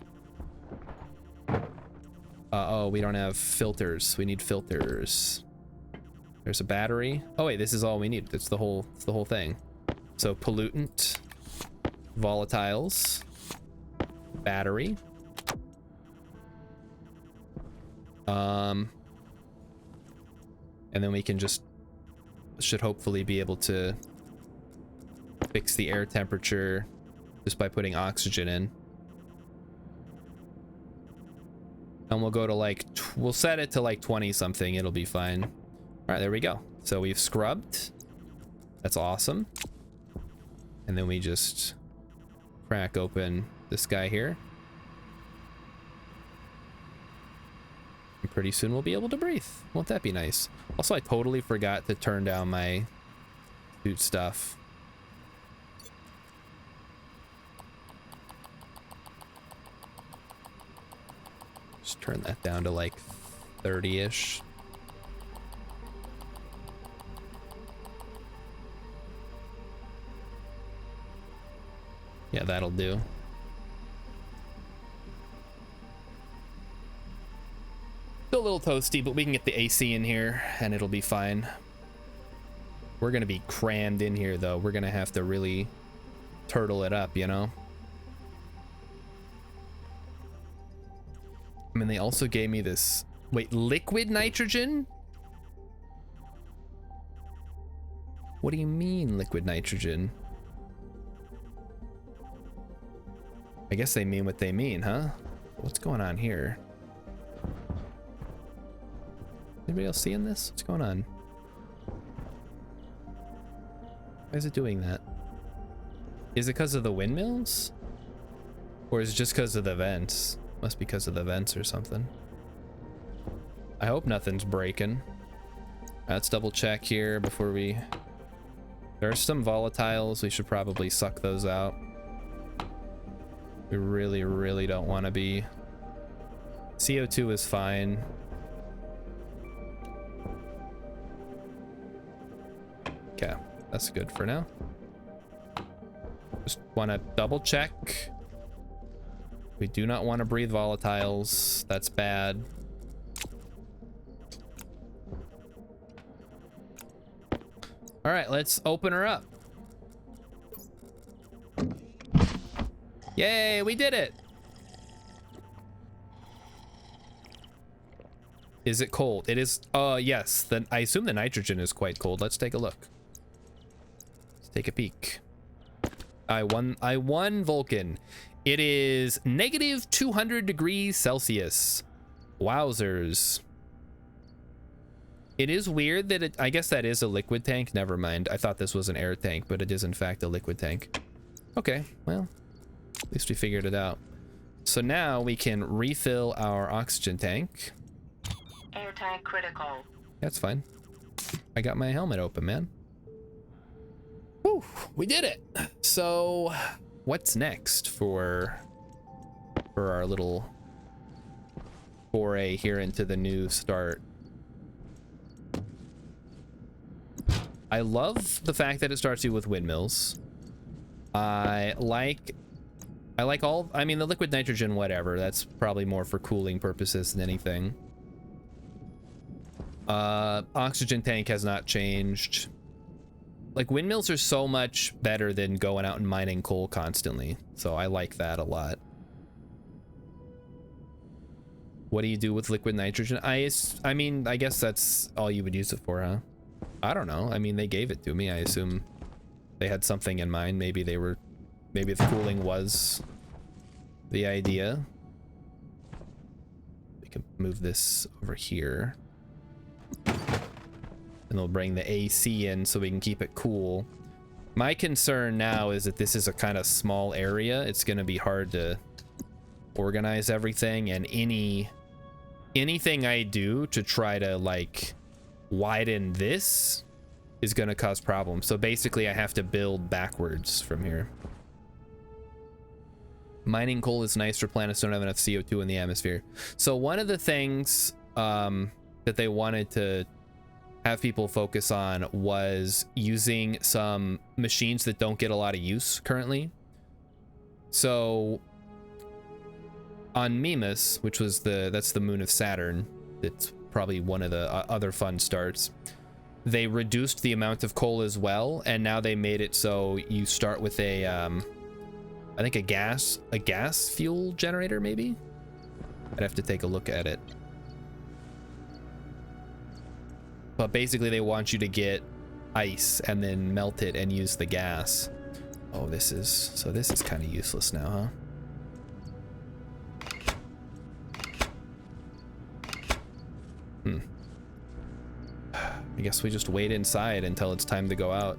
S1: Oh, we don't have filters. We need filters. There's a battery. Oh wait, this is all we need. It's the whole thing. So pollutant, volatiles, battery. And then we can should hopefully be able to fix the air temperature just by putting oxygen in. And we'll go to like, we'll set it to like 20 something. It'll be fine. All right, there we go. So we've scrubbed. That's awesome. And then we just crack open this guy here. And pretty soon we'll be able to breathe. Won't that be nice? Also, I totally forgot to turn down my suit stuff. Just turn that down to like 30-ish. Yeah, that'll do. Still a little toasty, but we can get the AC in here and it'll be fine. We're gonna be crammed in here though. We're gonna have to really turtle it up, you know? I mean, they also gave me this, wait, liquid nitrogen? What do you mean liquid nitrogen? I guess they mean what they mean, huh? What's going on here? Anybody else seeing this? What's going on? Why is it doing that? Is it because of the windmills? Or is it just because of the vents? Must be because of the vents or something. I hope nothing's breaking. Let's double check here before we... There's some volatiles. We should probably suck those out. We really, really don't want to be... CO2 is fine. Okay, that's good for now. Just want to double check. We do not want to breathe volatiles. That's bad. All right, let's open her up. Yay, we did it. Is it cold? It is. Yes. Then I assume the nitrogen is quite cold. Let's take a look. Let's take a peek. I won Vulcan. It is negative 200 degrees Celsius. Wowzers. It is weird that it, I guess that is a liquid tank. Never mind. I thought this was an air tank, but it is in fact a liquid tank. Okay, well, at least we figured it out. So now we can refill our oxygen tank.
S4: Air tank critical.
S1: That's fine. I got my helmet open, man. Whew, we did it. So what's next for our little foray here into the new start? I love the fact that it starts you with windmills. I like all, I mean, the liquid nitrogen, whatever, that's probably more for cooling purposes than anything. Oxygen tank has not changed. Like, windmills are so much better than going out and mining coal constantly, so I like that a lot. What do you do with liquid nitrogen? I mean, I guess that's all you would use it for, huh? I don't know. I mean, they gave it to me. I assume they had something in mind. Maybe the cooling was the idea. We can move this over here. And they'll bring the AC in so we can keep it cool. My concern now is that this is a kind of small area. It's going to be hard to organize everything, and anything I do to try to like widen this is going to cause problems. So basically I have to build backwards from here. Mining coal is nice for planets that don't have enough CO2 in the atmosphere. So one of the things that they wanted to have people focus on was using some machines that don't get a lot of use currently. So on Mimas, which was that's the moon of Saturn, that's probably one of the other fun starts, they reduced the amount of coal as well, and now they made it so you start with a I think a gas fuel generator, maybe. I'd have to take a look at it. But basically they want you to get ice and then melt it and use the gas. Oh, this is kind of useless now, huh? I guess we just wait inside until it's time to go out.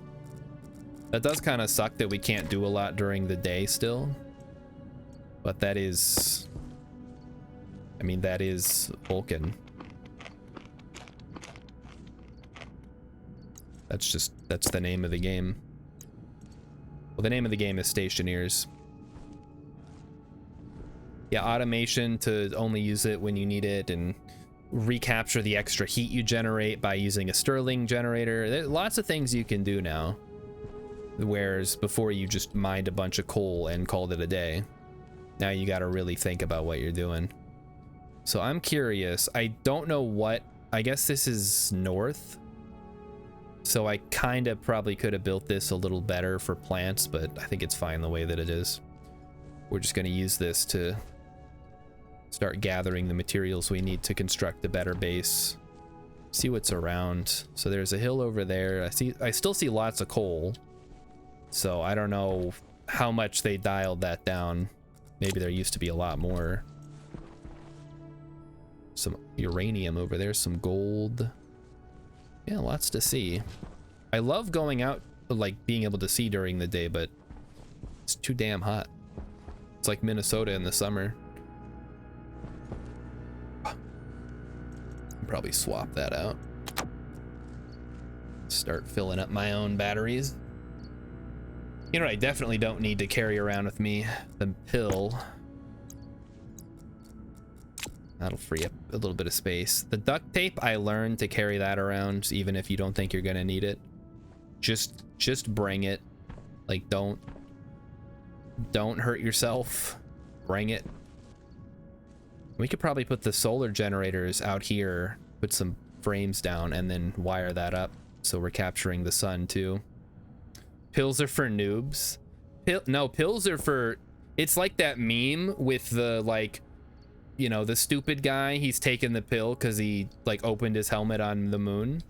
S1: That does kind of suck that we can't do a lot during the day still. But that is... I mean, that is Vulcan. That's the name of the game. Well, the name of the game is Stationeers. Yeah, automation to only use it when you need it, and recapture the extra heat you generate by using a Stirling generator. There's lots of things you can do now. Whereas before you just mined a bunch of coal and called it a day. Now you gotta really think about what you're doing. So I'm curious. I don't know what... I guess this is north. So I kind of probably could have built this a little better for plants, but I think it's fine the way that it is. We're just going to use this to start gathering the materials we need to construct a better base. See what's around. So there's a hill over there. I still see lots of coal. So I don't know how much they dialed that down. Maybe there used to be a lot more. Some uranium over there, some gold. Yeah, lots to see. I love going out, like being able to see during the day, but it's too damn hot. It's like Minnesota in the summer. I'll probably swap that out. Start filling up my own batteries. You know what I definitely don't need to carry around with me? The pill. That'll free up a little bit of space. The duct tape, I learned to carry that around even if you don't think you're gonna need it. Just bring it. Like, don't hurt yourself. Bring it. We could probably put the solar generators out here, put some frames down, and then wire that up so we're capturing the sun too. Pills are for noobs. No, pills are for... It's like that meme with the, like... You know, the stupid guy, he's taking the pill because he, like, opened his helmet on the moon.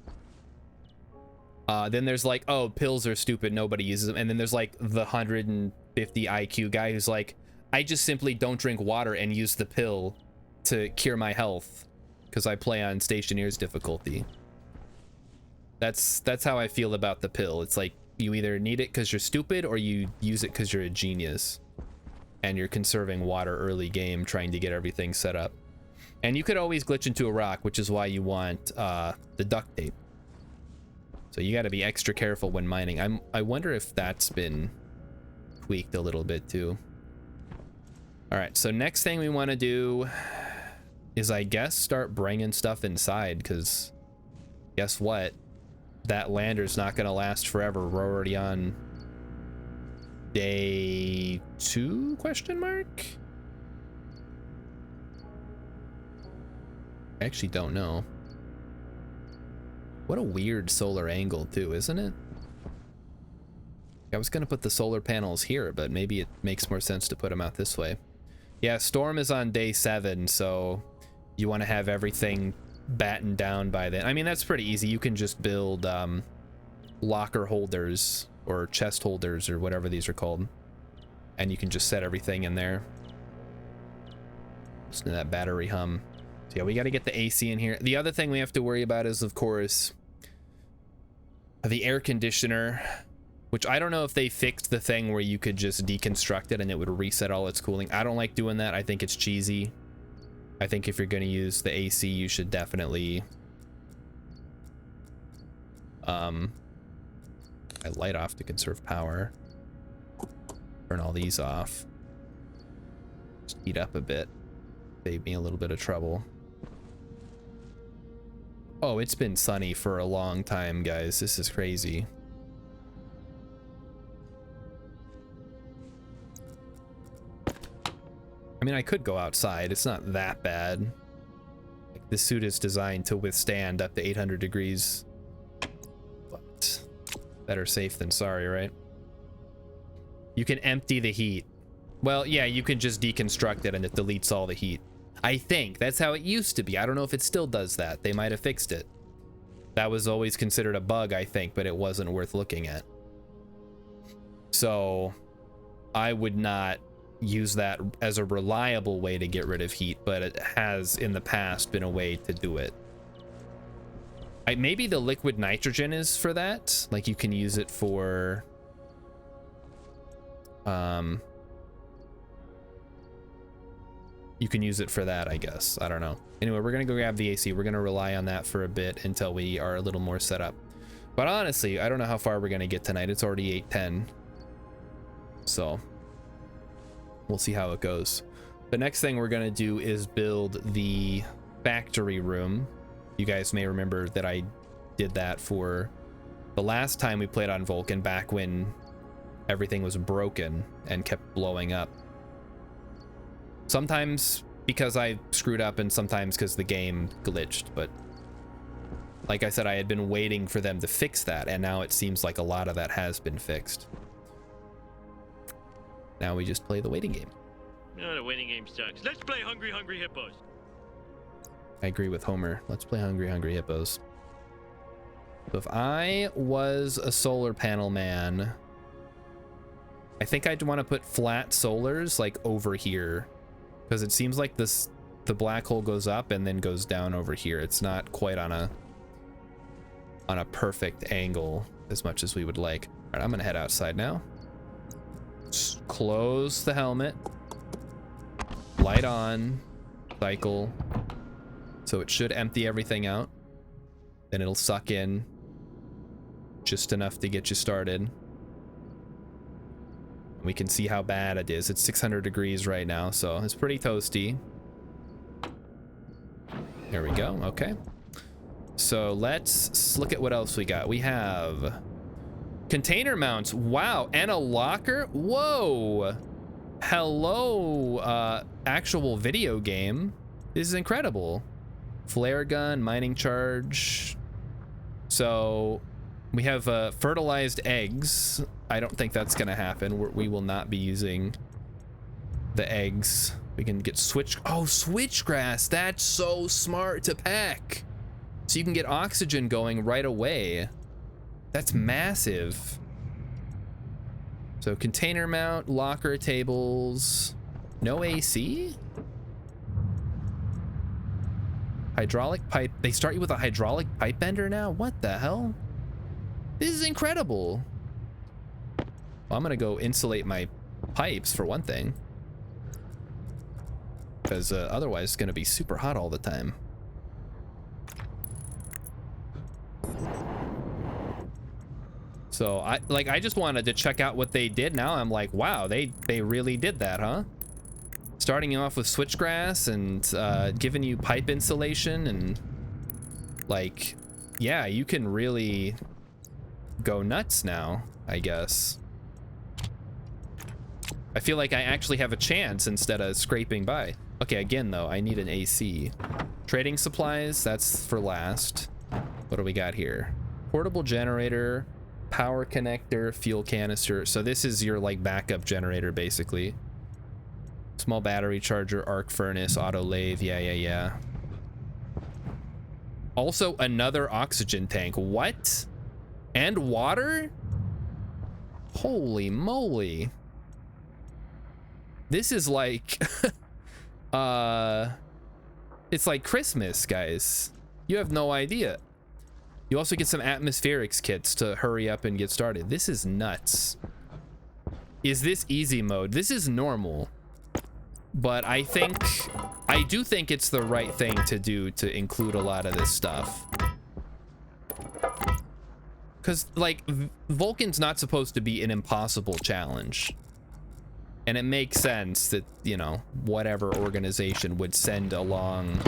S1: Then there's like, oh, pills are stupid, nobody uses them. And then there's like the 150 IQ guy who's like, I just simply don't drink water and use the pill to cure my health because I play on Stationeers difficulty. That's how I feel about the pill. It's like, you either need it because you're stupid or you use it because you're a genius. And you're conserving water early game, trying to get everything set up. And you could always glitch into a rock, which is why you want the duct tape. So you got to be extra careful when mining. I wonder if that's been tweaked a little bit too. All right, so next thing we want to do is, I guess, start bringing stuff inside, because guess what? That lander's not going to last forever. We're already on day 2 question mark. I actually don't know. What a weird solar angle too, isn't it? I was gonna put the solar panels here, but maybe it makes more sense to put them out this way. Yeah, storm is on day 7, so you want to have everything battened down by then. I mean, that's pretty easy. You can just build locker holders or chest holders or whatever these are called, and you can just set everything in there. Listen to that battery hum. So yeah, we got to get the AC in here. The other thing we have to worry about is, of course, the air conditioner, which I don't know if they fixed the thing where you could just deconstruct it and it would reset all its cooling. I don't like doing that. I think it's cheesy. I think if you're going to use the AC, you should definitely I light off to conserve power. Turn all these off. Just heat up a bit. Save me a little bit of trouble. Oh, it's been sunny for a long time, guys. This is crazy. I mean, I could go outside. It's not that bad. Like, this suit is designed to withstand up to 800 degrees. But better safe than sorry, right? You can empty the heat. Well, yeah, you can just deconstruct it and it deletes all the heat. I think that's how it used to be. I don't know if it still does that. They might have fixed it. That was always considered a bug, I think, but it wasn't worth looking at. So I would not use that as a reliable way to get rid of heat, but it has in the past been a way to do it. Maybe the liquid nitrogen is for that. Like, you can use it for you can use it for that, I guess. I don't know. Anyway, we're gonna go grab the AC. We're gonna rely on that for a bit until we are a little more set up. But honestly, I don't know how far we're gonna get tonight. It's already 8:10, so we'll see how it goes. The next thing we're gonna do is build the factory room. You guys may remember that I did that for the last time we played on Vulcan, back when everything was broken and kept blowing up. Sometimes because I screwed up and sometimes because the game glitched, but like I said, I had been waiting for them to fix that, and now it seems like a lot of that has been fixed. Now we just play the waiting game.
S3: No, the waiting game sucks. Let's play Hungry Hungry Hippos.
S1: I agree with Homer. Let's play Hungry Hungry Hippos. So if I was a solar panel man, I think I'd want to put flat solars like over here, because it seems like the black hole goes up and then goes down over here. It's not quite on a perfect angle as much as we would like. All right, I'm gonna head outside now. Just close the helmet, light on, cycle, so it should empty everything out. Then it'll suck in just enough to get you started. We can see how bad it is. It's 600 degrees right now, so it's pretty toasty. There we go. Okay. So let's look at what else we got. We have container mounts. Wow. And a locker. Whoa. Hello, actual video game. This is incredible. Flare gun, mining charge. So we have fertilized eggs. I don't think that's gonna happen. We will not be using the eggs. We can get switchgrass. That's so smart to pack. So you can get oxygen going right away. That's massive. So container mount, locker tables, no AC? Hydraulic pipe. They start you with a hydraulic pipe bender now? What the hell? This is incredible. Well, I'm gonna go insulate my pipes for one thing, because otherwise it's gonna be super hot all the time. So I just wanted to check out what they did. Now I'm like, wow, they really did that, huh? Starting you off with switchgrass and giving you pipe insulation, and like, yeah, you can really go nuts now, I guess. I feel like I actually have a chance instead of scraping by. Okay, again though, I need an AC. Trading supplies, that's for last. What do we got here? Portable generator, power connector, fuel canister. So this is your like backup generator basically. Small battery charger, arc furnace, auto lathe, yeah. Also another oxygen tank. What? And water? Holy moly. This is like it's like Christmas, guys. You have no idea. You also get some atmospherics kits to hurry up and get started. This is nuts. Is this easy mode? This is normal. But I do think it's the right thing to do to include a lot of this stuff. Because, like, Vulcan's not supposed to be an impossible challenge. And it makes sense that, you know, whatever organization would send along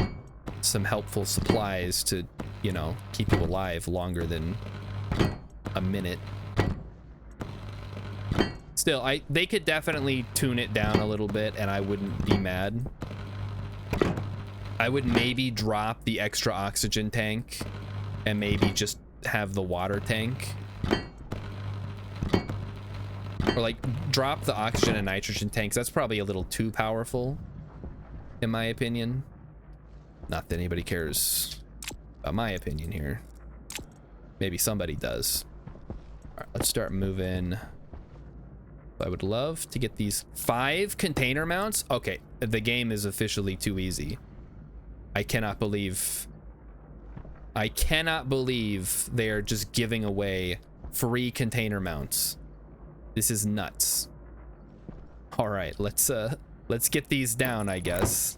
S1: some helpful supplies to, you know, keep you alive longer than a minute. Still, they could definitely tune it down a little bit and I wouldn't be mad. I would maybe drop the extra oxygen tank and maybe just have the water tank. Or like drop the oxygen and nitrogen tanks. That's probably a little too powerful, in my opinion. Not that anybody cares about my opinion here. Maybe somebody does. All right, let's start moving. I would love to get these 5 container mounts. Okay, the game is officially too easy. I cannot believe they are just giving away free container mounts. This is nuts. All right, let's get these down, I guess.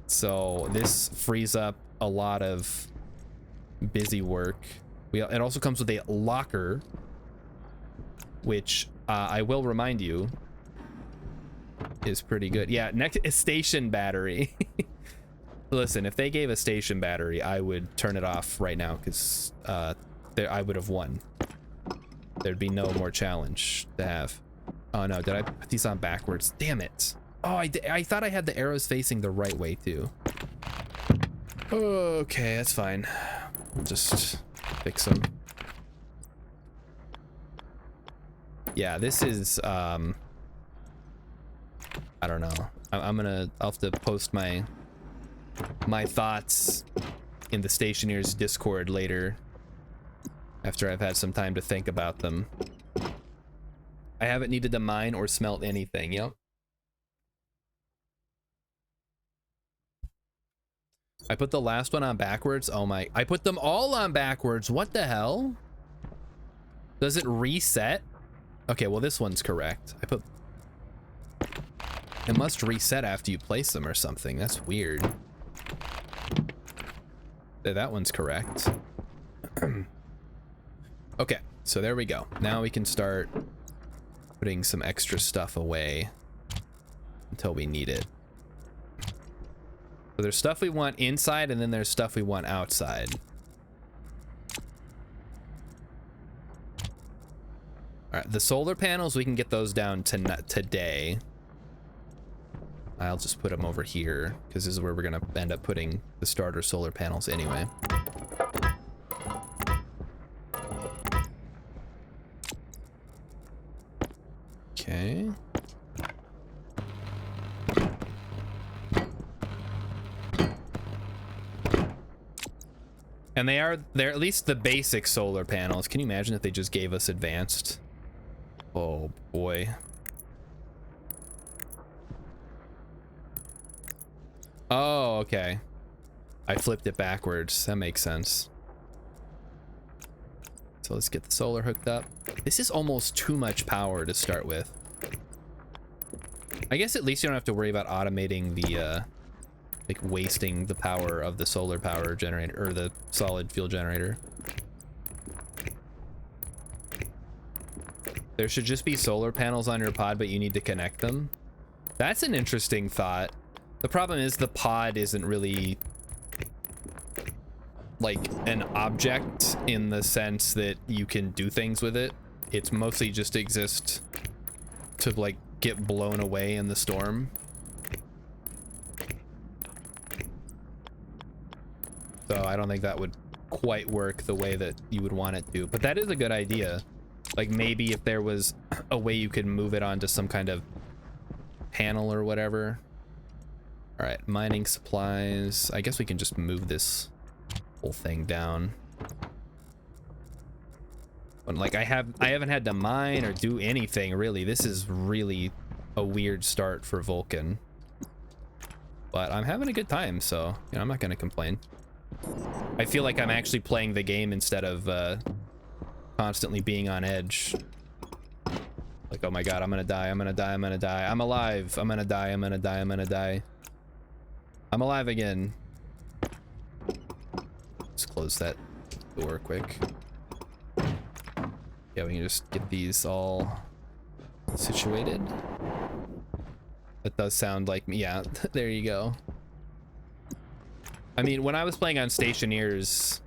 S1: So this frees up a lot of busy work. It also comes with a locker, which I will remind you is pretty good. Yeah, next is station battery. Listen, if they gave a station battery, I would turn it off right now because I would have won. There'd be no more challenge to have. Oh no, did I put these on backwards? Damn it. Oh, I thought I had the arrows facing the right way too. Okay, that's fine. We'll just fix them. Yeah, this is I don't know. I'll have to post my thoughts in the Stationeers Discord later after I've had some time to think about them. I haven't needed to mine or smelt anything. Yep. I put the last one on backwards. Oh my, I put them all on backwards. What the hell? Does it reset? Okay, well this one's correct. It must reset after you place them or something. That's weird. That one's correct. Okay, so there we go. Now we can start putting some extra stuff away until we need it. So there's stuff we want inside and then there's stuff we want outside. All right, the solar panels, we can get those down today. I'll just put them over here because this is where we're gonna end up putting the starter solar panels anyway. Okay. And they're at least the basic solar panels. Can you imagine if they just gave us advanced? Oh boy. Oh, okay. I flipped it backwards. That makes sense. So let's get the solar hooked up. This is almost too much power to start with. I guess at least you don't have to worry about automating the like wasting the power of the solar power generator or the solid fuel generator. There should just be solar panels on your pod, but you need to connect them. That's an interesting thought. The problem is the pod isn't really like an object in the sense that you can do things with it. It's mostly just exist to like get blown away in the storm. So I don't think that would quite work the way that you would want it to, but that is a good idea. Like maybe if there was a way you could move it onto some kind of panel or whatever. All right, mining supplies. I guess we can just move this whole thing down. But like I haven't had to mine or do anything really. This is really a weird start for Vulcan. But I'm having a good time, so you know, I'm not gonna complain. I feel like I'm actually playing the game instead of constantly being on edge. Like, oh my god, I'm gonna die, I'm gonna die, I'm gonna die. I'm alive, I'm gonna die, I'm gonna die, I'm gonna die. I'm alive again. Let's close that door quick. Yeah, we can just get these all situated. That does sound like me. Yeah, there you go. I mean, when I was playing on Stationeers,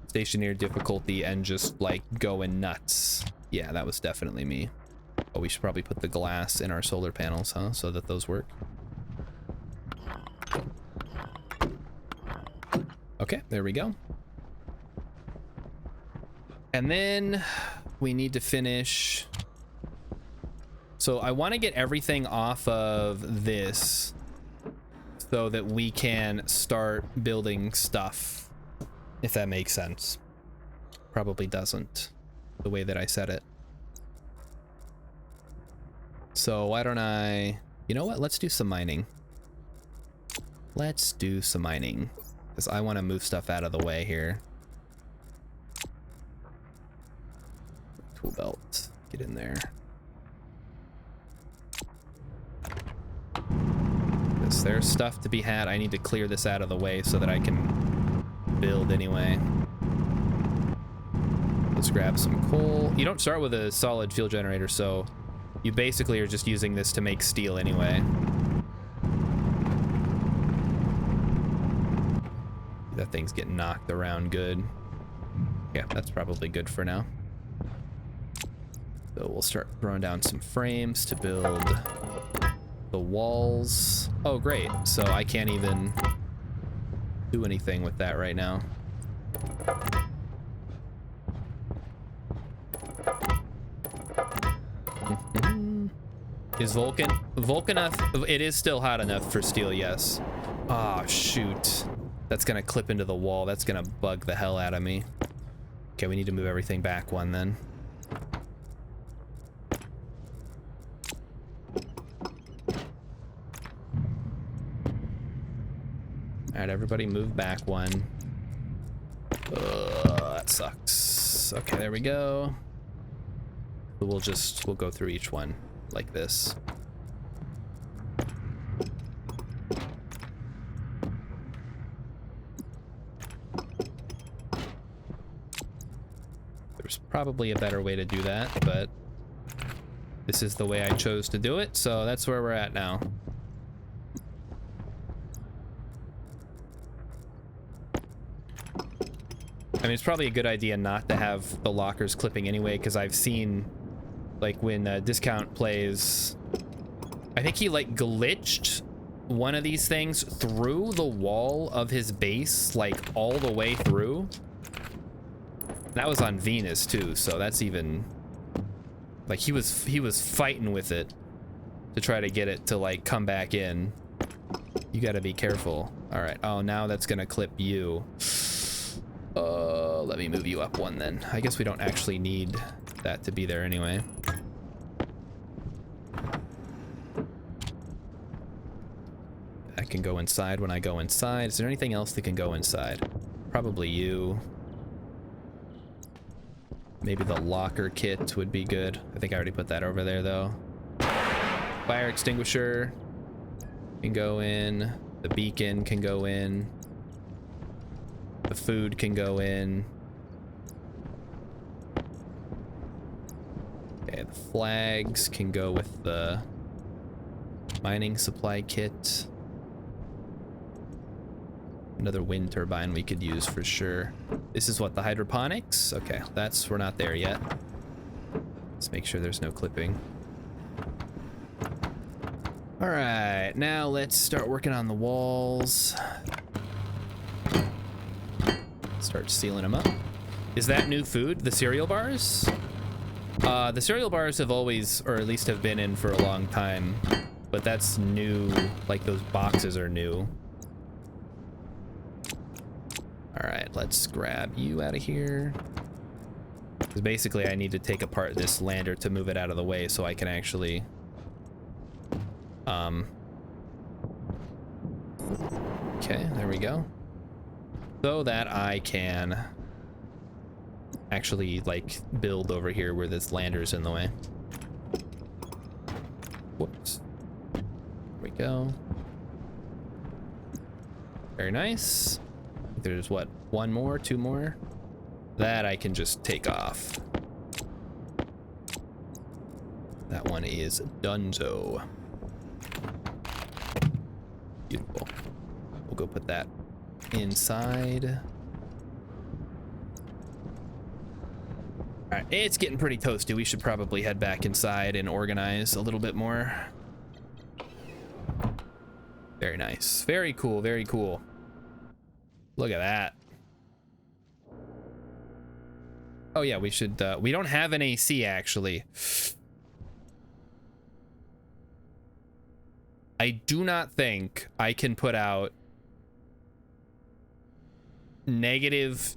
S1: Stationeer difficulty and just like going nuts. Yeah, that was definitely me. Oh, we should probably put the glass in our solar panels, huh? So that those work. Okay, there we go. And then we need to finish. So I want to get everything off of this so that we can start building stuff, if that makes sense. Probably doesn't, the way that I said it. So why don't I, you know what? Let's do some mining. Let's do some mining because I want to move stuff out of the way here. Tool belt, get in there. There's stuff to be had. I need to clear this out of the way so that I can build anyway. Let's grab some coal. You don't start with a solid fuel generator, so you basically are just using this to make steel anyway. That thing's getting knocked around good. Yeah, that's probably good for now. So we'll start throwing down some frames to build the walls. Oh, great. So I can't even do anything with that right now. Is Vulcan enough? It is still hot enough for steel, yes. Ah, oh, shoot. That's gonna clip into the wall. That's gonna bug the hell out of me. Okay, we need to move everything back one then. All right, everybody move back one. That sucks. Okay, there we go. We'll go through each one like this. There's probably a better way to do that, but this is the way I chose to do it, so that's where we're at now. I mean, it's probably a good idea not to have the lockers clipping anyway, because I've seen, like, when Discount plays, I think he, like, glitched one of these things through the wall of his base, like, all the way through. That was on Venus, too, so that's even, like, he was fighting with it to try to get it to, like, come back in. You gotta be careful. All right. Oh, now that's gonna clip you. Let me move you up one then. I guess we don't actually need that to be there anyway. That can go inside when I go inside. Is there anything else that can go inside? Probably you. Maybe the locker kit would be good. I think I already put that over there though. Fire extinguisher can go in. The beacon can go in. The food can go in. Okay, the flags can go with the mining supply kit. Another wind turbine we could use for sure. This is what, the hydroponics? Okay, we're not there yet. Let's make sure there's no clipping. All right, now let's start working on the walls. Start sealing them up. Is that new food? The cereal bars? The cereal bars have always, or at least have been in for a long time, but that's new. Like, those boxes are new. All right, let's grab you out of here. Because basically I need to take apart this lander to move it out of the way so I can actually okay, there we go. So that I can actually, like, build over here where this lander's in the way. Whoops. There we go. Very nice. There's what, one more, two more? That I can just take off. That one is donezo. Beautiful. We'll go put that inside. All right, it's getting pretty toasty. We should probably head back inside and organize a little bit more. Very nice. Very cool. Very cool. Look at that. Oh yeah, we should, we don't have an AC actually. I do not think I can put out negative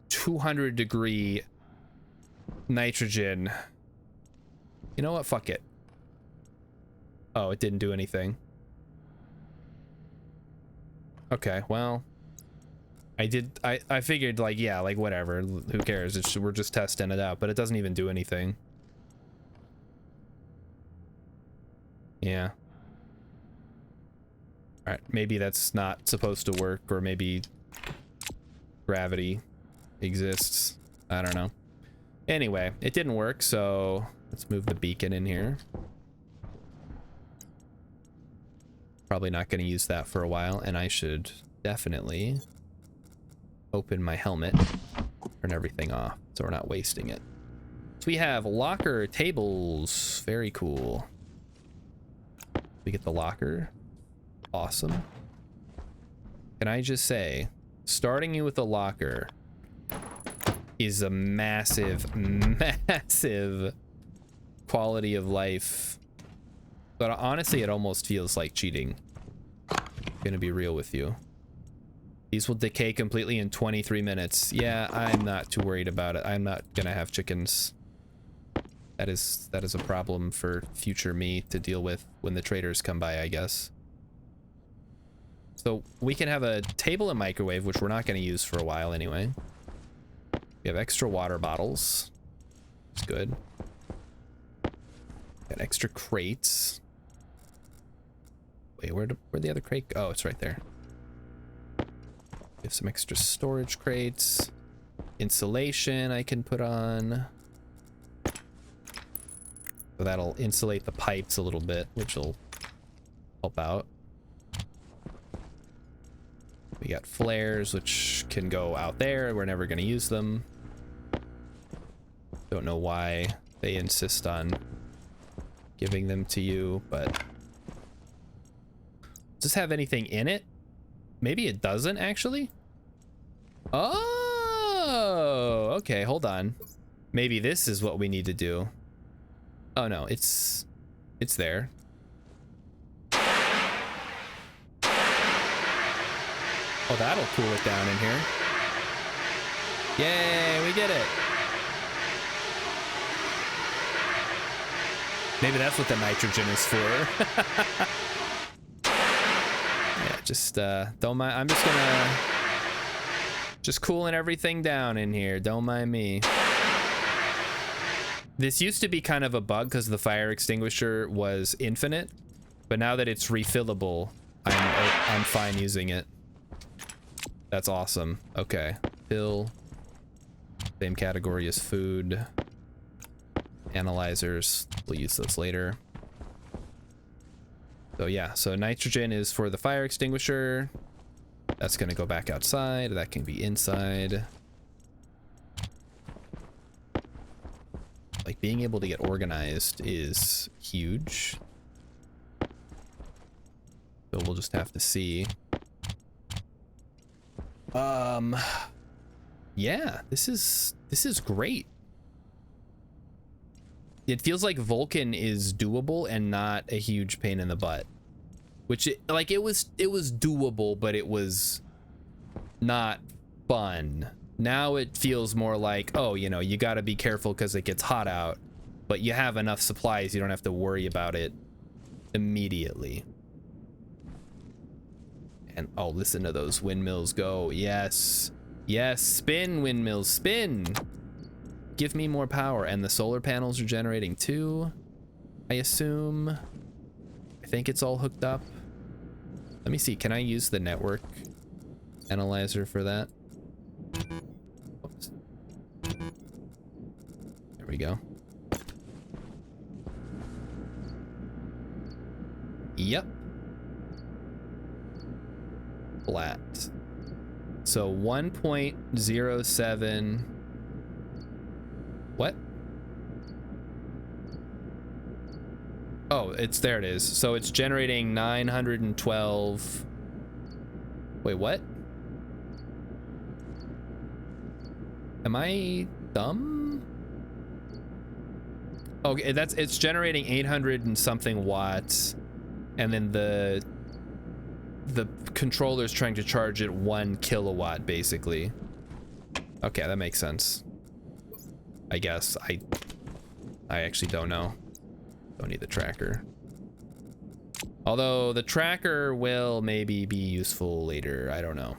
S1: 200 degree nitrogen. You know what? Fuck it. Oh, it didn't do anything. Okay, well, I figured, like, yeah, like, whatever, who cares, we're just testing it out, but it doesn't even do anything. Yeah. All right, maybe that's not supposed to work, or maybe gravity exists. I don't know. Anyway, it didn't work, so let's move the beacon in here. Probably not going to use that for a while, and I should definitely open my helmet, turn everything off so we're not wasting it. So we have locker tables. Very cool. We get the locker. Awesome. Can I just say, starting you with a locker is a massive, massive quality of life. But honestly, it almost feels like cheating. Gonna be real with you. These will decay completely in 23 minutes. Yeah, I'm not too worried about it. I'm not gonna have chickens. That is a problem for future me to deal with when the traders come by, I guess. So we can have a table and microwave, which we're not gonna use for a while anyway. We have extra water bottles. It's good. Got extra crates. Wait, where'd the other crate go? Oh, it's right there. We have some extra storage crates. Insulation I can put on. So that'll insulate the pipes a little bit, which will help out. We got flares, which can go out there. We're never going to use them. Don't know why they insist on giving them to you, but... Does this have anything in it? Maybe it doesn't, actually? Oh! Okay, hold on. Maybe this is what we need to do. Oh, no, it's there. Oh, that'll cool it down in here. Yay, we did it. Maybe that's what the nitrogen is for. Yeah, just don't mind. I'm just gonna just cooling everything down in here. Don't mind me. This used to be kind of a bug because the fire extinguisher was infinite, but now that it's refillable, I'm fine using it. That's awesome. Okay, fill. Same category as food. Analyzers, we'll use those later. So yeah, so nitrogen is for the fire extinguisher. That's gonna go back outside. That can be inside. Like, being able to get organized is huge. So we'll just have to see. Yeah, this is great. It feels like Vulcan is doable and not a huge pain in the butt. Which it was doable, but it was not fun. Now it feels more like, oh, you know, you got to be careful because it gets hot out, but you have enough supplies, you don't have to worry about it immediately. And oh, listen to those windmills go. Yes. Yes, spin, windmills, spin. Give me more power. And the solar panels are generating too, I assume. I think it's all hooked up. Let me see. Can I use the network analyzer for that? Oops. There we go. Yep. Flat. So 1.07. What? Oh, there it is. So it's generating 912. Wait, what? Am I dumb? Okay, it's generating 800 and something watts, and then the controller's trying to charge it 1 kilowatt basically. Okay, that makes sense. I guess I actually don't know. Don't need the tracker. Although the tracker will maybe be useful later. I don't know.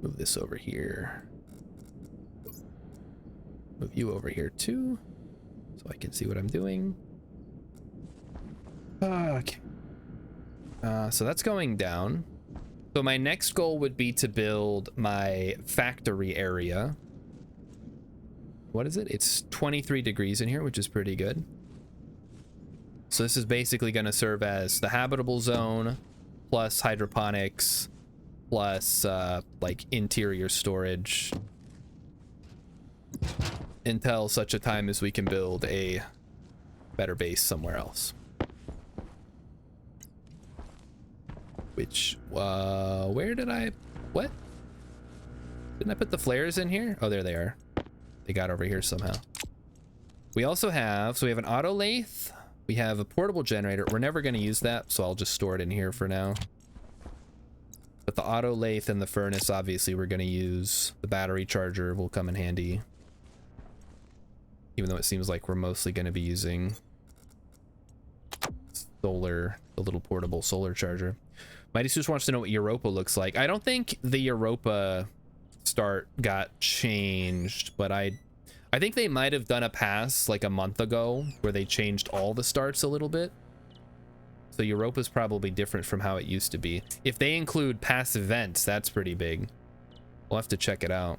S1: Move this over here. Move you over here too, so I can see what I'm doing. Okay. So that's going down. So my next goal would be to build my factory area. What is it? It's 23 degrees in here, which is pretty good. So this is basically going to serve as the habitable zone, plus hydroponics, plus like interior storage, until such a time as we can build a better base somewhere else. Which, where did what? Didn't I put the flares in here? Oh, there they are. They got over here somehow. We also have, so we have an auto lathe. We have a portable generator. We're never going to use that, so I'll just store it in here for now. But the auto lathe and the furnace, obviously, we're going to use. The battery charger will come in handy. Even though it seems like we're mostly going to be using solar, the little portable solar charger. Mighty Seuss wants to know what Europa looks like. I don't think the Europa start got changed, but I think they might have done a pass like a month ago where they changed all the starts a little bit. So Europa's probably different from how it used to be. If they include pass events, that's pretty big. We'll have to check it out.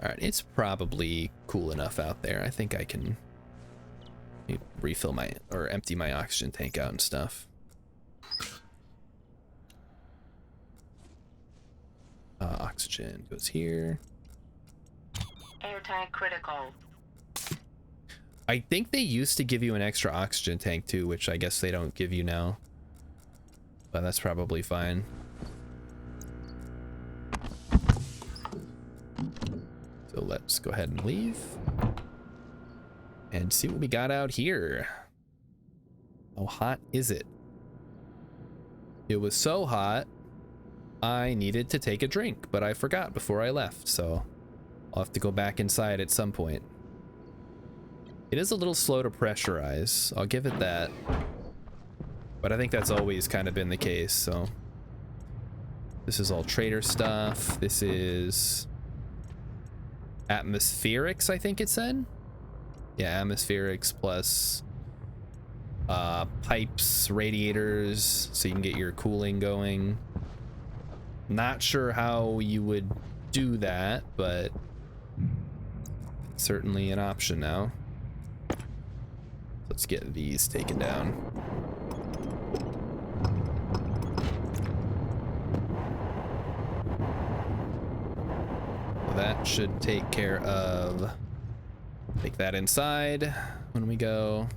S1: All right, it's probably cool enough out there. I think I can refill my, or empty my oxygen tank out and stuff. Oxygen goes here.
S4: Airtag critical.
S1: I think they used to give you an extra oxygen tank too, which I guess they don't give you now. But that's probably fine. So let's go ahead and leave. And see what we got out here. How hot is it? It was so hot, I needed to take a drink, but I forgot before I left, so I'll have to go back inside at some point. It is a little slow to pressurize, I'll give it that. But I think that's always kind of been the case, so. This is all trader stuff. This is atmospherics, I think it said. Yeah, atmospherics plus pipes, radiators, so you can get your cooling going. Not sure how you would do that, but it's certainly an option now. Let's get these taken down. That should take care of. Take that inside when we go.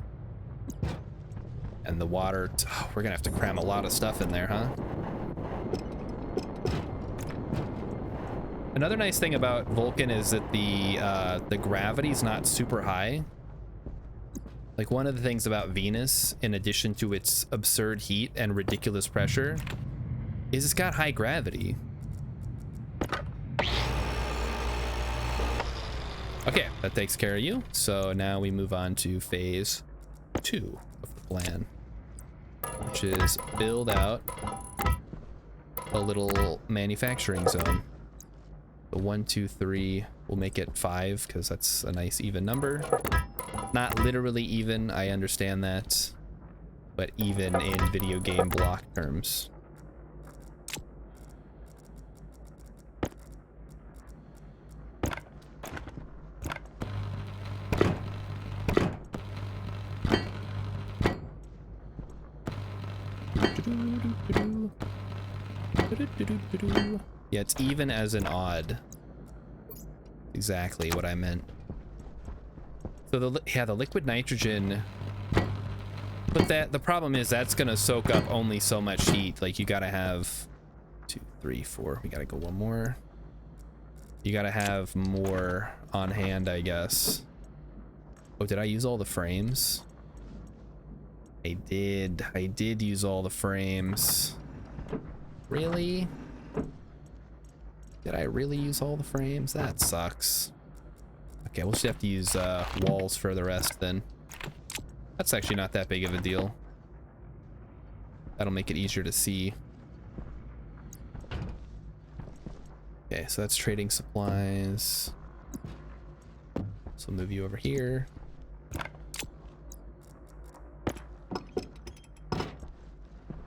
S1: And the water, oh, we're gonna have to cram a lot of stuff in there, huh? Another nice thing about Vulcan is that the gravity's not super high. Like, one of the things about Venus, in addition to its absurd heat and ridiculous pressure, is it's got high gravity. Okay, that takes care of you. So now we move on to phase 2 of the plan, which is build out a little manufacturing zone. The 1, 2, 3, we'll make it 5 because that's a nice even number. Not literally even, I understand that, but even in video game block terms. Yeah, it's even as an odd. Exactly what I meant. So the liquid nitrogen, but the problem is that's gonna soak up only so much heat. Like you gotta have 2, 3, 4. We gotta go one more. You gotta have more on hand, I guess. Oh, did I use all the frames? I did use all the frames. Really? Did I really use all the frames? That sucks. Okay, we'll just have to use walls for the rest then. That's actually not that big of a deal. That'll make it easier to see. Okay, so that's trading supplies. So move you over here.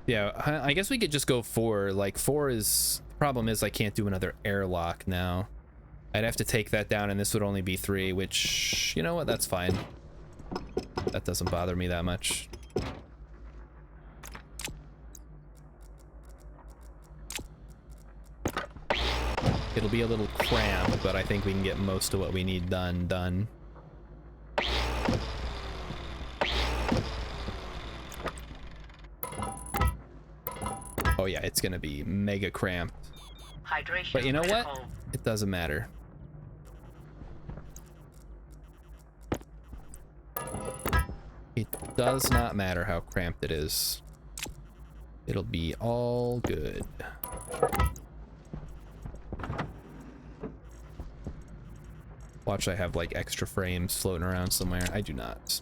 S1: Yeah, I guess we could just go 4. Like 4 is, problem is I can't do another airlock now. I'd have to take that down and this would only be 3, which, you know what, that's fine. That doesn't bother me that much. It'll be a little cramped, but I think we can get most of what we need done. Oh yeah, it's gonna be mega cramped.
S4: Hydration
S1: But you know what?
S4: critical.
S1: It doesn't matter. It does not matter how cramped it is. It'll be all good. Watch, I have like extra frames floating around somewhere. I do not.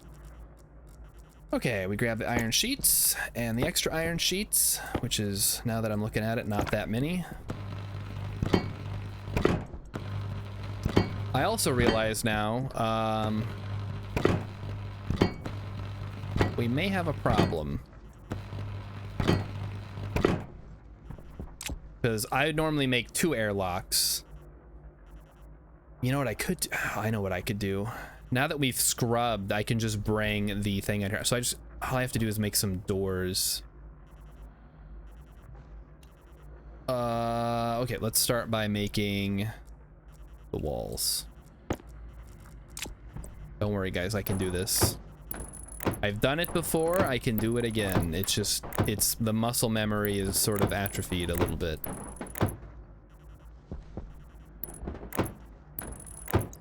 S1: Okay, we grab the iron sheets and the extra iron sheets, which is, now that I'm looking at it, not that many. I also realize now, we may have a problem. Because I normally make 2 airlocks. You know what I could do? I know what I could do. Now that we've scrubbed, I can just bring the thing in here. So all I have to do is make some doors. Okay, let's start by making the walls. Don't worry, guys, I can do this. I've done it before, I can do it again. It's just, the muscle memory is sort of atrophied a little bit.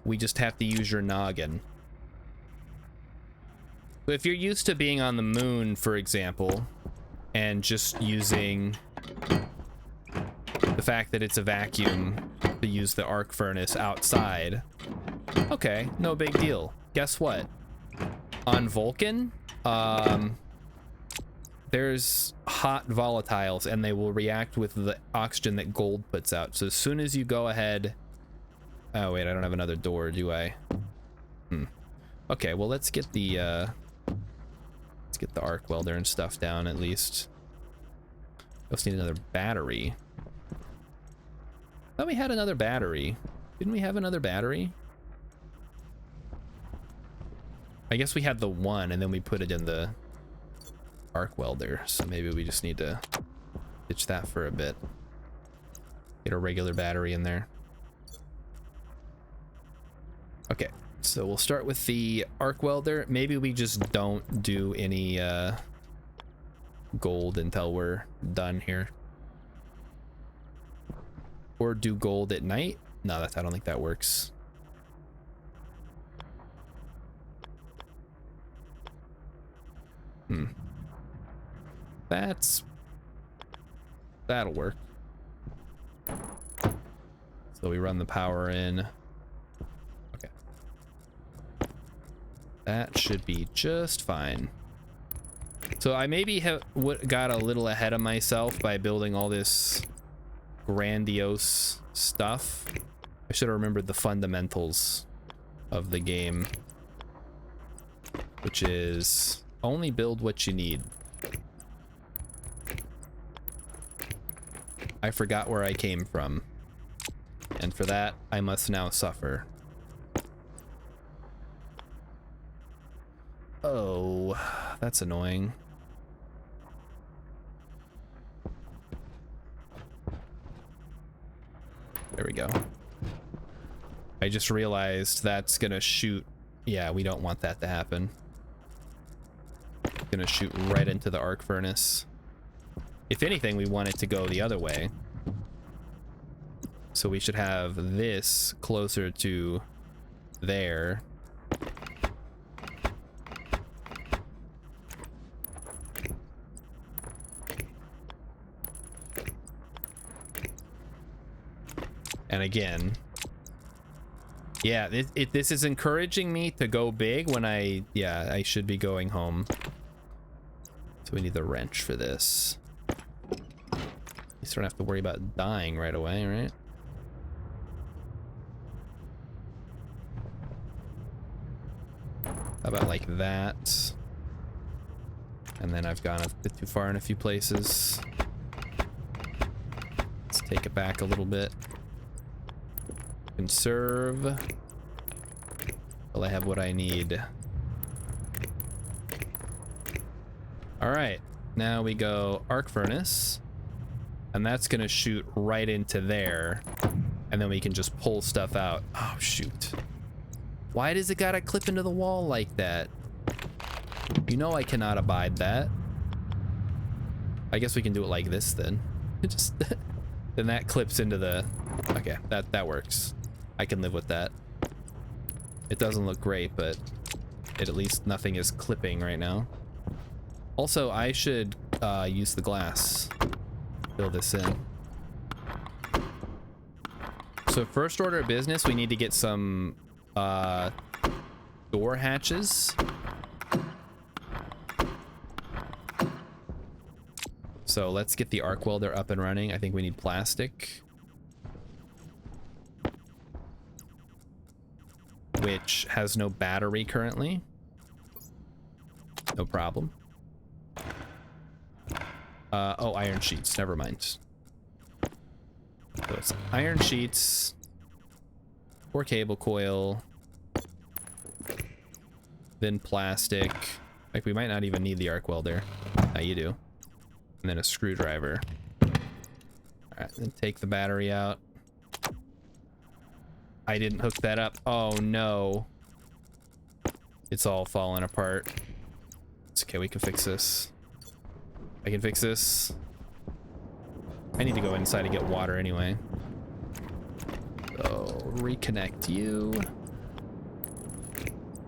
S1: We just have to use your noggin. So if you're used to being on the moon, for example, and just using the fact that it's a vacuum to use the arc furnace outside, okay, no big deal. Guess what? On Vulcan, there's hot volatiles and they will react with the oxygen that gold puts out. So as soon as you go ahead... Oh wait, I don't have another door, do I? Okay, well let's get the arc welder and stuff down at least. We also need another battery. I thought we had another battery. Didn't we have another battery? I guess we had the one and then we put it in the arc welder, so maybe we just need to ditch that for a bit. Get a regular battery in there. Okay, so we'll start with the arc welder. Maybe we just don't do any gold until we're done here. Or do gold at night? No, I don't think that works. That'll work. So we run the power in. Okay. That should be just fine. So I maybe got a little ahead of myself by building all this grandiose stuff. I should have remembered the fundamentals of the game, which is only build what you need. I forgot where I came from, and for that I must now suffer. Oh, that's annoying. go. I just realized that's gonna shoot. Yeah, we don't want that to happen. Gonna shoot right into the arc furnace. If anything, we want it to go the other way. So we should have this closer to there. And again, yeah, this is encouraging me to go big when I should be going home. So we need the wrench for this. At least I don't have to worry about dying right away, right? How about like that? And then I've gone a bit too far in a few places. Let's take it back a little bit. Conserve. Well, I have what I need. All right, now we go arc furnace, and that's gonna shoot right into there, and then we can just pull stuff out. Oh shoot. Why does it gotta clip into the wall like that? You know I cannot abide that. I guess we can do it like this then. Just then that clips into the... Okay, that works. I can live with that. It doesn't look great, but at least nothing is clipping right now. Also, I should use the glass. Fill this in. So first order of business, we need to get some door hatches. So let's get the arc welder up and running. I think we need plastic, which has no battery currently. No problem. Oh, iron sheets. Never mind. So it's iron sheets, 4 cable coil, then plastic. Like, we might not even need the arc welder. Now you do. And then a screwdriver. All right, then take the battery out. I didn't hook that up. Oh no. It's all falling apart. It's okay, we can fix this. I can fix this. I need to go inside and get water anyway. So reconnect you.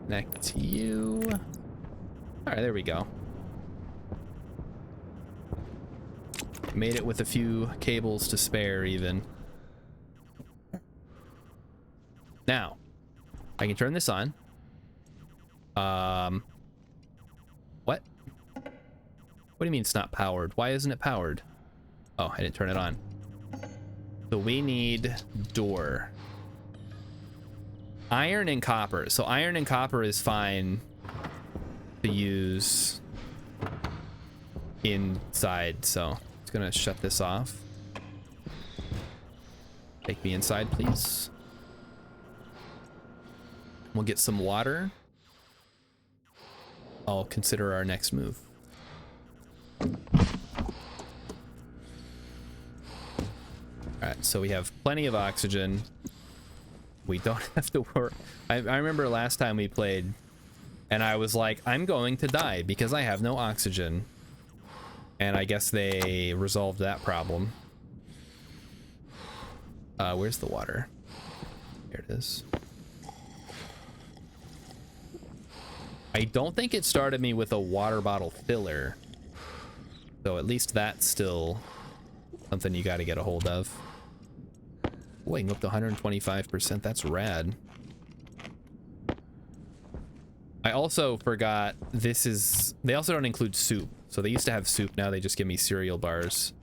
S1: Connect you. All right, there we go. Made it with a few cables to spare even. Now, I can turn this on. What? What do you mean it's not powered? Why isn't it powered? Oh, I didn't turn it on. So we need door. Iron and copper. So iron and copper is fine to use inside. So it's gonna shut this off. Take me inside, please. We'll get some water. I'll consider our next move. Alright, so we have plenty of oxygen. We don't have to worry. I remember last time we played, and I was like, I'm going to die because I have no oxygen. And I guess they resolved that problem. Where's the water? Here it is. I don't think it started me with a water bottle filler. So at least that's still something you got to get a hold of. Oh, I can go up to 125%. That's rad. I also forgot this is... They also don't include soup. So they used to have soup. Now they just give me cereal bars.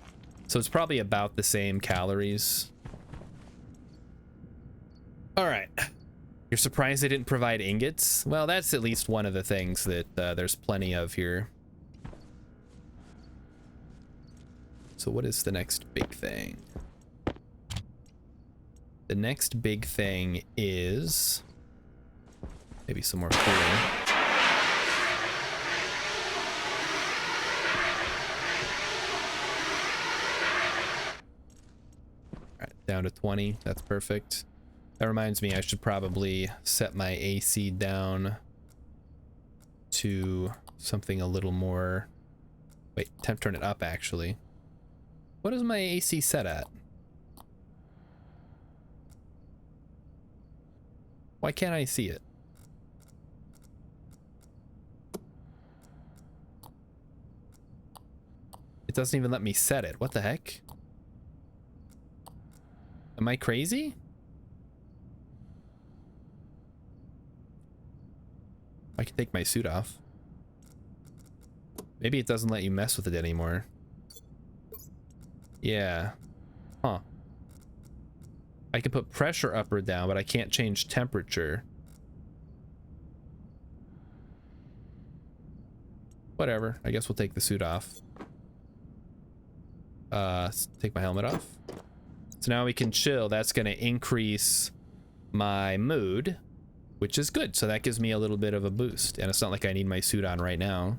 S1: So it's probably about the same calories. All right. You're surprised they didn't provide ingots? Well, that's at least one of the things that there's plenty of here. So what is the next big thing? The next big thing is maybe some more cooling. All right, down to 20. That's perfect. That reminds me, I should probably set my AC down to something a little more... Wait, turn it up, actually. What is my AC set at? Why can't I see it? It doesn't even let me set it. What the heck? Am I crazy? I can take my suit off. Maybe it doesn't let you mess with it anymore. Yeah. Huh. I can put pressure up or down, but I can't change temperature. Whatever. I guess we'll take the suit off. Take my helmet off. So now we can chill. That's going to increase my mood, which is good. So that gives me a little bit of a boost. And it's not like I need my suit on right now.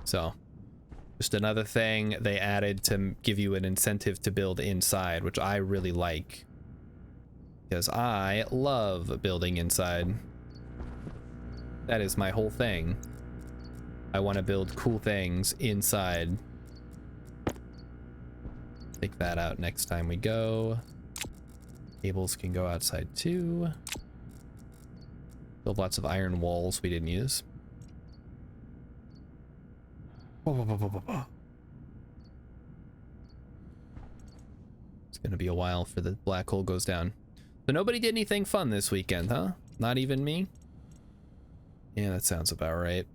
S1: So just another thing they added to give you an incentive to build inside, which I really like. Because I love building inside. That is my whole thing. I want to build cool things inside. Take that out next time we go. Cables can go outside too. Build lots of iron walls we didn't use. It's gonna be a while for the black hole goes down. So nobody did anything fun this weekend, huh? Not even me? Yeah, that sounds about right.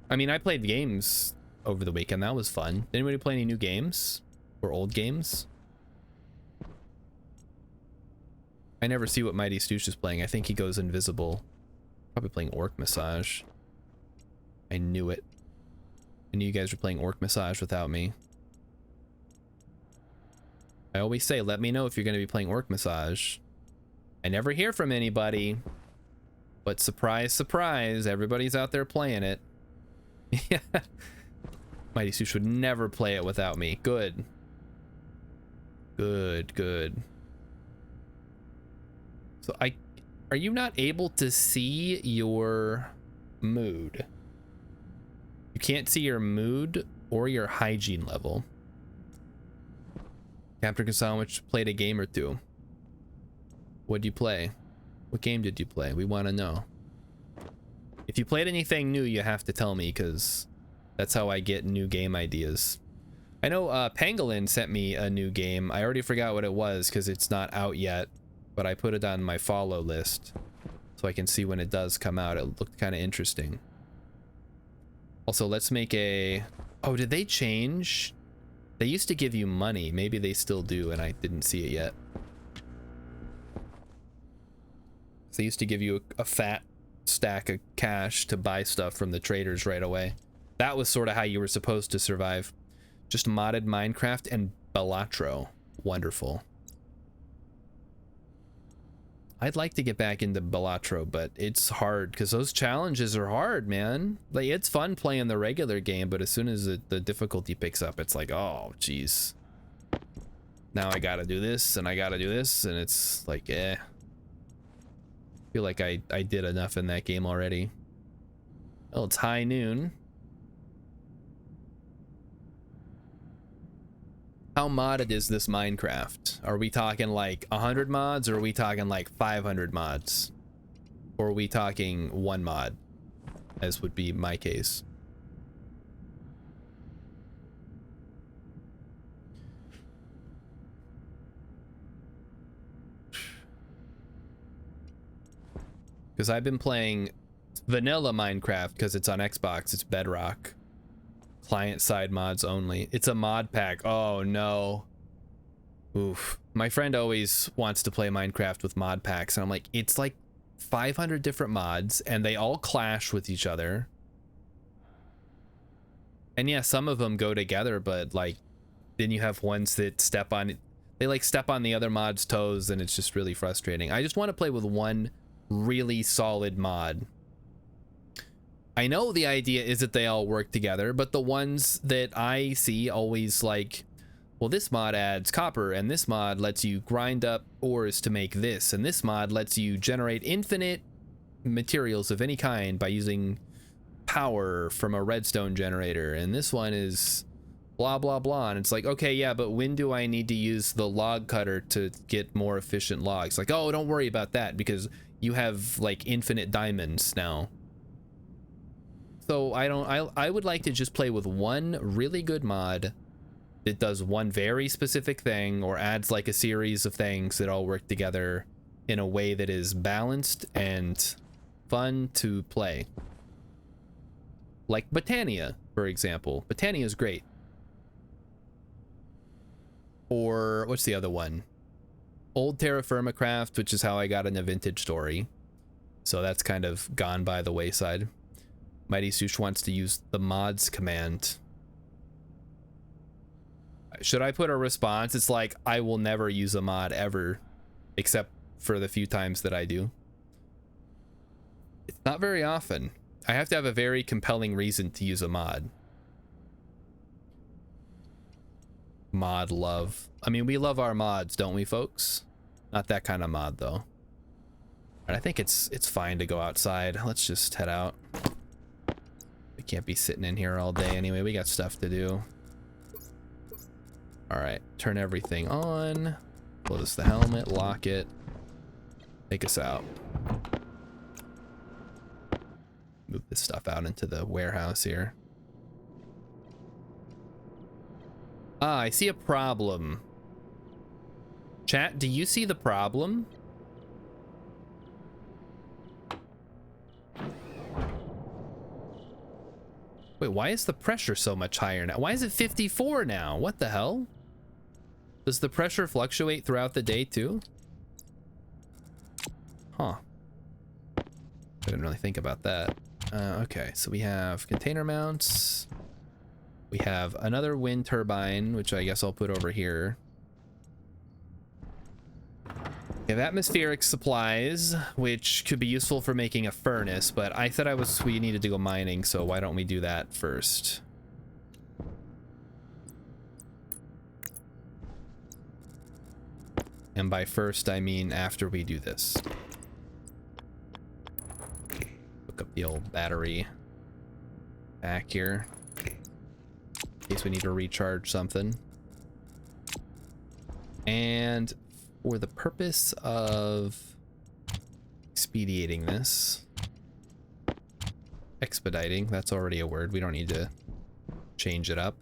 S1: I mean, I played games over the weekend. That was fun. Did anybody play any new games? Or old games? I never see what Mighty Stoosh is playing. I think he goes invisible. Probably playing Orc Massage. I knew it. I knew you guys were playing Orc Massage without me. I always say, let me know if you're going to be playing Orc Massage. I never hear from anybody. But surprise, surprise, everybody's out there playing it. Yeah. Mighty Stoosh would never play it without me. Good. Good, good. So are you not able to see your mood? You can't see your mood or your hygiene level. Captain Sandwich played a game or two. What'd you play? What game did you play? We want to know. If you played anything new, you have to tell me, because that's how I get new game ideas. I know Pangolin sent me a new game. I already forgot what it was because it's not out yet, but I put it on my follow list so I can see when it does come out. It looked kind of interesting. Also, let's make a... Oh, did they change? They used to give you money. Maybe they still do, and I didn't see it yet. They used to give you a fat stack of cash to buy stuff from the traders right away. That was sort of how you were supposed to survive. Just modded Minecraft and Balatro. Wonderful. I'd like to get back into Balatro, but it's hard because those challenges are hard, man. Like, it's fun playing the regular game, but as soon as the difficulty picks up, it's like, oh, jeez. Now I gotta do this, and I gotta do this, and it's like, eh. I feel like I did enough in that game already. Well, it's high noon. How modded is this Minecraft? Are we talking like 100 mods, or are we talking like 500 mods? Or are we talking 1 mod, as would be my case? Because I've been playing vanilla Minecraft because it's on Xbox. It's Bedrock. Client-side mods only. It's a mod pack. Oh, no. Oof. My friend always wants to play Minecraft with mod packs, and I'm like, it's like 500 different mods, and they all clash with each other. And yeah, some of them go together, but like, then you have ones that step on... They like step on the other mod's toes, and it's just really frustrating. I just want to play with one really solid mod. I know the idea is that they all work together, but the ones that I see always like, well, this mod adds copper, and this mod lets you grind up ores to make this, and this mod lets you generate infinite materials of any kind by using power from a redstone generator, and this one is blah blah blah. And it's like, okay, yeah, but when do I need to use the log cutter to get more efficient logs? Like, oh, don't worry about that because you have like infinite diamonds now. So I would like to just play with one really good mod that does one very specific thing or adds like a series of things that all work together in a way that is balanced and fun to play. Like Botania, for example. Botania is great. Or what's the other one? Old Terra Firma Craft, which is how I got in a vintage story. So that's kind of gone by the wayside. Mighty Sush wants to use the mods command. Should I put a response? It's like, I will never use a mod ever, except for the few times that I do. It's not very often. I have to have a very compelling reason to use a mod. Mod love. I mean, we love our mods, don't we, folks? Not that kind of mod, though. And I think it's fine to go outside. Let's just head out. We can't be sitting in here all day anyway. We got stuff to do. All right, turn everything on. Close the helmet, lock it. Take us out. Move this stuff out into the warehouse here. Ah, I see a problem. Chat, do you see the problem? Wait, why is the pressure so much higher now? Why is it 54 now? What the hell? Does the pressure fluctuate throughout the day too? Huh. I didn't really think about that. Okay, so we have container mounts. We have another wind turbine, which I guess I'll put over here. We have atmospheric supplies, which could be useful for making a furnace, but I said we needed to go mining, so why don't we do that first? And by first, I mean after we do this. Hook up the old battery back here. In case we need to recharge something. And for the purpose of expediting this, expediting, that's already a word, we don't need to change it up.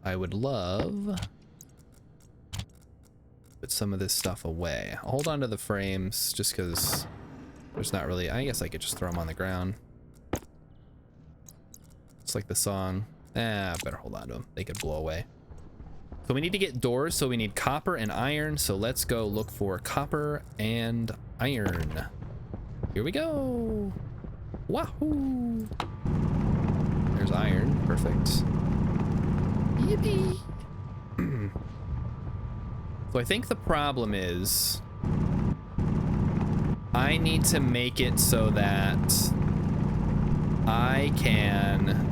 S1: I would love put some of this stuff away. I'll hold on to the frames just because there's not really, I guess I could just throw them on the ground. It's like the song. Better hold on to them. They could blow away. So we need to get doors, so we need copper and iron. So let's go look for copper and iron. Here we go. Wahoo! There's iron. Perfect. Yippee! So I think the problem is I need to make it so that I can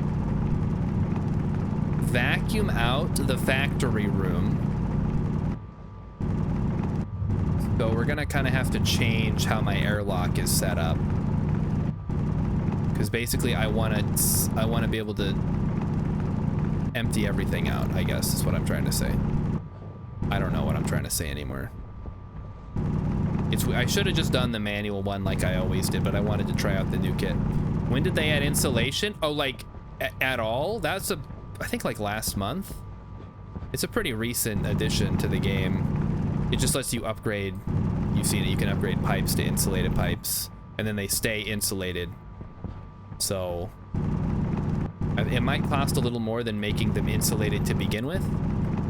S1: vacuum out the factory room. So we're gonna kind of have to change how my airlock is set up, because basically I want to be able to empty everything out, I guess is what I'm trying to say. I don't know what I'm trying to say anymore. I should have just done the manual one like I always did, but I wanted to try out the new kit. When did they add insulation? Oh, like at all? That's I think like last month. It's a pretty recent addition to the game. It just lets you upgrade. You've seen it. You can upgrade pipes to insulated pipes, and then they stay insulated. So it might cost a little more than making them insulated to begin with,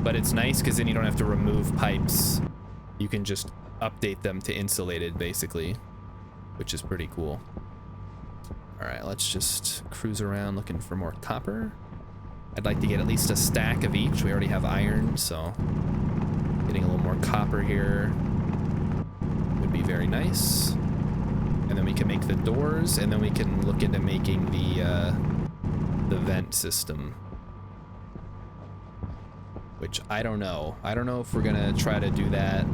S1: but it's nice because then you don't have to remove pipes. You can just update them to insulated, basically, which is pretty cool. All right, let's just cruise around looking for more copper. I'd like to get at least a stack of each. We already have iron, so getting a little more copper here would be very nice. And then we can make the doors, and then we can look into making the vent system. Which I don't know. I don't know if we're gonna try to do that.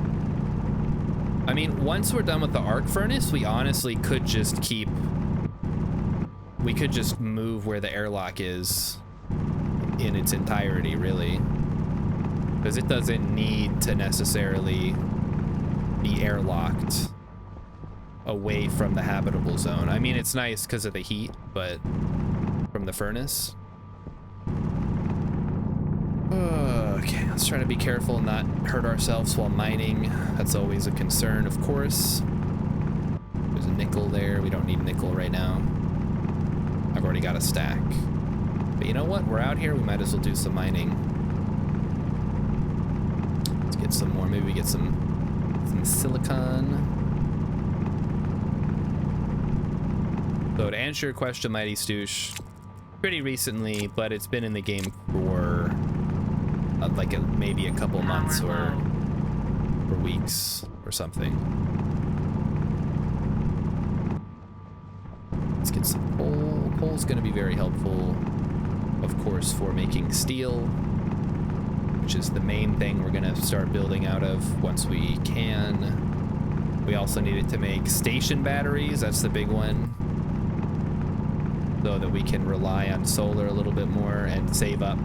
S1: I mean, once we're done with the arc furnace, we honestly could just keep... We could just move where the airlock is in its entirety, really. Because it doesn't need to necessarily be airlocked away from the habitable zone. I mean, it's nice because of the heat, but from the furnace. Okay, let's try to be careful and not hurt ourselves while mining. That's always a concern, of course. There's a nickel there. We don't need nickel right now. I've already got a stack. But you know what? We're out here. We might as well do some mining. Let's get some more. Maybe we get some silicon. So to answer your question, Mighty Stoosh, pretty recently, but it's been in the game for like maybe a couple months or weeks or something. Let's get some coal. Coal's going to be very helpful, of course, for making steel, which is the main thing we're going to start building out of once we can. We also need it to make station batteries. That's the big one, so that we can rely on solar a little bit more and save up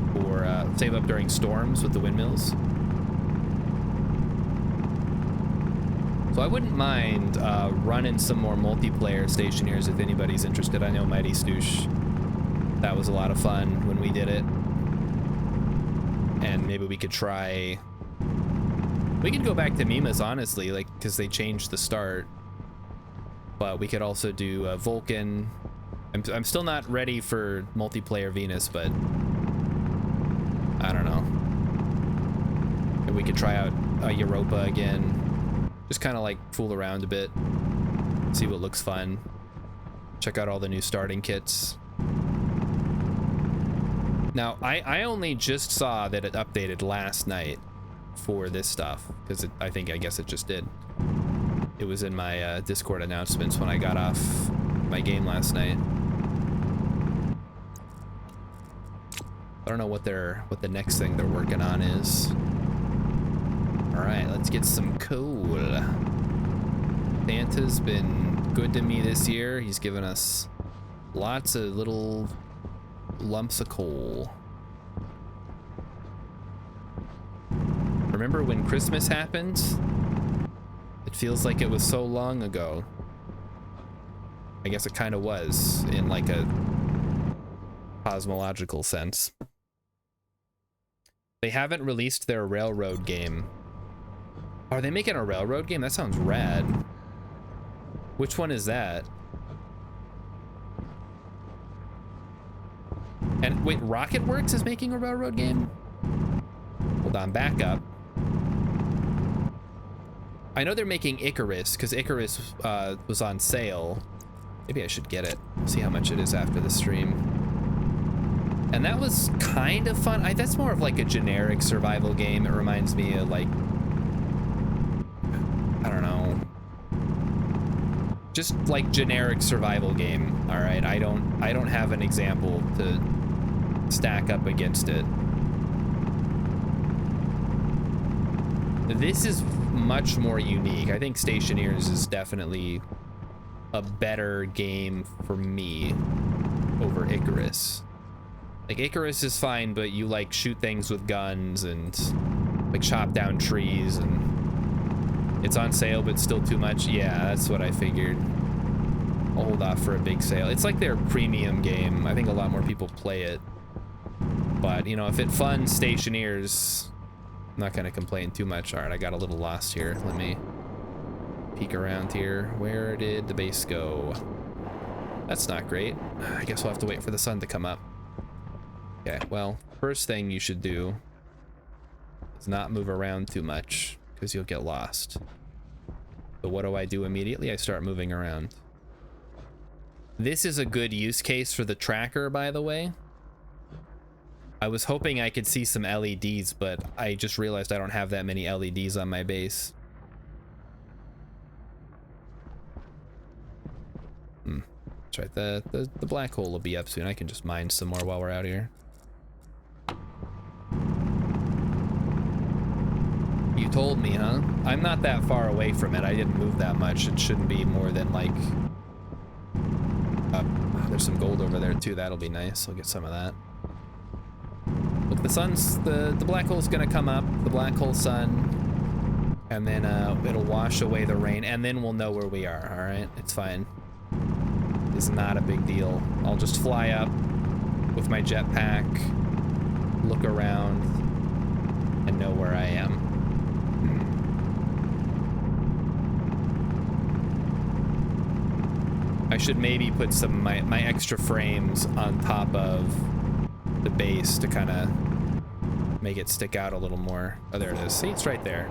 S1: during storms with the windmills. So I wouldn't mind running some more multiplayer Stationeers if anybody's interested. I know Mighty Stoosh, that was a lot of fun when we did it. And maybe we could try... We could go back to Mimas, honestly, like, because they changed the start. But we could also do Vulcan. I'm still not ready for multiplayer Venus, but I don't know. And we could try out Europa again. Just kind of like fool around a bit. See what looks fun. Check out all the new starting kits. Now, I only just saw that it updated last night for this stuff, because I guess it just did. It was in my Discord announcements when I got off my game last night. I don't know what the next thing they're working on is. All right, let's get some coal. Santa's been good to me this year. He's given us lots of little lumps of coal. Remember when Christmas happened? It feels like it was so long ago. I guess it kind of was, in like a cosmological sense. They haven't released their railroad game. Are they making a railroad game? That sounds rad. Which one is that? And wait, Rocketworks is making a railroad game? Hold on, back up. I know they're making Icarus, because Icarus was on sale. Maybe I should get it. See how much it is after the stream. And that was kind of fun. That's more of like a generic survival game. It reminds me of like, I don't know, just like generic survival game. All right, I don't have an example to stack up against it. This is much more unique. I think Stationeers is definitely a better game for me over Icarus. Like, Icarus is fine, but you like shoot things with guns and like chop down trees, and it's on sale but still too much. Yeah, that's what I figured. I'll hold off for a big sale. It's like their premium game. I think a lot more people play it, but you know, if it funds Stationeers, I'm not gonna complain too much. All right, I got a little lost here. Let me peek around here. Where did the base go? That's not great. I guess we'll have to wait for the sun to come up. Okay, well, first thing you should do is not move around too much, because you'll get lost. So what do I do immediately? I start moving around. This is a good use case for the tracker, by the way. I was hoping I could see some LEDs, but I just realized I don't have that many LEDs on my base. That's right. The black hole will be up soon. I can just mine some more while we're out here. You told me, huh? I'm not that far away from it. I didn't move that much. It shouldn't be more than like... there's some gold over there too. That'll be nice. I'll get some of that. Look, the black hole's gonna come up, the black hole sun, and then it'll wash away the rain, and then we'll know where we are, all right? It's fine. It's not a big deal. I'll just fly up with my jetpack, look around, and know where I am. I should maybe put some of my extra frames on top of the base to kind of make it stick out a little more. Oh, there it is. See, it's right there.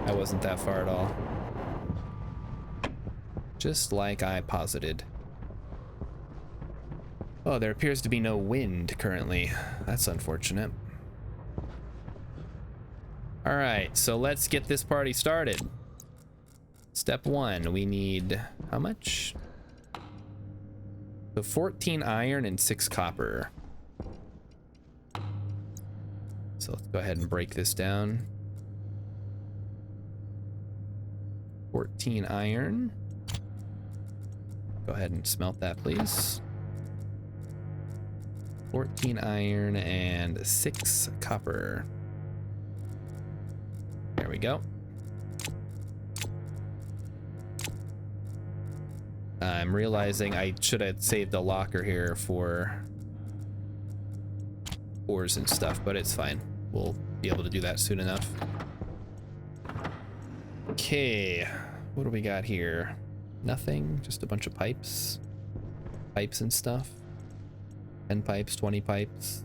S1: I wasn't that far at all. Just like I posited. Oh, there appears to be no wind currently. That's unfortunate. All right, so let's get this party started. Step 1, we need how much? So 14 iron and 6 copper. So let's go ahead and break this down. 14 iron. Go ahead and smelt that, please. 14 iron and 6 copper. There we go. I'm realizing I should have saved a locker here for ores and stuff, but it's fine. We'll be able to do that soon enough. Okay, what do we got here? Nothing, just a bunch of pipes. Pipes and stuff. 10 pipes, 20 pipes.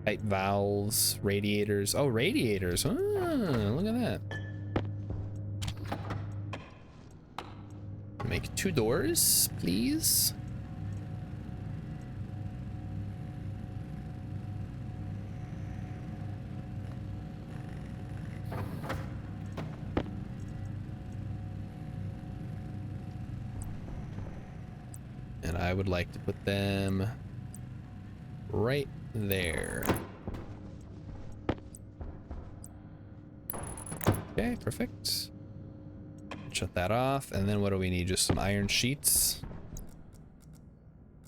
S1: Pipe valves, radiators. Oh, radiators. Oh, look at that. Make 2 doors, please. And I would like to put them right there. Okay, perfect. Shut that off, and then what do we need? Just some iron sheets.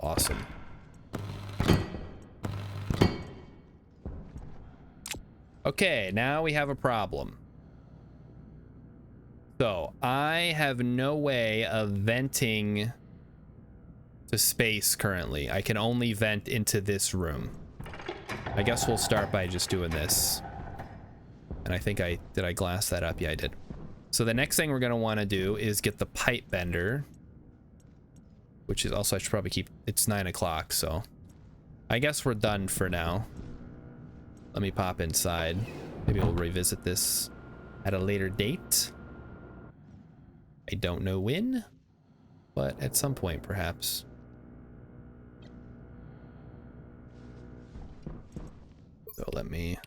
S1: Awesome. Okay, now we have a problem. So I have no way of venting to space currently. I can only vent into this room. I guess we'll start by just doing this. And I think did I glass that up? Yeah, I did. So the next thing we're going to want to do is get the pipe bender, which is also, I should probably keep, it's 9 o'clock, so I guess we're done for now. Let me pop inside. Maybe we'll revisit this at a later date. I don't know when, but at some point perhaps. So let me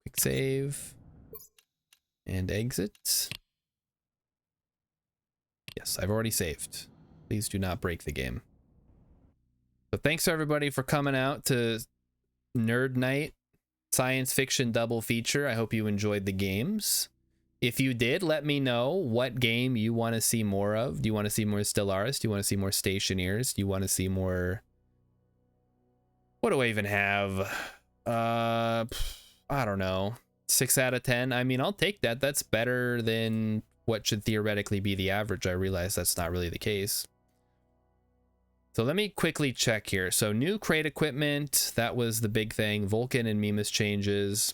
S1: quick save. And exit. Yes, I've already saved. Please do not break the game. So thanks everybody for coming out to Nerd Night Science Fiction Double Feature. I hope you enjoyed the games. If you did, let me know what game you want to see more of. Do you want to see more Stellaris? Do you want to see more Stationeers? Do you want to see more... What do I even have? I don't know. 6 out of 10. I mean, I'll take that. That's better than what should theoretically be the average. I realize that's not really the case. So let me quickly check here. So new crate equipment, that was the big thing. Vulcan and Mimas changes.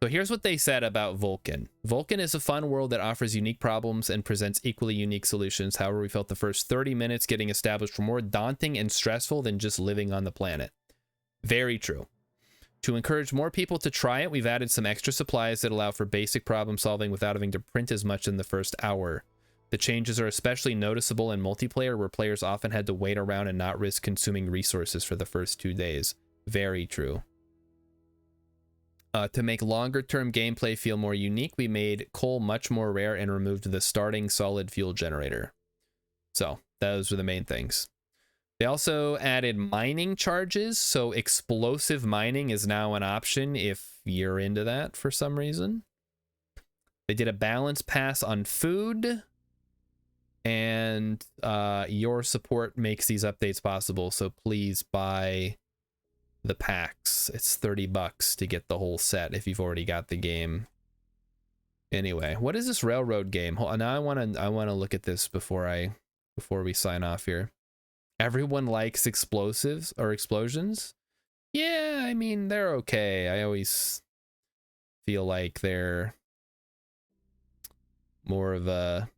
S1: So here's what they said about Vulcan. Vulcan is a fun world that offers unique problems and presents equally unique solutions. However, we felt the first 30 minutes getting established were more daunting and stressful than just living on the planet. Very true. To encourage more people to try it, we've added some extra supplies that allow for basic problem solving without having to print as much in the first hour. The changes are especially noticeable in multiplayer, where players often had to wait around and not risk consuming resources for the first 2 days. Very true. To make longer-term gameplay feel more unique, we made coal much more rare and removed the starting solid fuel generator. So those were the main things. They also added mining charges, so explosive mining is now an option if you're into that for some reason. They did a balance pass on food, and your support makes these updates possible, so please buy the packs. It's $30 to get the whole set if you've already got the game. Anyway, what is this railroad game? Hold on, now I want to look at this before we sign off here. Everyone likes explosives or explosions. Yeah, I mean, they're okay. I always feel like they're more of a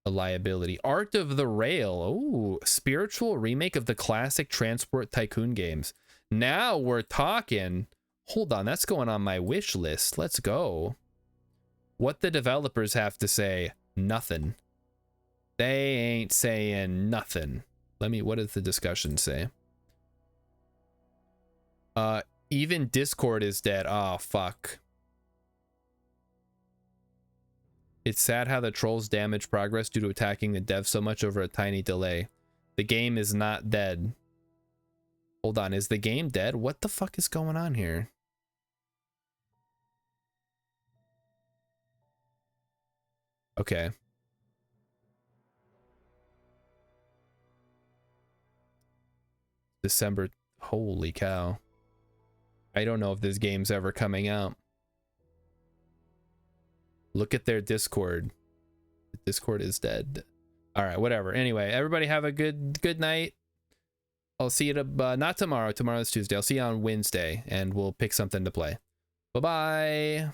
S1: liability. Art of the Rail. Oh, spiritual remake of the classic Transport Tycoon games. Now we're talking. Hold on, that's going on my wish list. Let's go. What the developers have to say? Nothing. They ain't saying nothing. What does the discussion say? Even Discord is dead. Oh, fuck. It's sad how the trolls damage progress due to attacking the dev so much over a tiny delay. The game is not dead. Hold on, is the game dead? What the fuck is going on here? Okay. December. Holy cow. I don't know if this game's ever coming out. Look at their Discord. The Discord is dead. All right, whatever. Anyway, everybody have a good night. I'll see you not tomorrow. Tomorrow's Tuesday. I'll see you on Wednesday, and we'll pick something to play. Bye-bye.